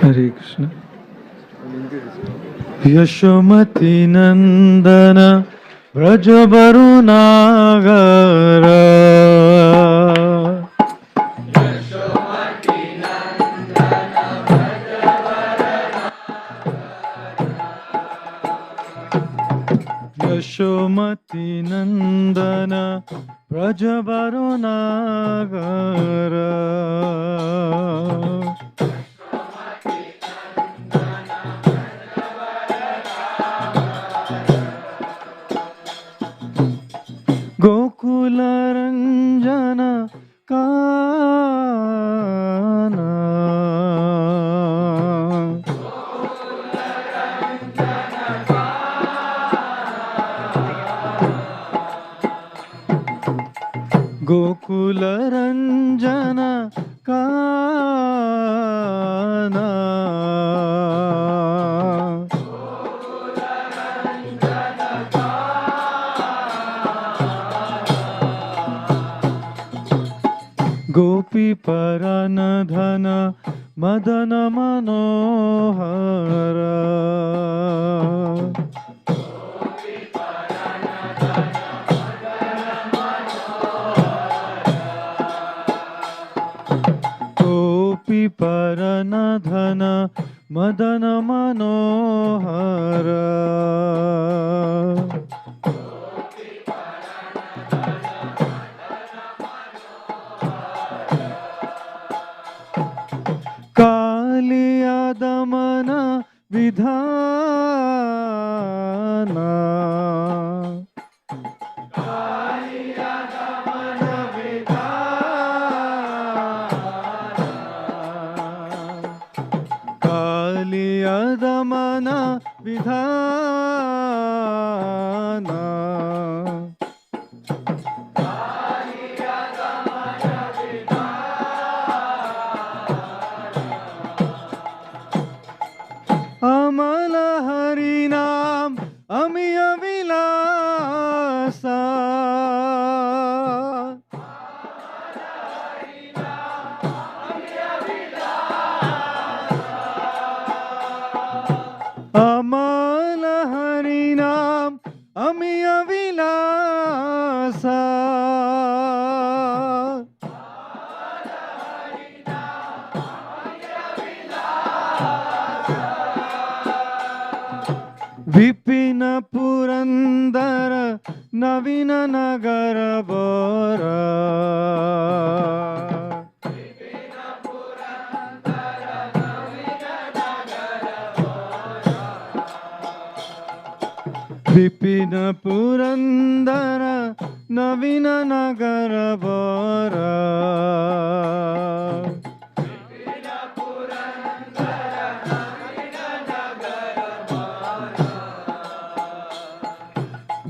Speaker 1: Hare Krishna.
Speaker 3: Yashomati नंदन व्रज वरुणागरा यशोमती नंदन व्रज वरुणागरा गोकुल रंजन काना गोकुल रंजन काना गोपी परन धन मदन मनोहर गोपी परन धन मदन मनोहर कालिया दमन विधाना कालिया दमन विधाना कालिया दमन विधाना अमल हरि नाम अमिय विलासा अमल हरि नाम अमिय विलासा विपिन पुरंदर नवीन नगर bore Vipin Purandar नवीन नगर bore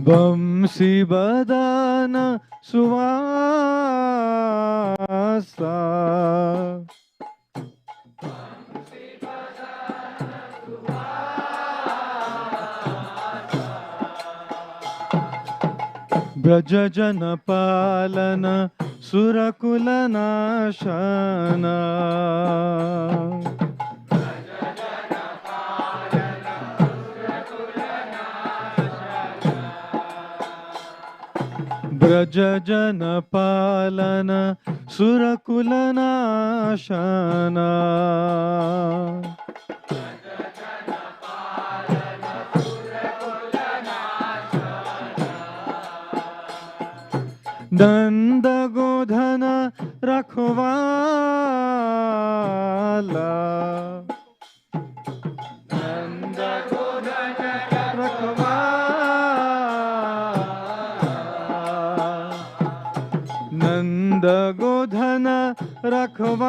Speaker 3: बंसी बदन सुवासा ब्रज जन पालन सुरकुल नाशना ब्रज जन पालन सुरकुल नाशना नंद गोधन रखवाला नंद गोधन रखवाला नंद गोधन रखवाला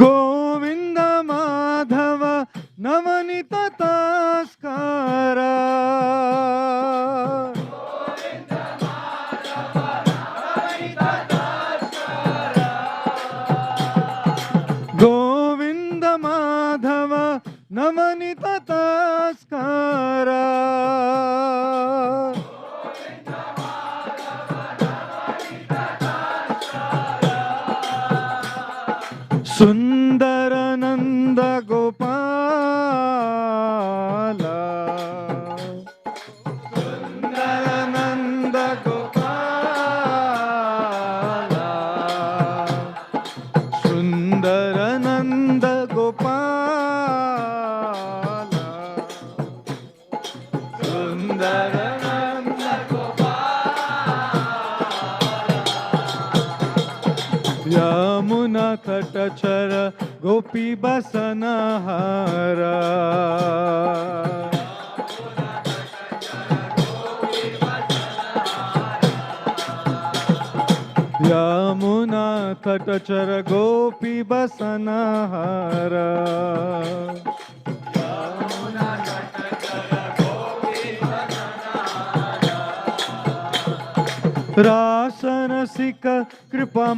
Speaker 3: गोविंद माधव नवनीत तस्कर गोविंद माधव सुंदर नंद गोपाला, सुंदर नंद गोपाला, सुंदर नंद गोपाला, सुंदर नंद यमुना तटचर गोपी बसनहारा, यमुना तटचर गोपी बसनहारा, रासरसिक कृपमोया,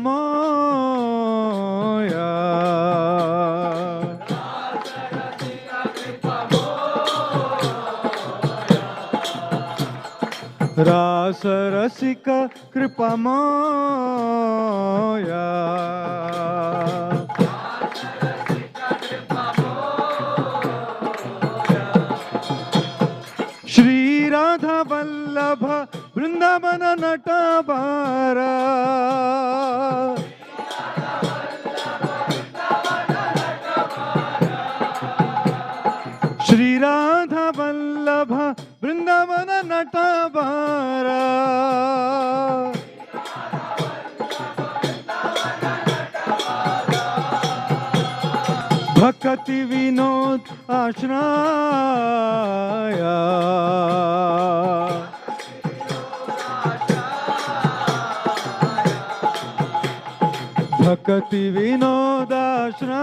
Speaker 3: रासरसिक कृपमोया, श्री राधा वल्लभ वृंदावन नटबारा, श्री राधा वल्लभ वृंदावन नटबारा, भक्ति विनोद आश्रया, भक्ति विनोद आश्रया,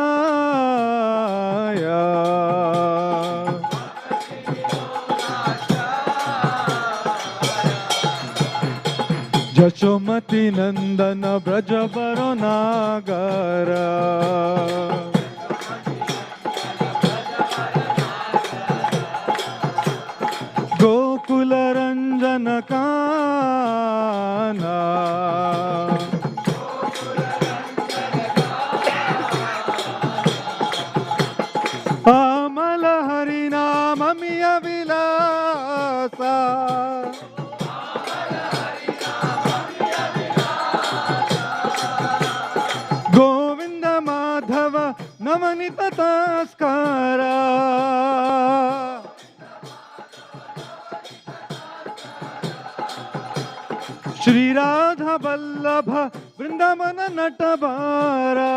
Speaker 3: जशोमति नंदन ब्रज वरुणागर, गोकुल रंजन काना, अमल हरि नाम मिय विलासा, गोविंद माधव नवनीत तस्करा, श्री राधा वल्लभ वृंदावन नटबारा,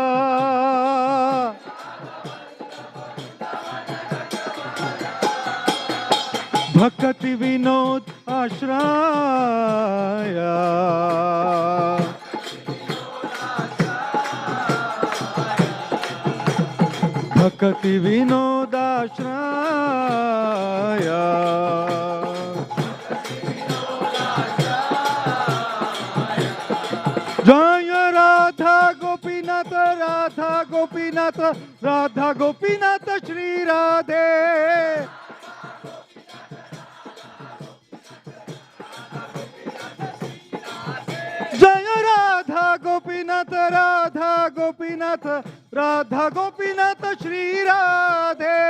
Speaker 3: भक्ति विनोद आश्रया, भक्ति विनोद आश्रया, जय राधा गोपीनाथ, राधा गोपीनाथ, राधा गोपीनाथ श्री राधे, जय राधा गोपीनाथ, राधा गोपीनाथ, राधा गोपीनाथ श्री राधे,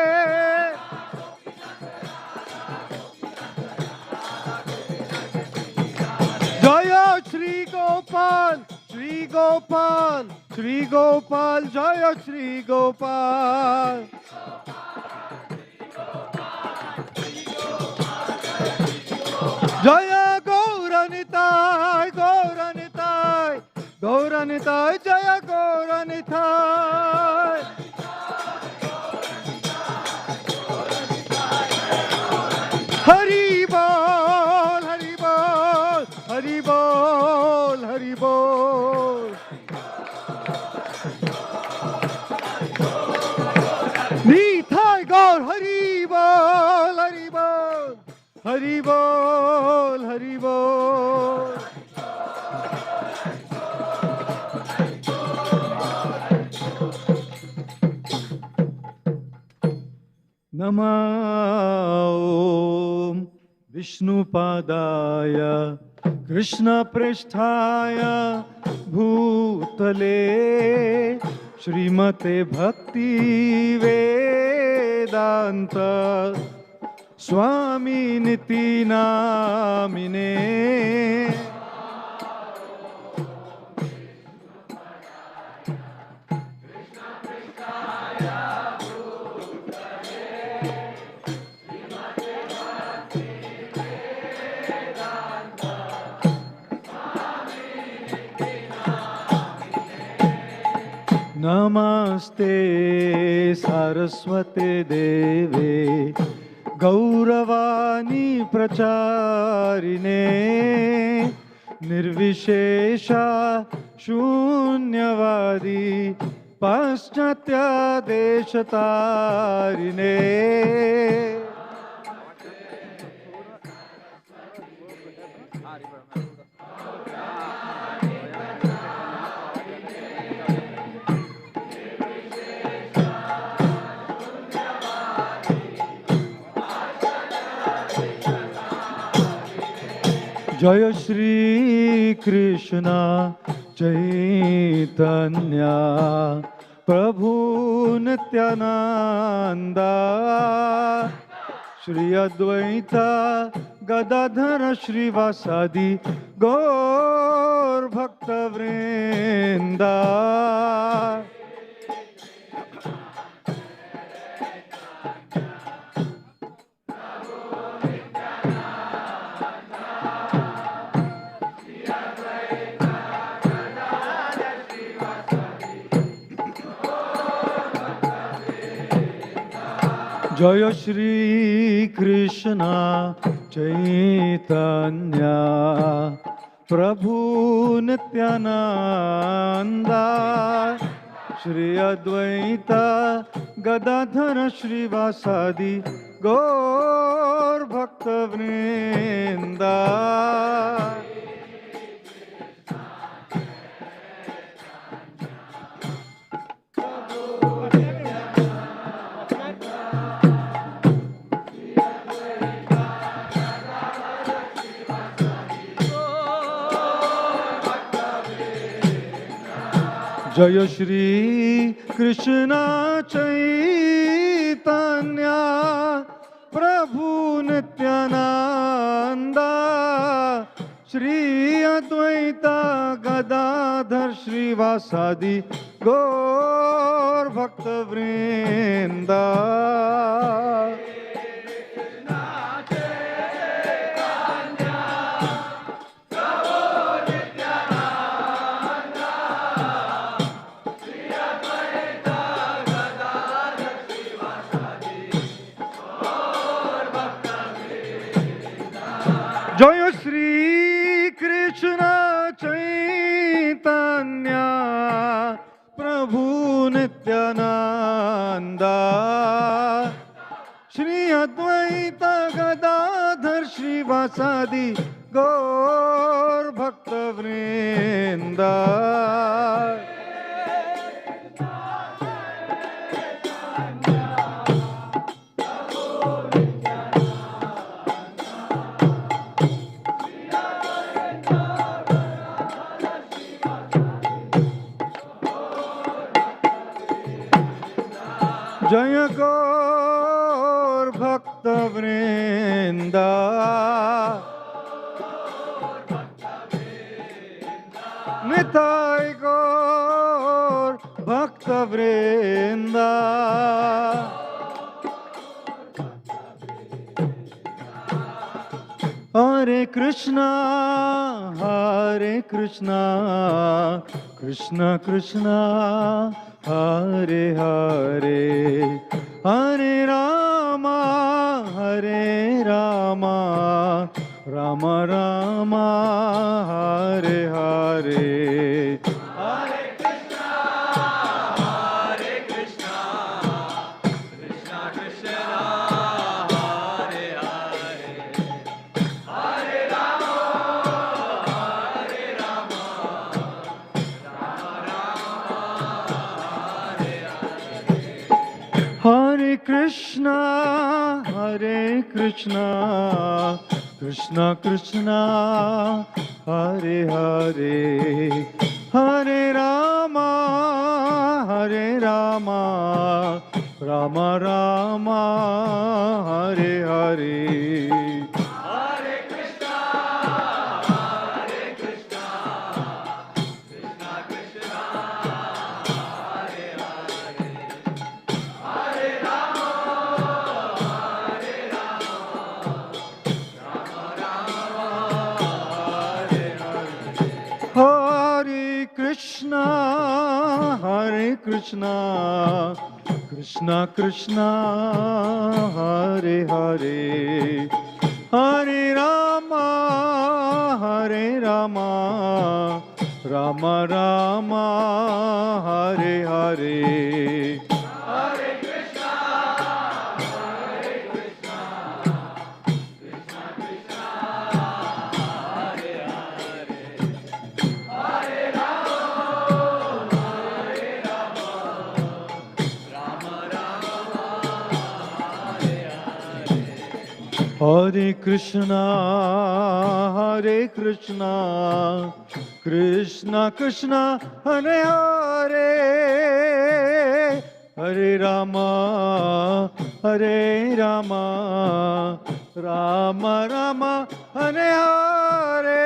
Speaker 3: जय श्री गोपाल, श्री गोपाल, श्री गोपाल, जय श्री गोपाल, जय गौरनिताय, गौरनिताय, गौरनिताय, जय गौरनिताय, हरि बोल, हरि बोल, हरि बोल, हरि बोल, निताय गौर हरि बोल, हरि बोल, हरि बोल, हरि बोल। नमः ॐ विष्णुपादाय कृष्णप्रेष्ठाय भूतले श्रीमते भक्ति वेदांत स्वामी निति नामिने नमस्ते सरस्वते देवे गौरवाणी प्रचारिणे निर्विशेषा शून्यवादी पाश्चात्य देशतारिणे जय श्री कृष्ण चैतन्य प्रभु नित्यानंदा श्री अद्वैत गदाधर श्रीवासादि गौर भक्त वृंदा जय श्री कृष्ण चैतन्य प्रभु नित्यानंदा श्री अद्वैत गदाधर श्रीवासादि गौर भक्त वृंदा जय श्री कृष्ण चैतन्य प्रभु नित्यानंदा श्री अद्वैत गदाधर श्रीवासादि गौर भक्त वृंदा जय श्री कृष्ण चैतन्य प्रभु नित्यानंदा श्री अद्वैत गदाधर श्रीवासादि गौर भक्त वृंदा जय गौर भक्त वृंदा निताय गौर भक्त वृंदा हरे कृष्णा कृष्ण कृष्णा हरे हरे हरे रामा राम राम हरे हरे हरे कृष्णा कृष्णा कृष्णा हरे हरे हरे राम हरे Krishna Krishna Krishna Hare Hare Hare Rama Rama Rama Hare Hare
Speaker 2: Hare Krishna, Krishna Krishna, Hare Hare, Hare Rama, Rama Rama, Hare Hare.
Speaker 3: Hare Krishna Krishna Krishna Hare Hare Hare Rama Rama Rama Hare Hare
Speaker 2: Hare Krishna, Krishna Krishna, Hare Hare, Hare Rama, Rama Rama, Hare Hare.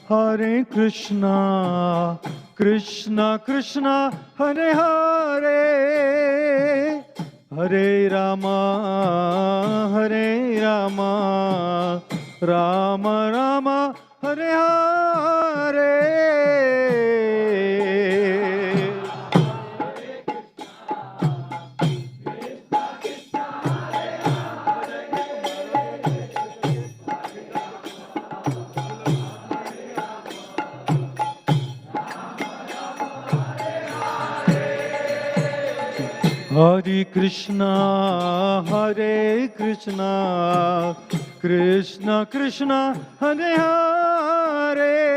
Speaker 3: Hare Krishna Krishna Krishna Hare Hare Hare Rama Rama Rama Hare Hare. Hare Krishna Krishna Krishna Hare Hare Hare Rama Rama Rama Hare Hare. Hare Krishna Krishna Krishna Hare Hare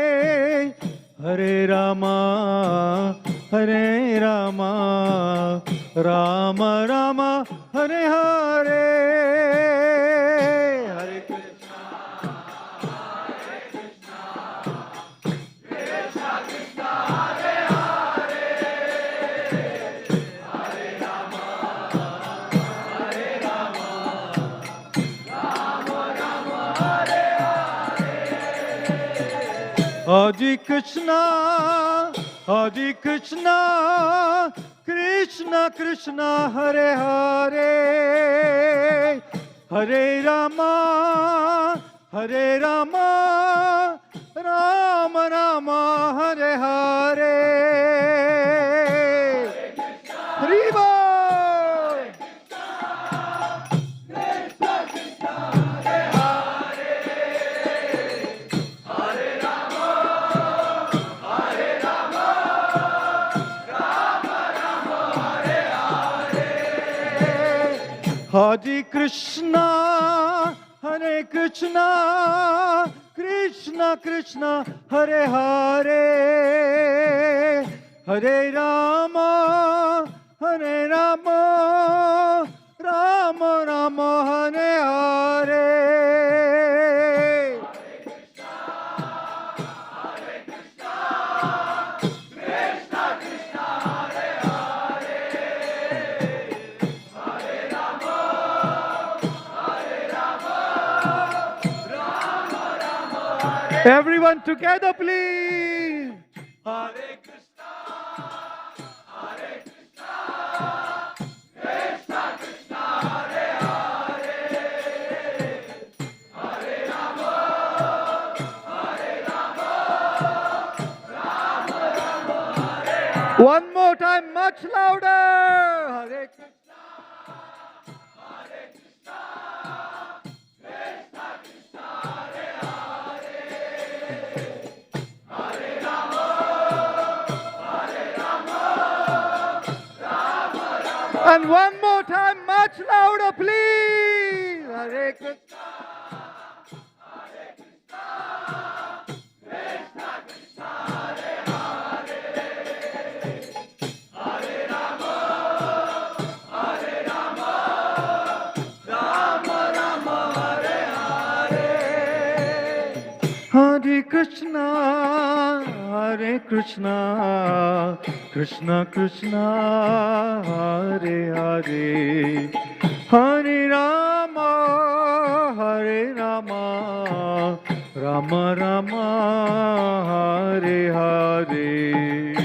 Speaker 3: Hare Rama Rama Rama Hare Hare. Hare Krishna,
Speaker 2: Krishna Krishna, Hare Hare, Hare Rama, Rama Rama, Hare Hare.
Speaker 3: Hare Krishna Krishna Krishna Hare Hare Hare Rama Rama Rama Hare Hare. Hare Bol.
Speaker 2: Krishna Krishna, Hare Hare, Hare Rama, Rama Rama, Hare Hare.
Speaker 3: Hare Krishna Krishna Krishna Hare Hare Hare Rama Rama Rama Hare Hare.
Speaker 2: Krishna Krishna, Hare Hare, Hare Rama, Rama Rama, Hare.
Speaker 3: Everyone together, please.
Speaker 2: Hare Krishna, Krishna Krishna, Hare Hare, Hare Rama, Rama Rama, Hare Hare.
Speaker 3: One more time, much louder. Hare Krishna.
Speaker 2: Krishna Krishna, Hare Hare, Hare Rama,
Speaker 3: And one more time, much louder, please. Hare Krishna. Hare Krishna, Hare Krishna, Krishna Krishna, Hare Hare, Hare Rama, Hare Rama, Rama Rama, Hare Hare.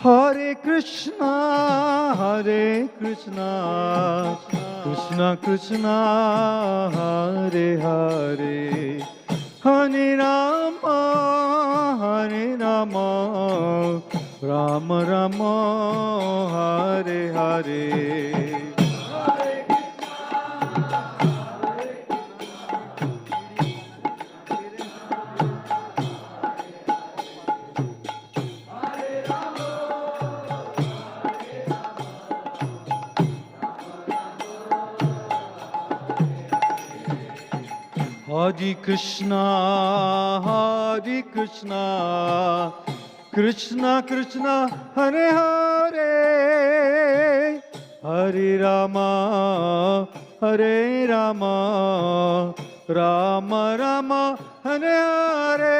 Speaker 3: Hare Krishna, Hare Krishna, Krishna Krishna, Hare Hare, Hare Rama, Hare Rama, Rama Rama, Hare Hare. Hare Krishna, Hare Krishna, Krishna Krishna, Hare Hare, Hare Rama, Hare Rama, Rama Rama, Hare Hare.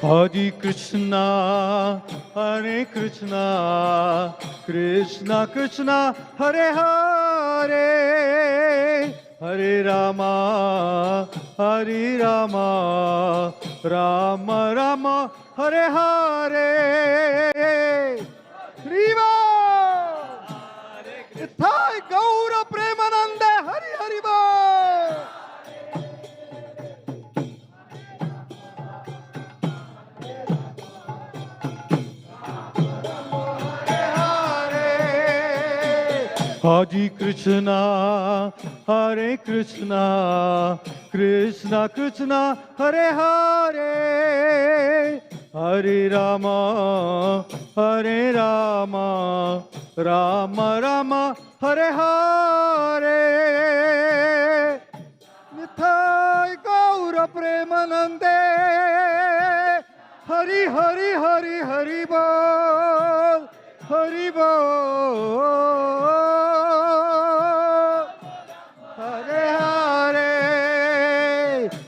Speaker 3: Hare Krishna, Hare Krishna, Krishna Krishna, Hare Hare, Hare Rama, Hare Rama, Rama Rama, Hare Hare. Riva! Ithai Gaura Premanande, Hari Hari Bo! Hare Krishna, Hare Krishna, Krishna Krishna, Hare Hare, Hare Rama, Hare Rama, Rama Rama, Hare Hare. Nithai Gaura Premanande, Hari Hari Hari Hari Bol, Hari Bol.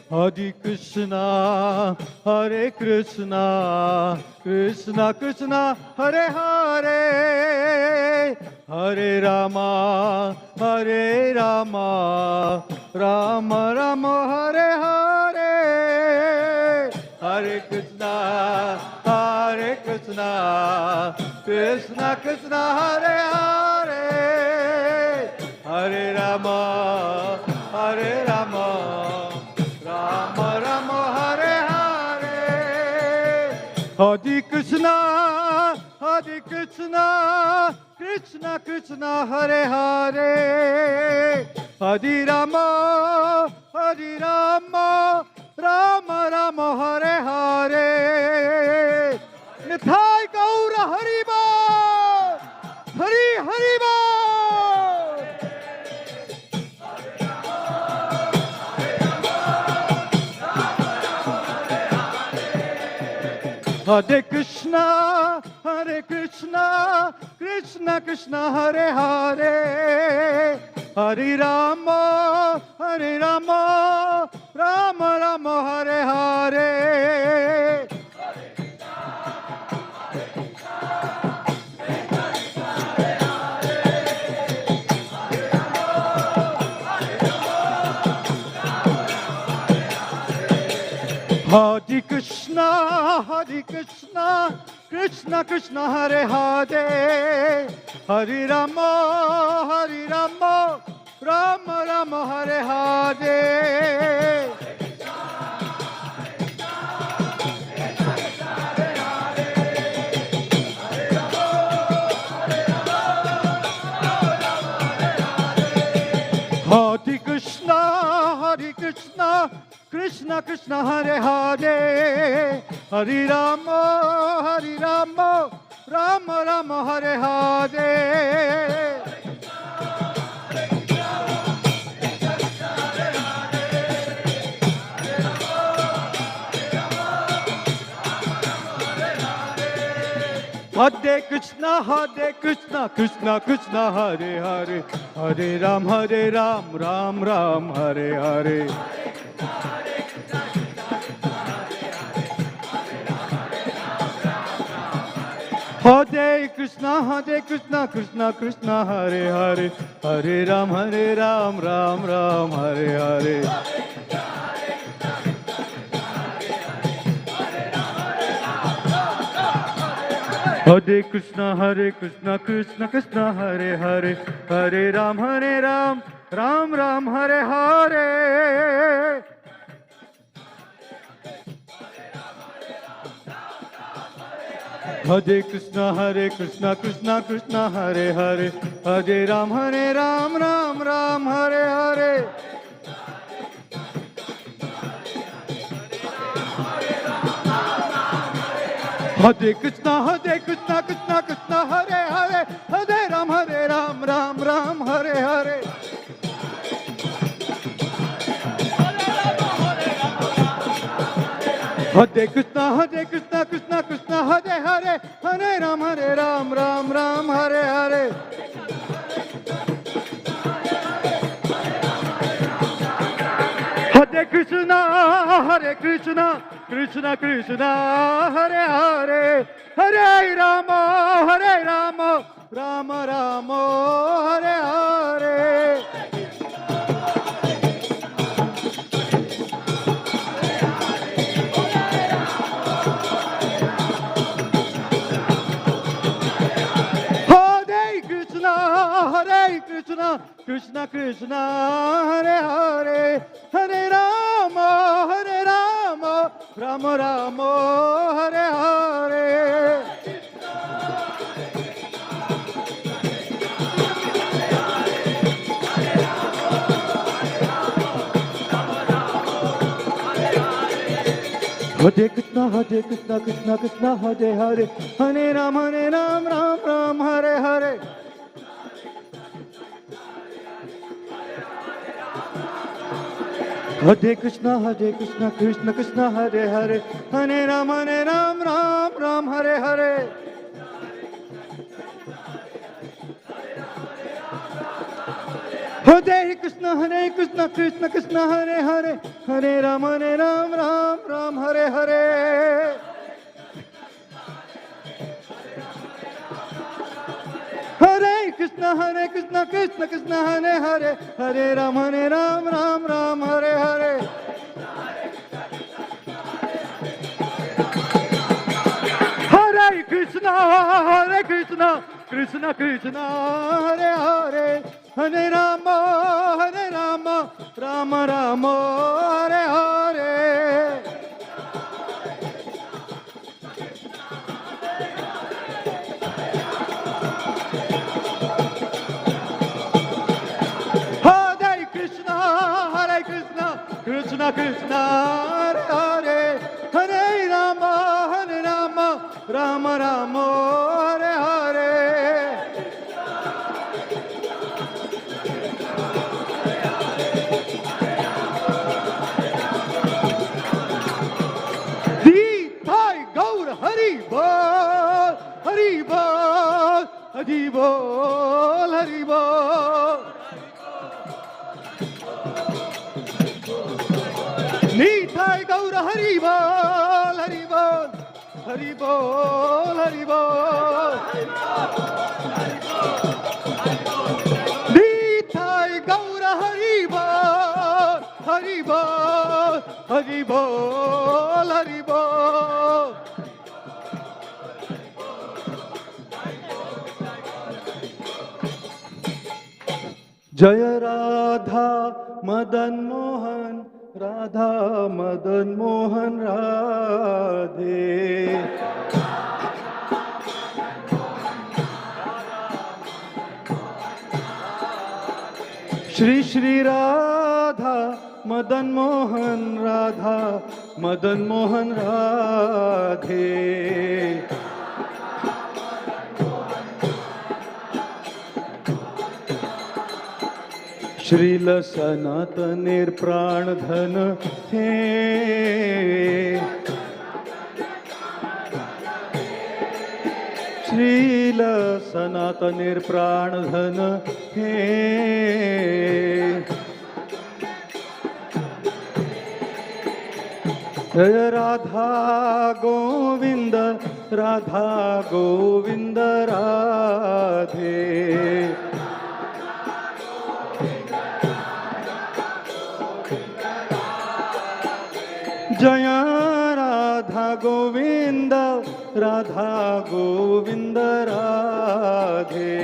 Speaker 3: Hare Krishna, Hare Krishna, Krishna Krishna, Hare Hare, Hare Rama, Hare Rama, Rama Rama, Hare Hare. Hare Krishna, Hare Krishna, Krishna Krishna, Hare Hare, Hare Rama, Hare Rama, Rama Rama, Hare Hare. Hare Krishna, Hare Krishna, Krishna Krishna, Hare Hare, Hare Rama, Hare Rama, Rama Rama, Hare Hare. Nithai Gaura Hari Bo, Hari Hari Bo. Hare Krishna, Hare Krishna, Krishna Krishna, Hare Hare, Hare Rama, Hare Rama, Rama Rama, Hare Hare. Hare Krishna, Krishna Krishna Hare Hare, Hare Rama, Rama Rama Hare Hare. Hare Krishna, Krishna Krishna Hare Hare, Hare Rama, Rama Rama Hare Hare. Hare Krishna, Krishna Krishna Hare Hare, Hare Ram, Ram Ram Hare Hare. Hare Krishna, Krishna Krishna Hare Hare, Hare Ram, Ram Ram Hare Hare. Hare Krishna, Krishna Krishna Hare Hare, Hare Ram, Ram Ram Hare Hare. Hare Krishna, Krishna Krishna Hare Hare, Hare Ram, Ram Ram Hare Hare. Hare Krishna, Krishna Krishna Hare Hare, Hare Ram, Ram Ram Hare Hare. Hare Krishna, Krishna Krishna Hare Hare, Hare Ram, Ram Ram Hare Hare. Hare Krishna, Krishna Krishna Hare Hare, Hare Rama, Rama Rama Hare Hare. Krishna Krishna Hare Hare, Hare Rama, Rama Rama Hare Hare. Hare Krishna, Krishna Krishna Hare Hare, Hare Ram, Ram Ram Hare Hare. Hare Krishna, Krishna Krishna Hare Hare, Hare Ram, Ram Ram Hare Hare. Hare Krishna, Krishna Krishna Hare Hare, Hare Ram, Ram Hare Hare. Hare Krishna, Krishna Krishna Hare Hare, Hare Ram, Ram Hare Hare. Hare Krishna, Krishna Krishna Hare Hare, Hare Rama, Rama Rama Hare Hare. Krishna Krishna Hare Hare, Hare Rama, Rama Rama Hare Hare. Thai Gaur Hari Bol, Hari Bol, Hari Bol, Hari Bol. Nithai Gaur Hari Bol, Hari Bol, Hari Bol, Hari Bol. Nithai Gaur Hari Bol, Hari Bol, Hari बोल हरि बोल। जय राधा मदन मोहन, राधा मदन मोहन राधे। श्री श्री राधा मदन मोहन, राधा मदन मोहन राधे। श्रील सनातनेर प्राण धन हे, श्रील सनातनेर प्राण धन हे। जय राधा गोविंद, राधा गोविंद राधे। जय राधा गोविंद, राधा गोविंद राधे।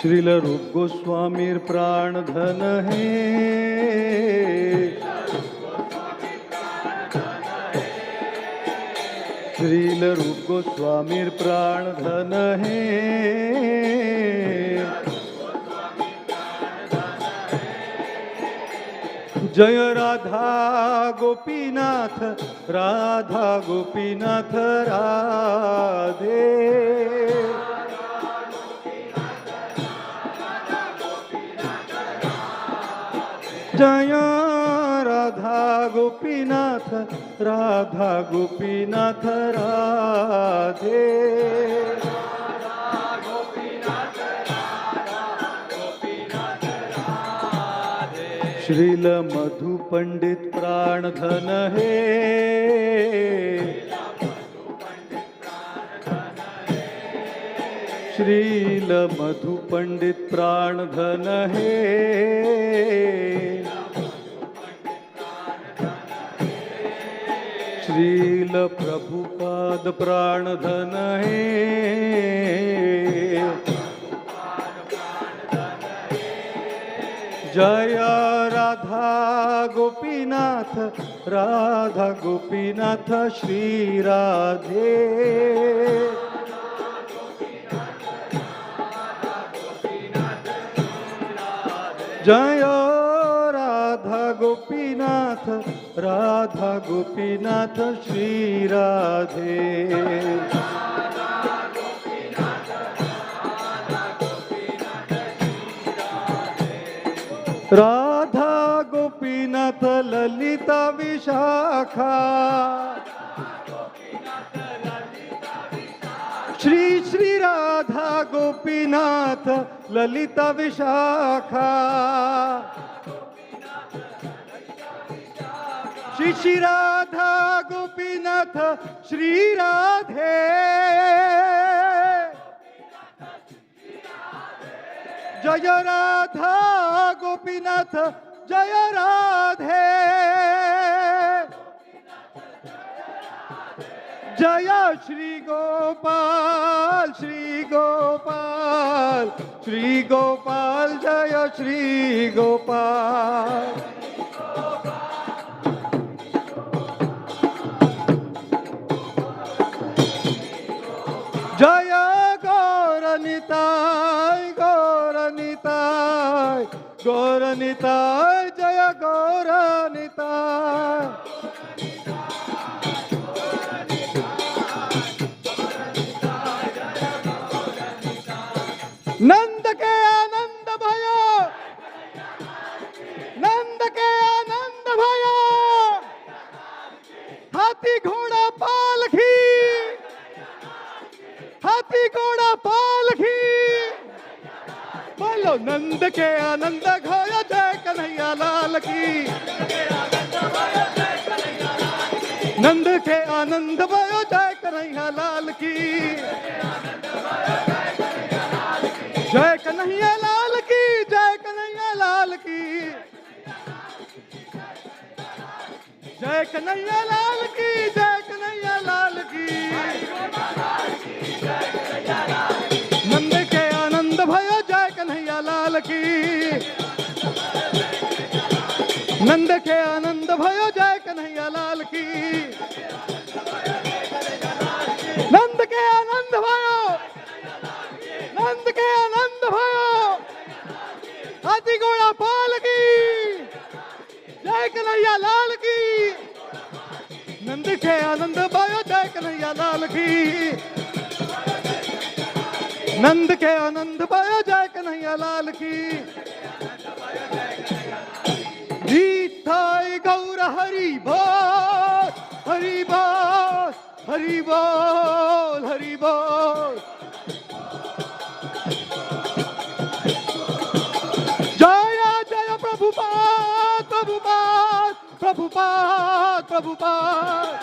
Speaker 3: श्रील रूप गोस्वामीर प्राण धन है, श्रील रूप गोस्वामीर प्राण धन है। जय राधा गोपीनाथ, राधा गोपीनाथ राधे। जय राधा गोपीनाथ, राधा गोपीनाथ राधे। श्रील मधु पंडित प्राण धन है, श्रील मधु पंडित प्राण धन है। श्रील प्रभुपाद प्राण धन है, जय राधा गोपीनाथ, राधा गोपीनाथ श्री राधे। जय राधा गोपीनाथ, राधा गोपीनाथ श्री राधे। राधा गोपीनाथ ललिता विशाखा, श्री श्री राधा गोपीनाथ ललिता विशाखा। श्री श्री राधा गोपीनाथ श्री राधे। जय राधा गोपीनाथ जय राधे। जय श्री गोपाल, श्री गोपाल, श्री गोपाल, जय श्री गोपाल। जय गौरनिताय, गौरनिताय, गौरनिताय, जय गौरनिताय। नंद के आनंद भयो, नंद के आनंद भयो, हाथी घोड़ा पालकी, हाथी घोड़ा पालकी। बोलो नंद के आनंद भयो, जय कन्हैया लाल की। नंद के आनंद भयो, जय कन्हैया लाल की। जय कन्हैया लाल की, जय कन्हैया लाल की, जय कन्हैया लाल की, जय कन्हैया लाल की। नंद के आनंद भयो जय कन्हैया लाल की, नंद के आनंद भयो जय कन्हैया लाल की, नंद के आनंद भयो, नंद के आनंद भयो, हाथी घोड़ा पाल की, जय कन्हैया लाल की, नंद के आनंद भयो जय कन्हैया लाल की, नंद के आनंद भयो जय कन्हैया लाल की। गीताय गौर हरि बोल, हरि बोल, हरि बोल, हरि बोल। जय जय प्रभुपाद, प्रभुपाद, प्रभुपाद, प्रभुपाद।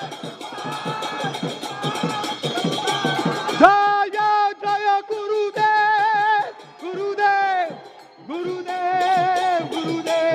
Speaker 3: जय जय गुरुदेव, गुरुदेव, गुरुदेव, गुरुदेव।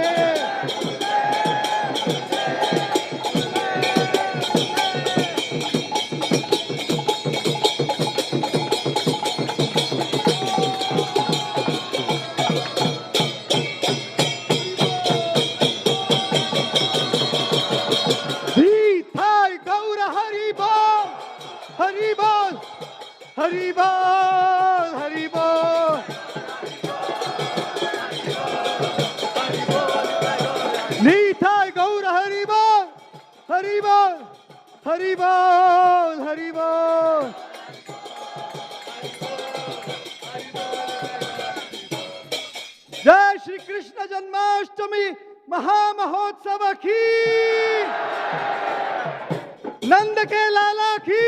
Speaker 3: हरि बोल, हरि बोल, हरि बोल। नीताय गौर हरि बोल, हरि बोल, हरि बोल, हरि बोल। जय श्री कृष्ण जन्माष्टमी महामहोत्सव की, नंद के लाला की,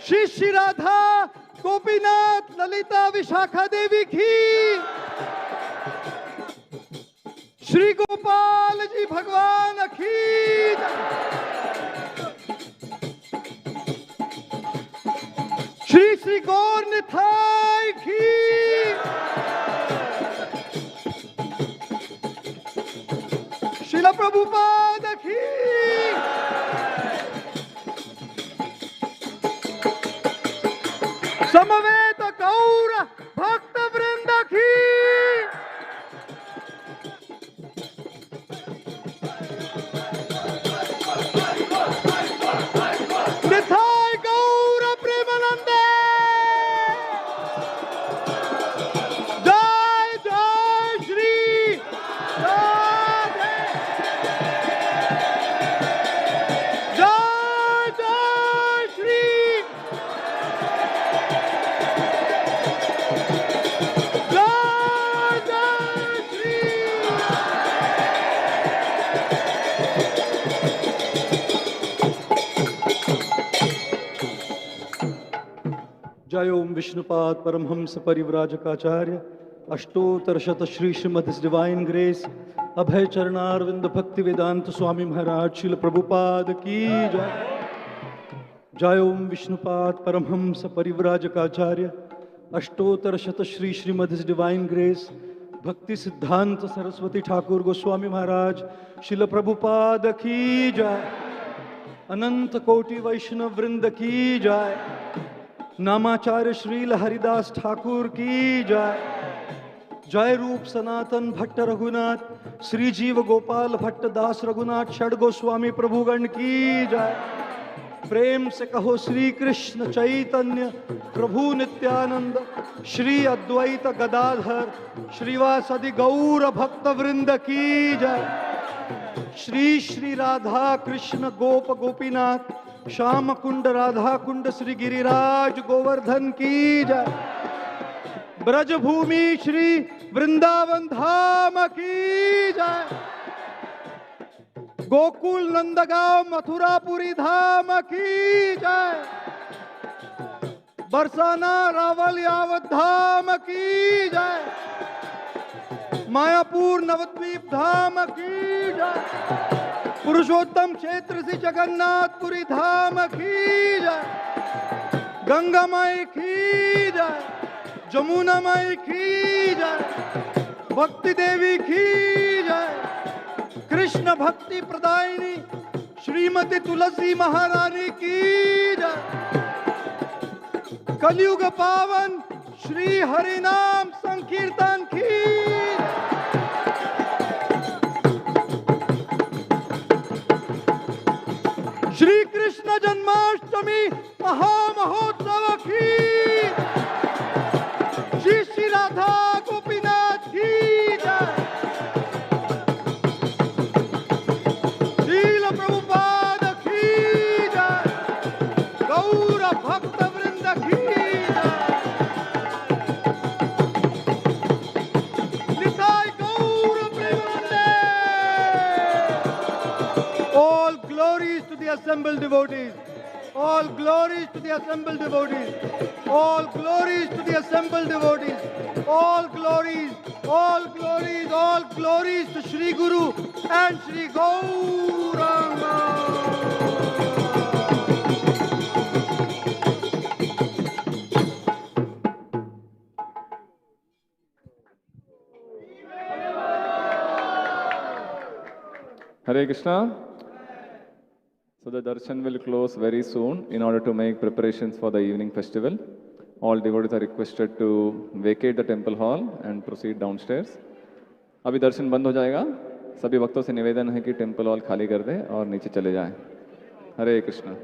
Speaker 3: श्री श्री राधा गोपीनाथ ललिता विशाखा देवी की, श्री गोपाल जी भगवान की, श्री श्री गौर निताई की, श्रील प्रभुपाद की, समवेत गौर भक्त वृंद की, निताय गौर प्रेमानंदे। जय जय श्री राधे, जय जय श्री जय ओम विष्णुपाद परमहंस परिव्राजकाचार्य अष्टोत्तर शत श्री श्रीमद डिवाइन ग्रेस अभय चरणारविंद भक्ति वेदांत स्वामी महाराज श्रील प्रभुपाद की जय। जय ओम विष्णुपाद परमहंस परिव्राजकाचार्य अष्टोत्तर शत श्री श्रीमद डिवाइन ग्रेस भक्ति सिद्धांत सरस्वती ठाकुर गोस्वामी महाराज श्रील प्रभुपाद की जय। अनंत कोटि वैष्णव वृंद की जय। नामाचार्य श्रील हरिदास ठाकुर की जय। जय रूप सनातन भट्ट रघुनाथ श्री जीव गोपाल भट्ट दास रघुनाथ षड गोस्वामी प्रभुगण की जय। प्रेम से कहो श्री कृष्ण चैतन्य प्रभु नित्यानंद श्री अद्वैत गदाधर श्रीवासदि गौर भक्त वृंद की जय। श्री श्री राधा कृष्ण गोप गोपीनाथ श्याम कुंड राधा कुंड श्री गिरिराज गोवर्धन की जय। ब्रजभूमि श्री वृंदावन धाम की जय। गोकुल नंदगांव मथुरापुरी धाम की जय। बरसाना रावल यावत धाम की जय। मायापुर नवद्वीप धाम की जय। पुरुषोत्तम क्षेत्र से जगन्नाथपुरी धाम की जय। गंगामय की जय। जमुना माई की जय, भक्ति देवी की जय, कृष्ण भक्ति प्रदायिनी श्रीमती तुलसी महारानी की जय, कलयुग पावन श्री हरिनाम संकीर्तन की जय। श्री कृष्ण जन्माष्टमी महामहोत्सव की, श्री श्री राधा गोपीनाथ की जय, शील प्रभुपाद की जय, गौर भक्त वृंद की जय, निताय गौर प्रेमानंदे। All glories to the assembled devotees. All glories to the assembled devotees. All glories to the assembled devotees. All glories, all glories, all glories to Shri Guru and Shri Gauranga.
Speaker 4: Hare Krishna. So the darshan will close very soon in order to make preparations for the evening festival. All devotees are requested to vacate the temple hall and proceed downstairs. अभी दर्शन बंद हो जाएगा। सभी भक्तों से निवेदन है कि टेम्पल हॉल खाली कर दें और नीचे चले जाएं। हरे कृष्णा।